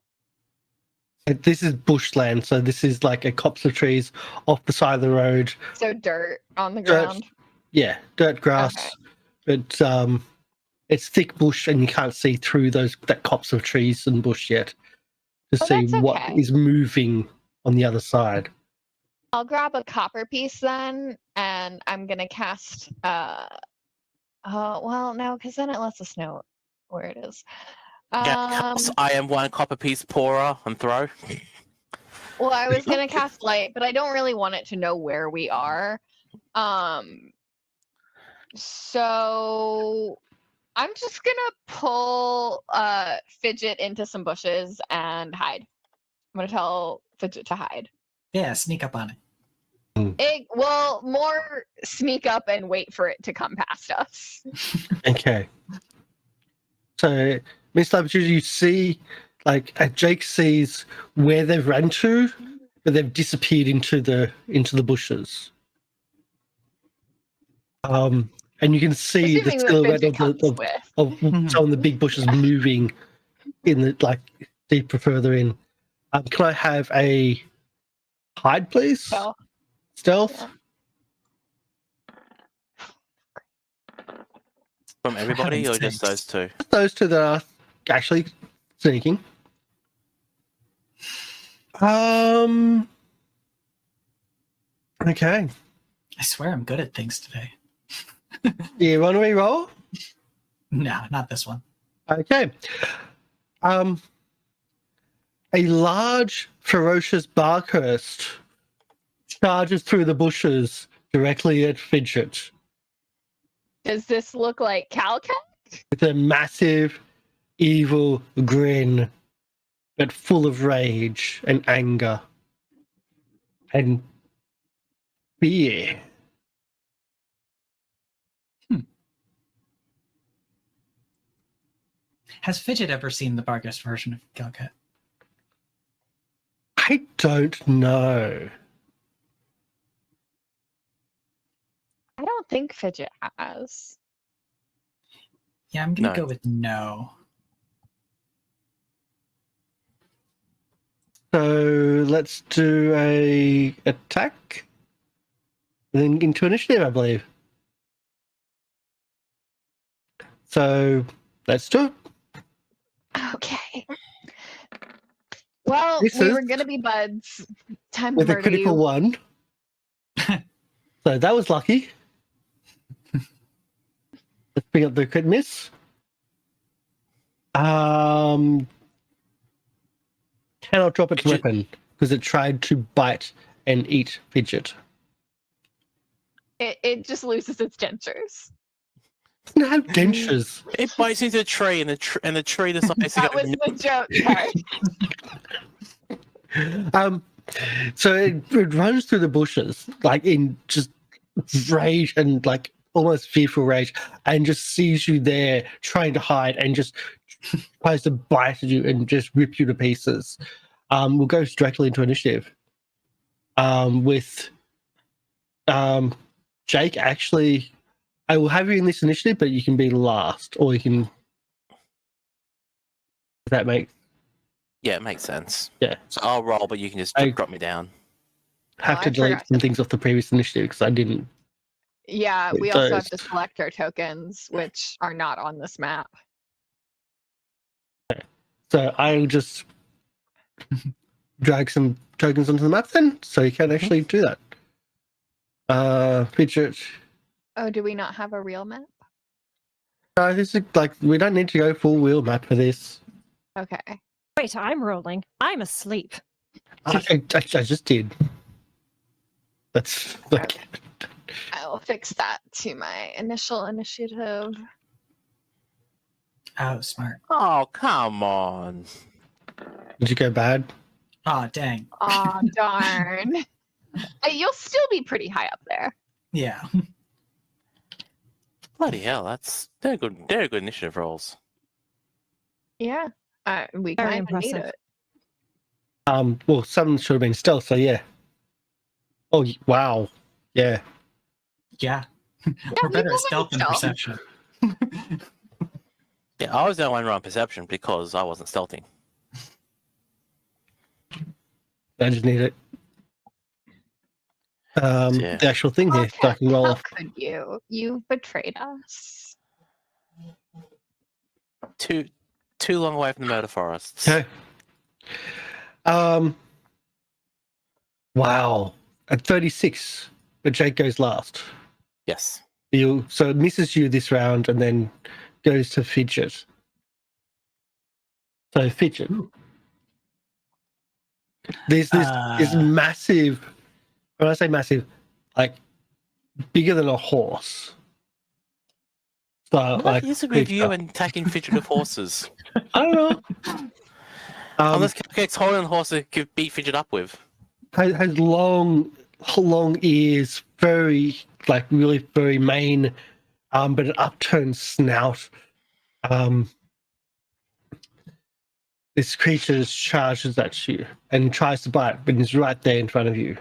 This is bushland, so this is like a copse of trees off the side of the road. So dirt on the Dirt. ground? Yeah, dirt, grass, Okay. but it's thick bush, and you can't see through that copse of trees and bush yet to Oh, see that's what okay. is moving on the other side. I'll grab a copper piece then, and I'm gonna cast. Well, no, because then it lets us know where it is. I am 1 copper piece pourer and throw. Well, I was gonna cast light, but I don't really want it to know where we are. So I'm just gonna pull Fidget into some bushes and hide. I'm gonna tell Fidget to hide. Yeah, sneak up on it. Well, more sneak up and wait for it to come past us. Okay. So, MrLiveProducer, you see, like, Jake sees where they've ran to, but they've disappeared into the bushes. And you can see the Assuming that silhouette Fidget comes with. of some of the big bushes moving in the deeper further in. Can I have a hide, please? Stealth. Yeah. From everybody or just those two? Those two that are actually sneaking. Okay. I swear I'm good at things today. You want to re-roll? No, not this one. Okay. A large, ferocious barkhurst charges through the bushes directly at Fidget Does this look like Calcat? with a massive, evil grin, but full of rage and anger and fear. Has Fidget ever seen the Barghest version of Calcat? I don't know. I don't think Fidget has. Yeah, I'm gonna No. go with no. So let's do a attack, and then into initiative, I believe. So let's do it. Okay. Well, This we is- were gonna be buds. Time to With a murder critical you. one. So that was lucky. Let's bring up the crit miss. Cannot drop its Fidget. weapon because it tried to bite and eat Fidget. It just loses its dentures. Doesn't have dentures. It bites into a tree, and the tree decides to That go. was the joke, Karsh. So it runs through the bushes, like in just rage and like almost fearful rage, and just sees you there trying to hide and just tries to bite at you and just rip you to pieces. We'll go directly into initiative. With Jake, actually, I will have you in this initiative, but you can be last, or you can. Does that make? Yeah, it makes sense. Yeah. So I'll roll, but you can just I- drop me down. Have Oh, to I delete forgot some to- things off the previous initiative because I didn't. Yeah, we Those. also have to select our tokens, which are not on this map. So I'll just drag some tokens onto the map then, so you can actually do that. Fidget. Oh, do we not have a real map? No, this is like we don't need to go full wheel map for this. Okay. Wait, I'm rolling. I'm asleep. I just did. That's like I will fix that to my initial initiative. Oh, smart. Oh, come on. did you go bad? Oh, dang. Aw, darn. You'll still be pretty high up there. Yeah. Bloody hell, they're good initiative rolls. Yeah. We Very kind of need impressive. it. Well, some should have been stealth, so yeah. Oh wow, yeah. Yeah. Yeah, We're better people at stealth than stealth. perception. Yeah, I was the only one on perception because I wasn't stealthing. I just need it. Yeah. The actual thing here, so I can roll How off. could you? You betrayed us. Too long away from the murder forests. Okay. Wow. At 36, but Jake goes last. Yes. So it misses you this round and then goes to Fidget. So Fidget. There's this massive, when I say massive, like bigger than a horse, What is it with you and attacking Fidget with horses? I don't know. Unless Karrick's holding a horse to beat Fidget up with. Has long ears, very really very mane, but an upturned snout. This creature charges at you and tries to bite, but is right there in front of you.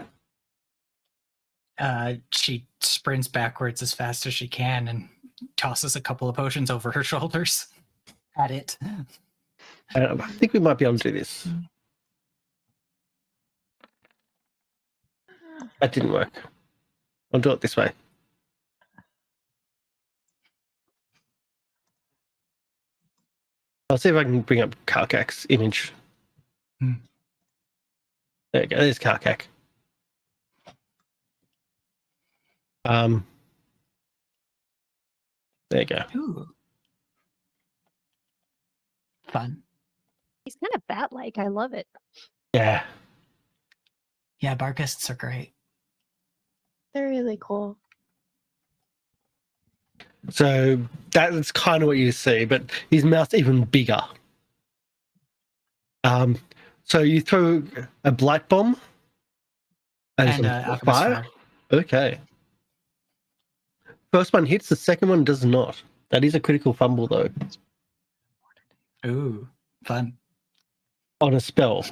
She sprints backwards as fast as she can and tosses a couple of potions over her shoulders at it. I think we might be able to do this. That didn't work. I'll do it this way. I'll see if I can bring up Karrick's image. There you go. There's Karrick. There you go. Ooh. Fun. He's kind of bat-like. I love it. Yeah. Yeah, Barghists are great. They're really cool. So that's kind of what you see, but his mouth's even bigger. So you throw a blight bomb And some alchemist fire. Okay. First one hits, the second one does not. That is a critical fumble though. Ooh, fun. On a spell.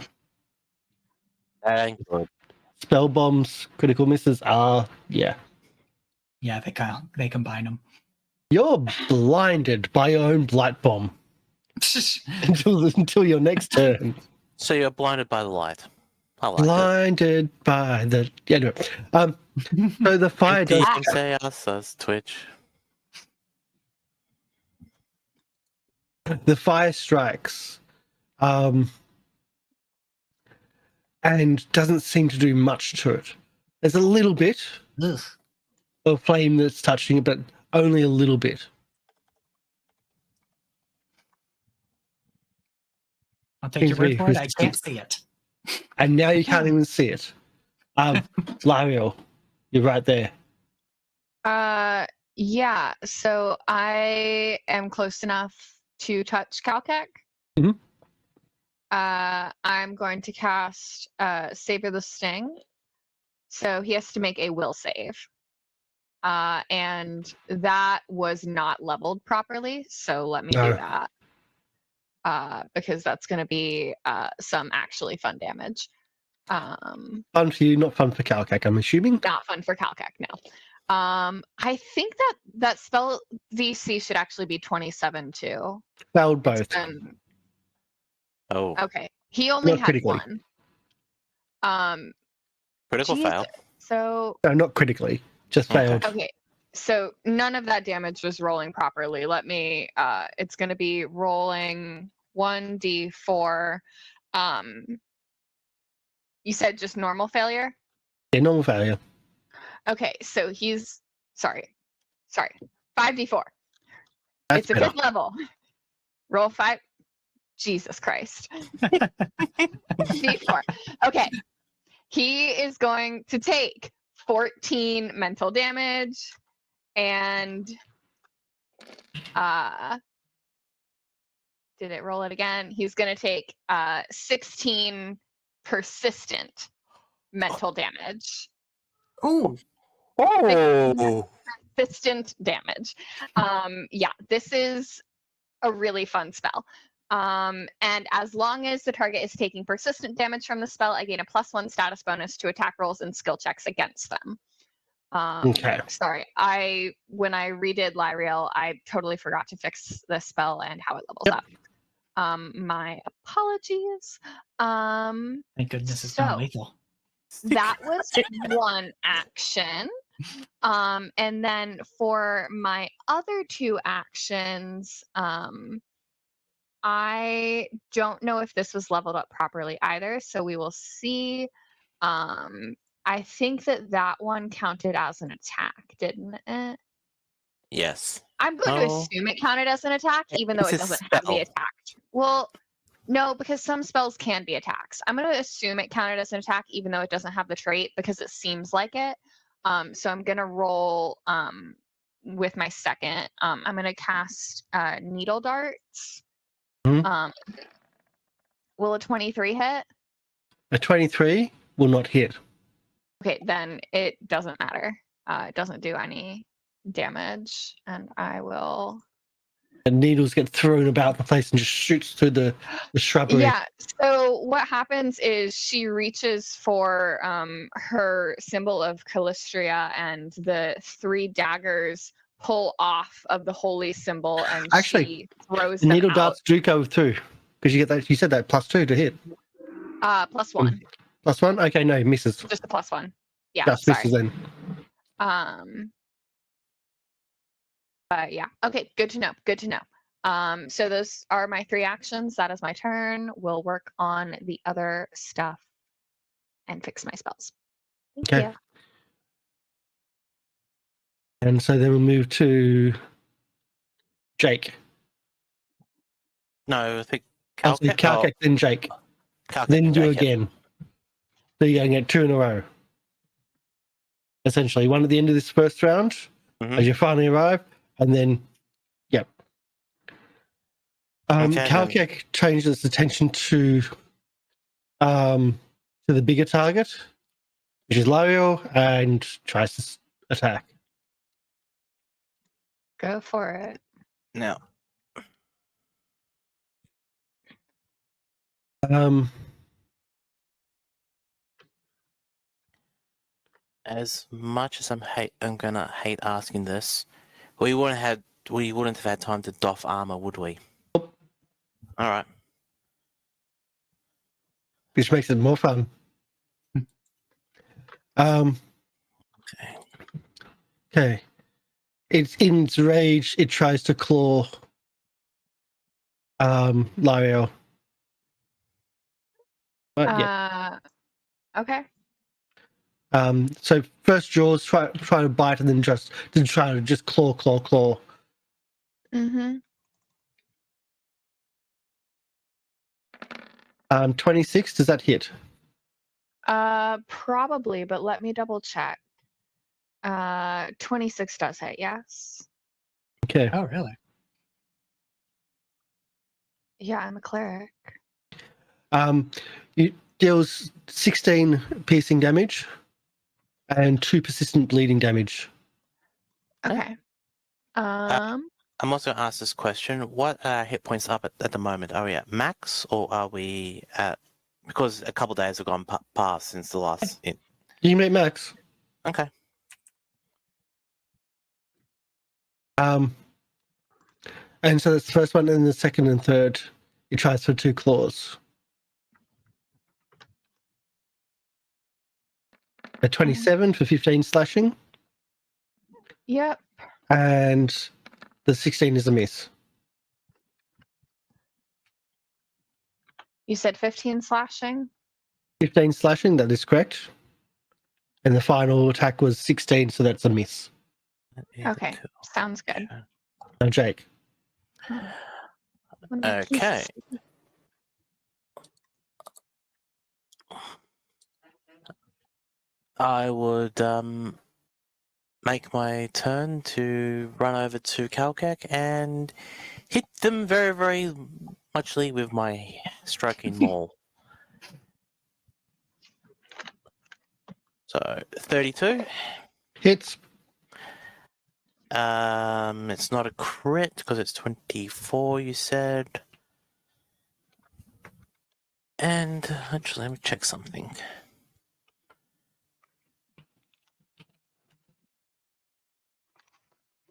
Dang good. Spell bombs, critical misses are Yeah, they combine them. You're blinded by your own blight bomb until your next turn. So you're blinded by the light. I like Blinded by the anyway. So the fire it. does You can say us as Twitch. the fire strikes. And doesn't seem to do much to it. There's a little bit Ugh. of flame that's touching it, but only a little bit. I'll take your Seems word for it. I resistant. can't see it. And now you can't even see it. Lieriel, you're right there. Yeah, so I am close enough to touch Karrick. Mhm. I'm going to cast Savor the Sting. So he has to make a will save. And that was not leveled properly, so let me No. do that. Because that's going to be some actually fun damage. Fun for you, not fun for Karrick, I'm assuming. Not fun for Karrick, no. I think that spell DC should actually be 27 too. Failed both. Oh, Okay, he only Not had critically. one. critical Jesus. fail. So No, not critically. Just Okay. failed. okay, so none of that damage was rolling properly. Let me. It's going to be rolling 1d4. You said just normal failure. Yeah, normal failure. Okay, so he's sorry, 5d4. That's It's a better. fifth level. Roll 5. Jesus Christ. D4. Okay. He is going to take 14 mental damage and did it roll it again? He's going to take 16 persistent mental damage. Ooh, Oh, Persistent damage. Yeah, this is a really fun spell. And as long as the target is taking persistent damage from the spell, I gain a +1 status bonus to attack rolls and skill checks against them. Okay. Sorry, when I redid Lieriel, I totally forgot to fix the spell and how it levels up. My apologies. thank goodness it's not So- lethal. That was one action. And then for my other two actions, I don't know if this was leveled up properly either, so we will see. I think that one counted as an attack, didn't it? yes. I'm going to Oh. assume it counted as an attack, even though It's it a doesn't have the spell. attack. Well, no, because some spells can be attacks. I'm going to assume it counted as an attack, even though it doesn't have the trait, because it seems like it. So I'm going to roll with my second. I'm gonna cast needle darts. Mhm. Will a 23 hit? A 23 will not hit. Okay, then it doesn't matter. It doesn't do any damage, and I will. And needles get thrown about the place and just shoots through the shrubbery. Yeah. So what happens is she reaches for her symbol of Callistria, and the 3 daggers pull off of the holy symbol, and Actually, she throws The them needle out. darts do go through because you get that. You said that +2 to hit. +1. +1. Okay, no, misses. Just a +1. Yeah. Just Sorry. misses then. But yeah. Okay. Good to know. Good to know. So those are my 3 actions. That is my turn. We'll work on the other stuff and fix my spells. Thank Okay. you. And so then we'll move to Jake. No, I think Actually, Karrick, then Jake. Then you again. So you're going to get 2 in a row. Essentially, one at the end of this first round as you finally arrive, and then, yep. Okay, Karrick changes its attention to the bigger target, which is Lieriel, and tries to attack. Go for it. Now, as much as I'm gonna hate asking this, we wouldn't have had time to doff armor, would we? All right. Which makes it more fun. Okay. It's in its rage. It tries to claw Lieriel. But yeah. Okay. So first jaws try to bite, and then just try to just claw. Mm-hmm. 26, does that hit? Probably, but let me double check. 26 does hit, yes. Okay. Oh, really? Yeah, I'm a cleric. It deals 16 piercing damage and 2 persistent bleeding damage. Okay. I'm also going to ask this question. What hit points up at the moment? Are we at max, or are we at... Because a couple days have gone past since the last... You make max. Okay. And so that's the first one, and the second and third, it tries for 2 claws. A 27 for 15 slashing. Yep. And the 16 is a miss. You said 15 slashing? 15 slashing, that is correct. And the final attack was 16, so that's a miss. Okay, sounds good. Now, Jake. Okay. I would make my turn to run over to Karrick and hit them very, very muchly with my striking maul. So 32. Hits. It's not a crit because it's 24. You said. And actually, let me check something.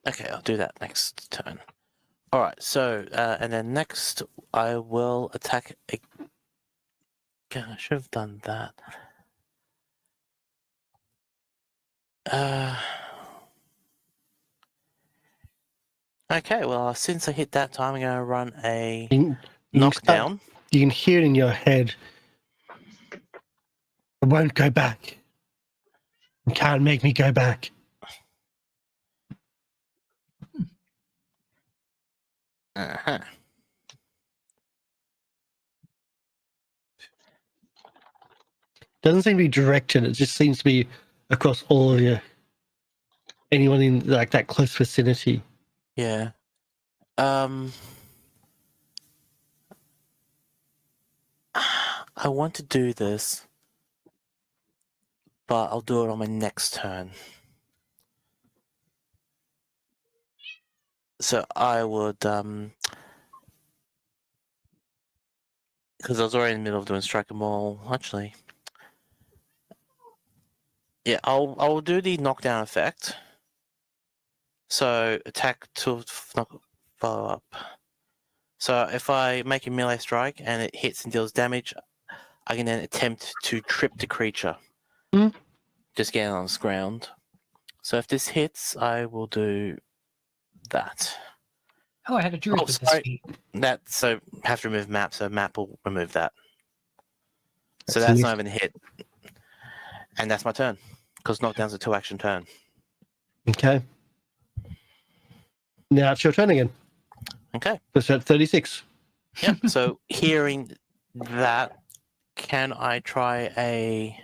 Okay, I'll do that next turn. All right, so and then next I will attack again. I should have done that. Okay, well, since I hit that time, I'm going to run a knockdown. You can hear it in your head. I won't go back. You can't make me go back. Uh-huh. Doesn't seem to be directed. It just seems to be across all of your anyone in like that close vicinity. Yeah. I want to do this, but I'll do it on my next turn. So I would, because I was already in the middle of doing strike 'em all. Actually, yeah, I'll do the knockdown effect. So attack to follow up. So if I make a melee strike and it hits and deals damage, I can then attempt to trip the creature. Just get it on the ground. So if this hits, I will do that. Oh, I had a druid with this sorry. feat. That so have to remove map, so map will remove that. So That's that's neat. not even a hit. And that's my turn. Because knockdown's a 2-action turn. Okay. Now it's your turn again. Okay. That's at 36. Yep. So hearing that, can I try a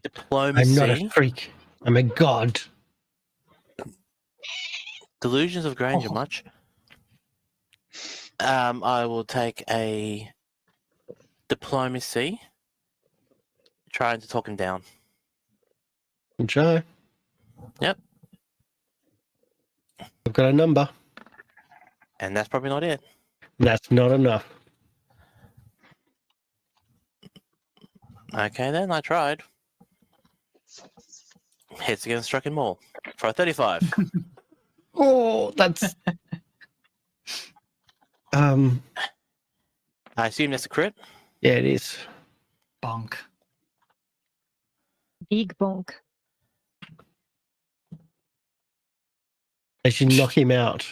diplomacy? I'm not a freak. I'm a god. Delusions of grandeur much. I will take a diplomacy, trying to talk him down. Enjoy. Yep. I've got a number. And that's probably not it. That's not enough. Okay, then I tried. Hits against struck him more for a 35. Oh, that's. I assume that's a crit. Yeah, it is. Bonk. Big bonk. As you knock him out.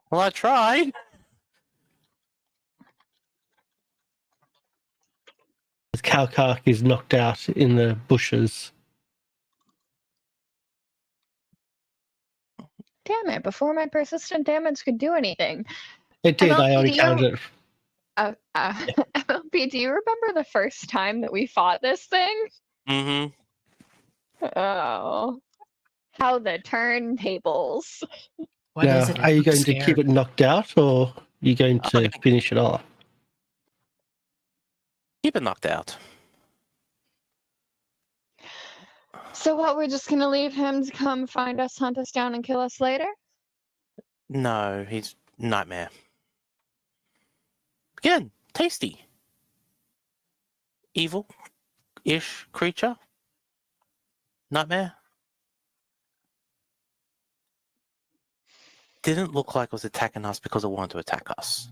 Well, I tried. As Karrick is knocked out in the bushes. Damn it! Before my persistent damage could do anything. It did. I MLP, only do you- counted it. MLP, do you remember the first time that we fought this thing? Mm-hmm. Oh, how the turntables. What Now, is it? are you looks going to keep scared. it knocked out or are you going to Okay. finish it off? Keep it knocked out. So what? We're just gonna leave him to come find us, hunt us down, and kill us later? No, he's nightmare. Again, tasty. Evil-ish creature. Nightmare. Didn't look like it was attacking us because it wanted to attack us.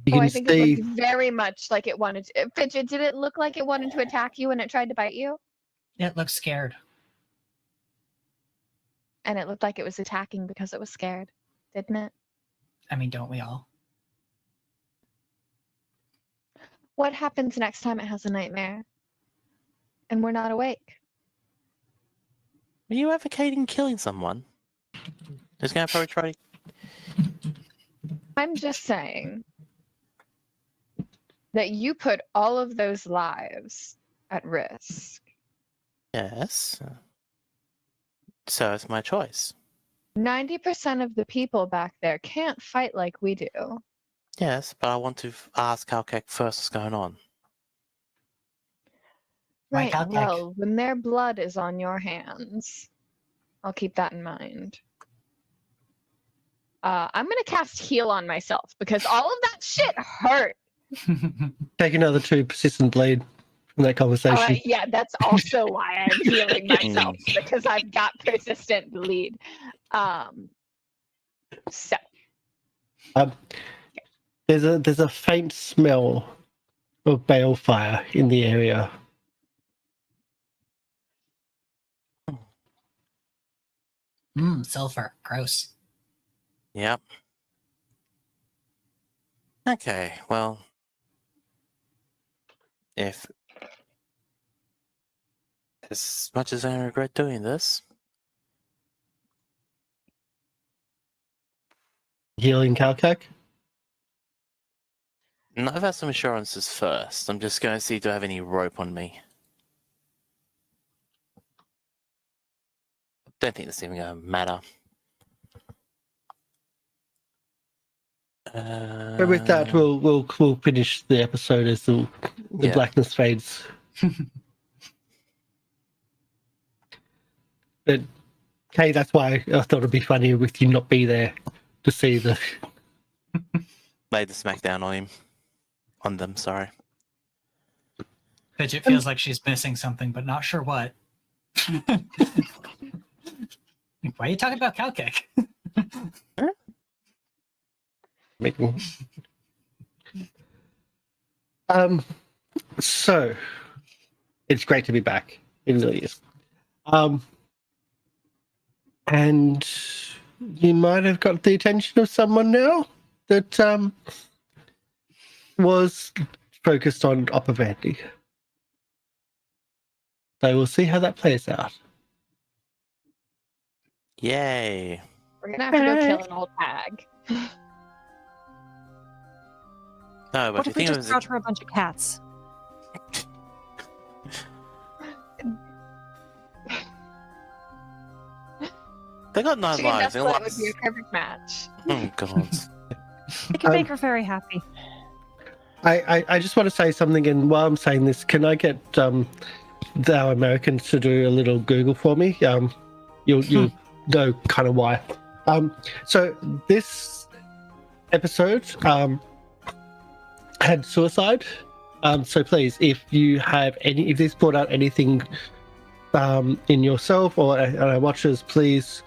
You Oh, can I think it see. looked very much like it wanted to. Fidget, did it look like it wanted to attack you when it tried to bite you? It looks scared. And it looked like it was attacking because it was scared, didn't it? I mean, don't we all? What happens next time it has a nightmare? And we're not awake? Are you advocating killing someone? He's gonna probably try. I'm just saying that you put all of those lives at risk. Yes. So it's my choice. 90% of the people back there can't fight like we do. Yes, but I want to ask Karrick first what's going on. Right, Right. Caltech. Well, when their blood is on your hands, I'll keep that in mind. I'm gonna cast heal on myself because all of that shit hurt. Take another 2 persistent bleed from that conversation. Yeah, that's also why I'm healing myself because I've got persistent bleed. So There's a faint smell of balefire in the area. Sulfur. Gross. Yep. Okay, well, if as much as I regret doing this, Healing Karrick. I've had some assurances first. I'm just going to see do I have any rope on me. Don't think this is even going to matter. But with that, we'll finish the episode as the Yeah. blackness fades. But Kay, that's why I thought it'd be funny with you not be there to see the. Laid the smackdown on them. Sorry. Fidget feels like she's missing something, but not sure what. Why are you talking about cow kick? So it's great to be back. It really is. And you might have got the attention of someone now that was focused on Opper Vandy. So we'll see how that plays out. Yay. We're gonna have to go kill an old hag. No, but What you if we think it just was brought her a bunch of cats? they got 9 See, lives. that's They what lost. would be a perfect match. Oh god. It can make her very happy. I just want to say something, and while I'm saying this, can I get our Americans to do a little Google for me? You'll know kind of why. So this episode had suicide. So please, if you have if this brought out anything in yourself or our watchers, please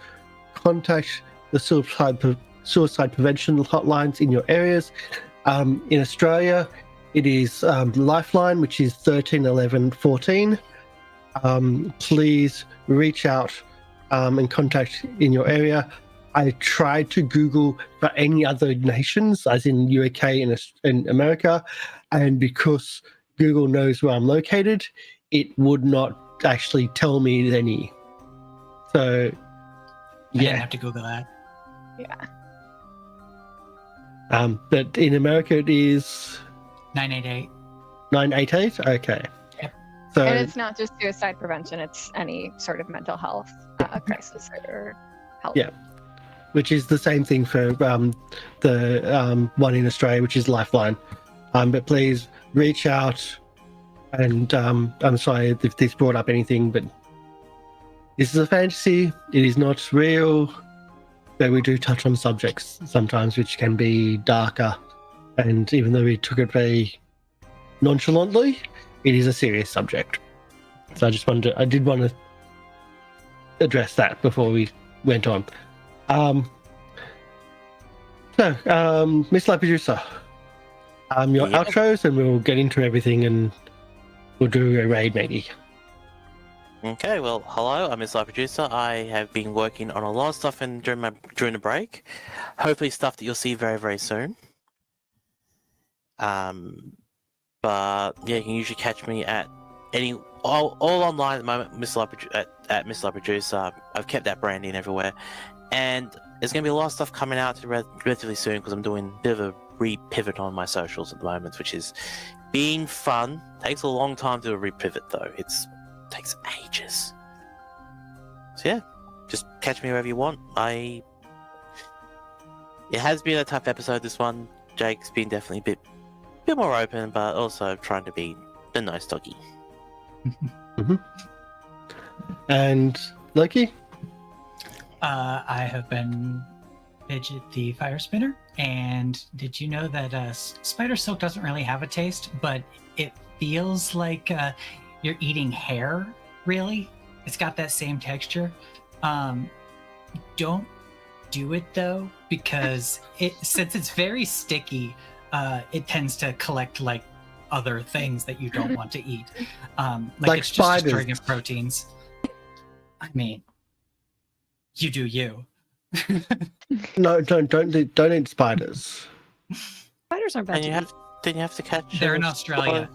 contact the suicide prevention hotlines in your areas. In Australia, it is Lifeline, which is 13 11 14. Please reach out and contact in your area. I tried to Google for any other nations, as in UK and America, and because Google knows where I'm located, it would not actually tell me any. So, I didn't yeah. have to Google that. Yeah. But in America, it is 988. 988. Okay. Yep. So And it's not just suicide prevention, it's any sort of mental health crisis or help. Yeah. Which is the same thing for the one in Australia, which is Lifeline. But please reach out. And I'm sorry if this brought up anything, but this is a fantasy. It is not real. But we do touch on subjects sometimes which can be darker. And even though we took it very nonchalantly, it is a serious subject. So I did want to address that before we went on. Miss MrLiveProducer, your Yeah. outros, and we'll get into everything, and we'll do a raid maybe. Okay, well, hello, I'm MrLiveProducer. I have been working on a lot of stuff during the break. Hopefully stuff that you'll see very, very soon. But yeah, you can usually catch me at all online at the moment, at MrLiveProducer. I've kept that branding everywhere. And there's going to be a lot of stuff coming out relatively soon because I'm doing a bit of a re-pivot on my socials at the moment, which is being fun. Takes a long time to do a re-pivot though. Takes ages. So yeah, just catch me wherever you want. It has been a tough episode, this one. Jake's been definitely a bit more open, but also trying to be the nice doggy. Mm-hmm. And Loki? I have been Fidget the Fire Spinner, and did you know that spider silk doesn't really have a taste, but it feels like you're eating hair, really? It's got that same texture. Don't do it though, because since it's very sticky, it tends to collect like other things that you don't want to eat. Like it's spiders. just a string of proteins. I mean, you do you. No, don't eat spiders. Spiders aren't bad And to you eat. didn't you have to catch? They're in Australia.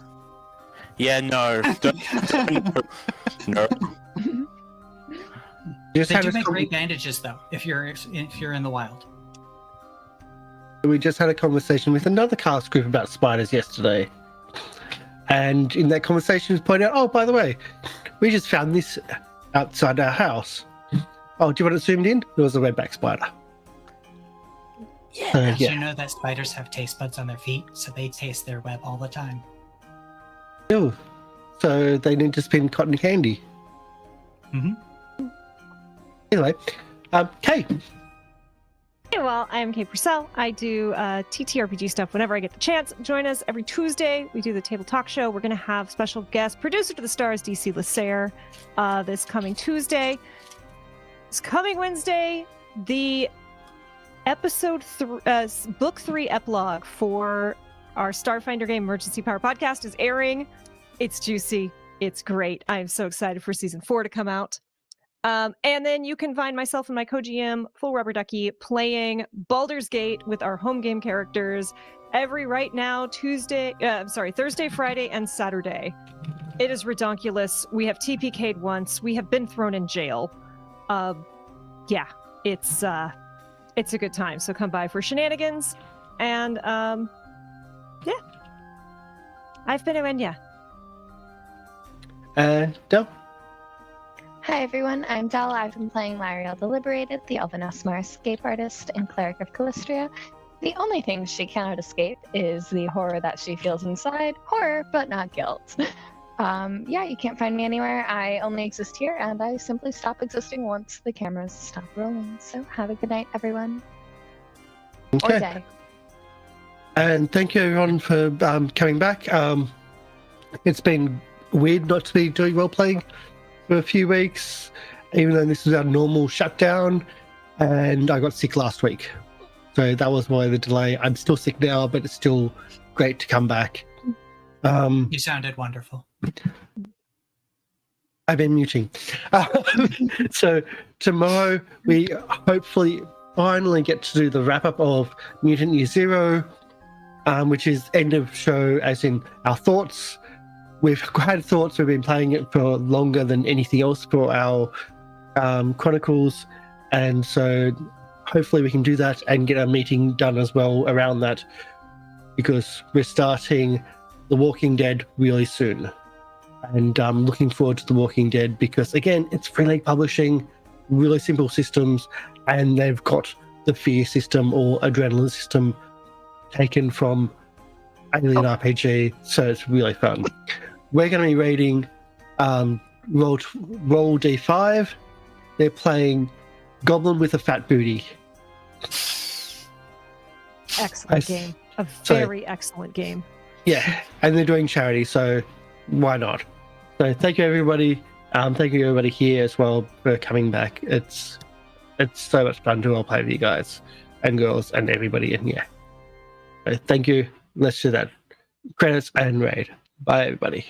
Yeah, no. No. Just They had do a make con- great bandages though, if you're in the wild. We just had a conversation with another cast group about spiders yesterday. And in that conversation, was pointed out, oh, by the way, we just found this outside our house. Oh, do you want it zoomed in? It was a redback spider. Did Yeah. you know that spiders have taste buds on their feet, so they taste their web all the time? Ew. So they need to spin cotton candy. Mm-hmm. Anyway, Kate. Hey, well, I'm Kate Purcell. I do TTRPG stuff whenever I get the chance. Join us every Tuesday. We do the Table Talk Show. We're going to have special guest producer to the stars, DC Lasser, this coming Tuesday. This coming Wednesday, the book 3 epilogue for our Starfinder game Emergency Power podcast is airing. It's juicy. It's great. I'm so excited for season 4 to come out. And then you can find myself and my co-GM, Full Rubber Ducky, playing Baldur's Gate with our home game characters every Thursday, Friday, and Saturday. It is redonkulous. We have TPK'd once. We have been thrown in jail. Yeah, it's a good time. So come by for shenanigans. And yeah, I've been Uaine. Del. Hi everyone, I'm Del. I've been playing Lieriel the Liberated, the Elven Esmar escape artist and cleric of Calistria. The only thing she cannot escape is the horror that she feels inside. Horror, but not guilt. Yeah, you can't find me anywhere. I only exist here, and I simply stop existing once the cameras stop rolling. So have a good night, everyone. Or day. And thank you everyone for coming back. It's been weird not to be doing role-playing for a few weeks, even though this was our normal shutdown, and I got sick last week. So that was why the delay. I'm still sick now, but it's still great to come back. You sounded wonderful. I've been muting. So tomorrow we hopefully finally get to do the wrap-up of Mutant Year Zero, which is end of show as in our thoughts. We've had thoughts. We've been playing it for longer than anything else for our Chronicles, and so hopefully we can do that and get a meeting done as well around that, because we're starting The Walking Dead really soon, and I'm looking forward to The Walking Dead because again, it's Free League Publishing, really simple systems, and they've got the fear system or adrenaline system taken from Alien RPG, so it's really fun. We're going to be reading Roll D5. They're playing Goblin with a Fat Booty. Excellent game. A very excellent game. Yeah, and they're doing charity, so why not? So thank you everybody. Thank you everybody here as well for coming back. It's so much fun to all play with you guys and girls and everybody in here. So thank you. Let's do that. Credits and raid. Bye everybody.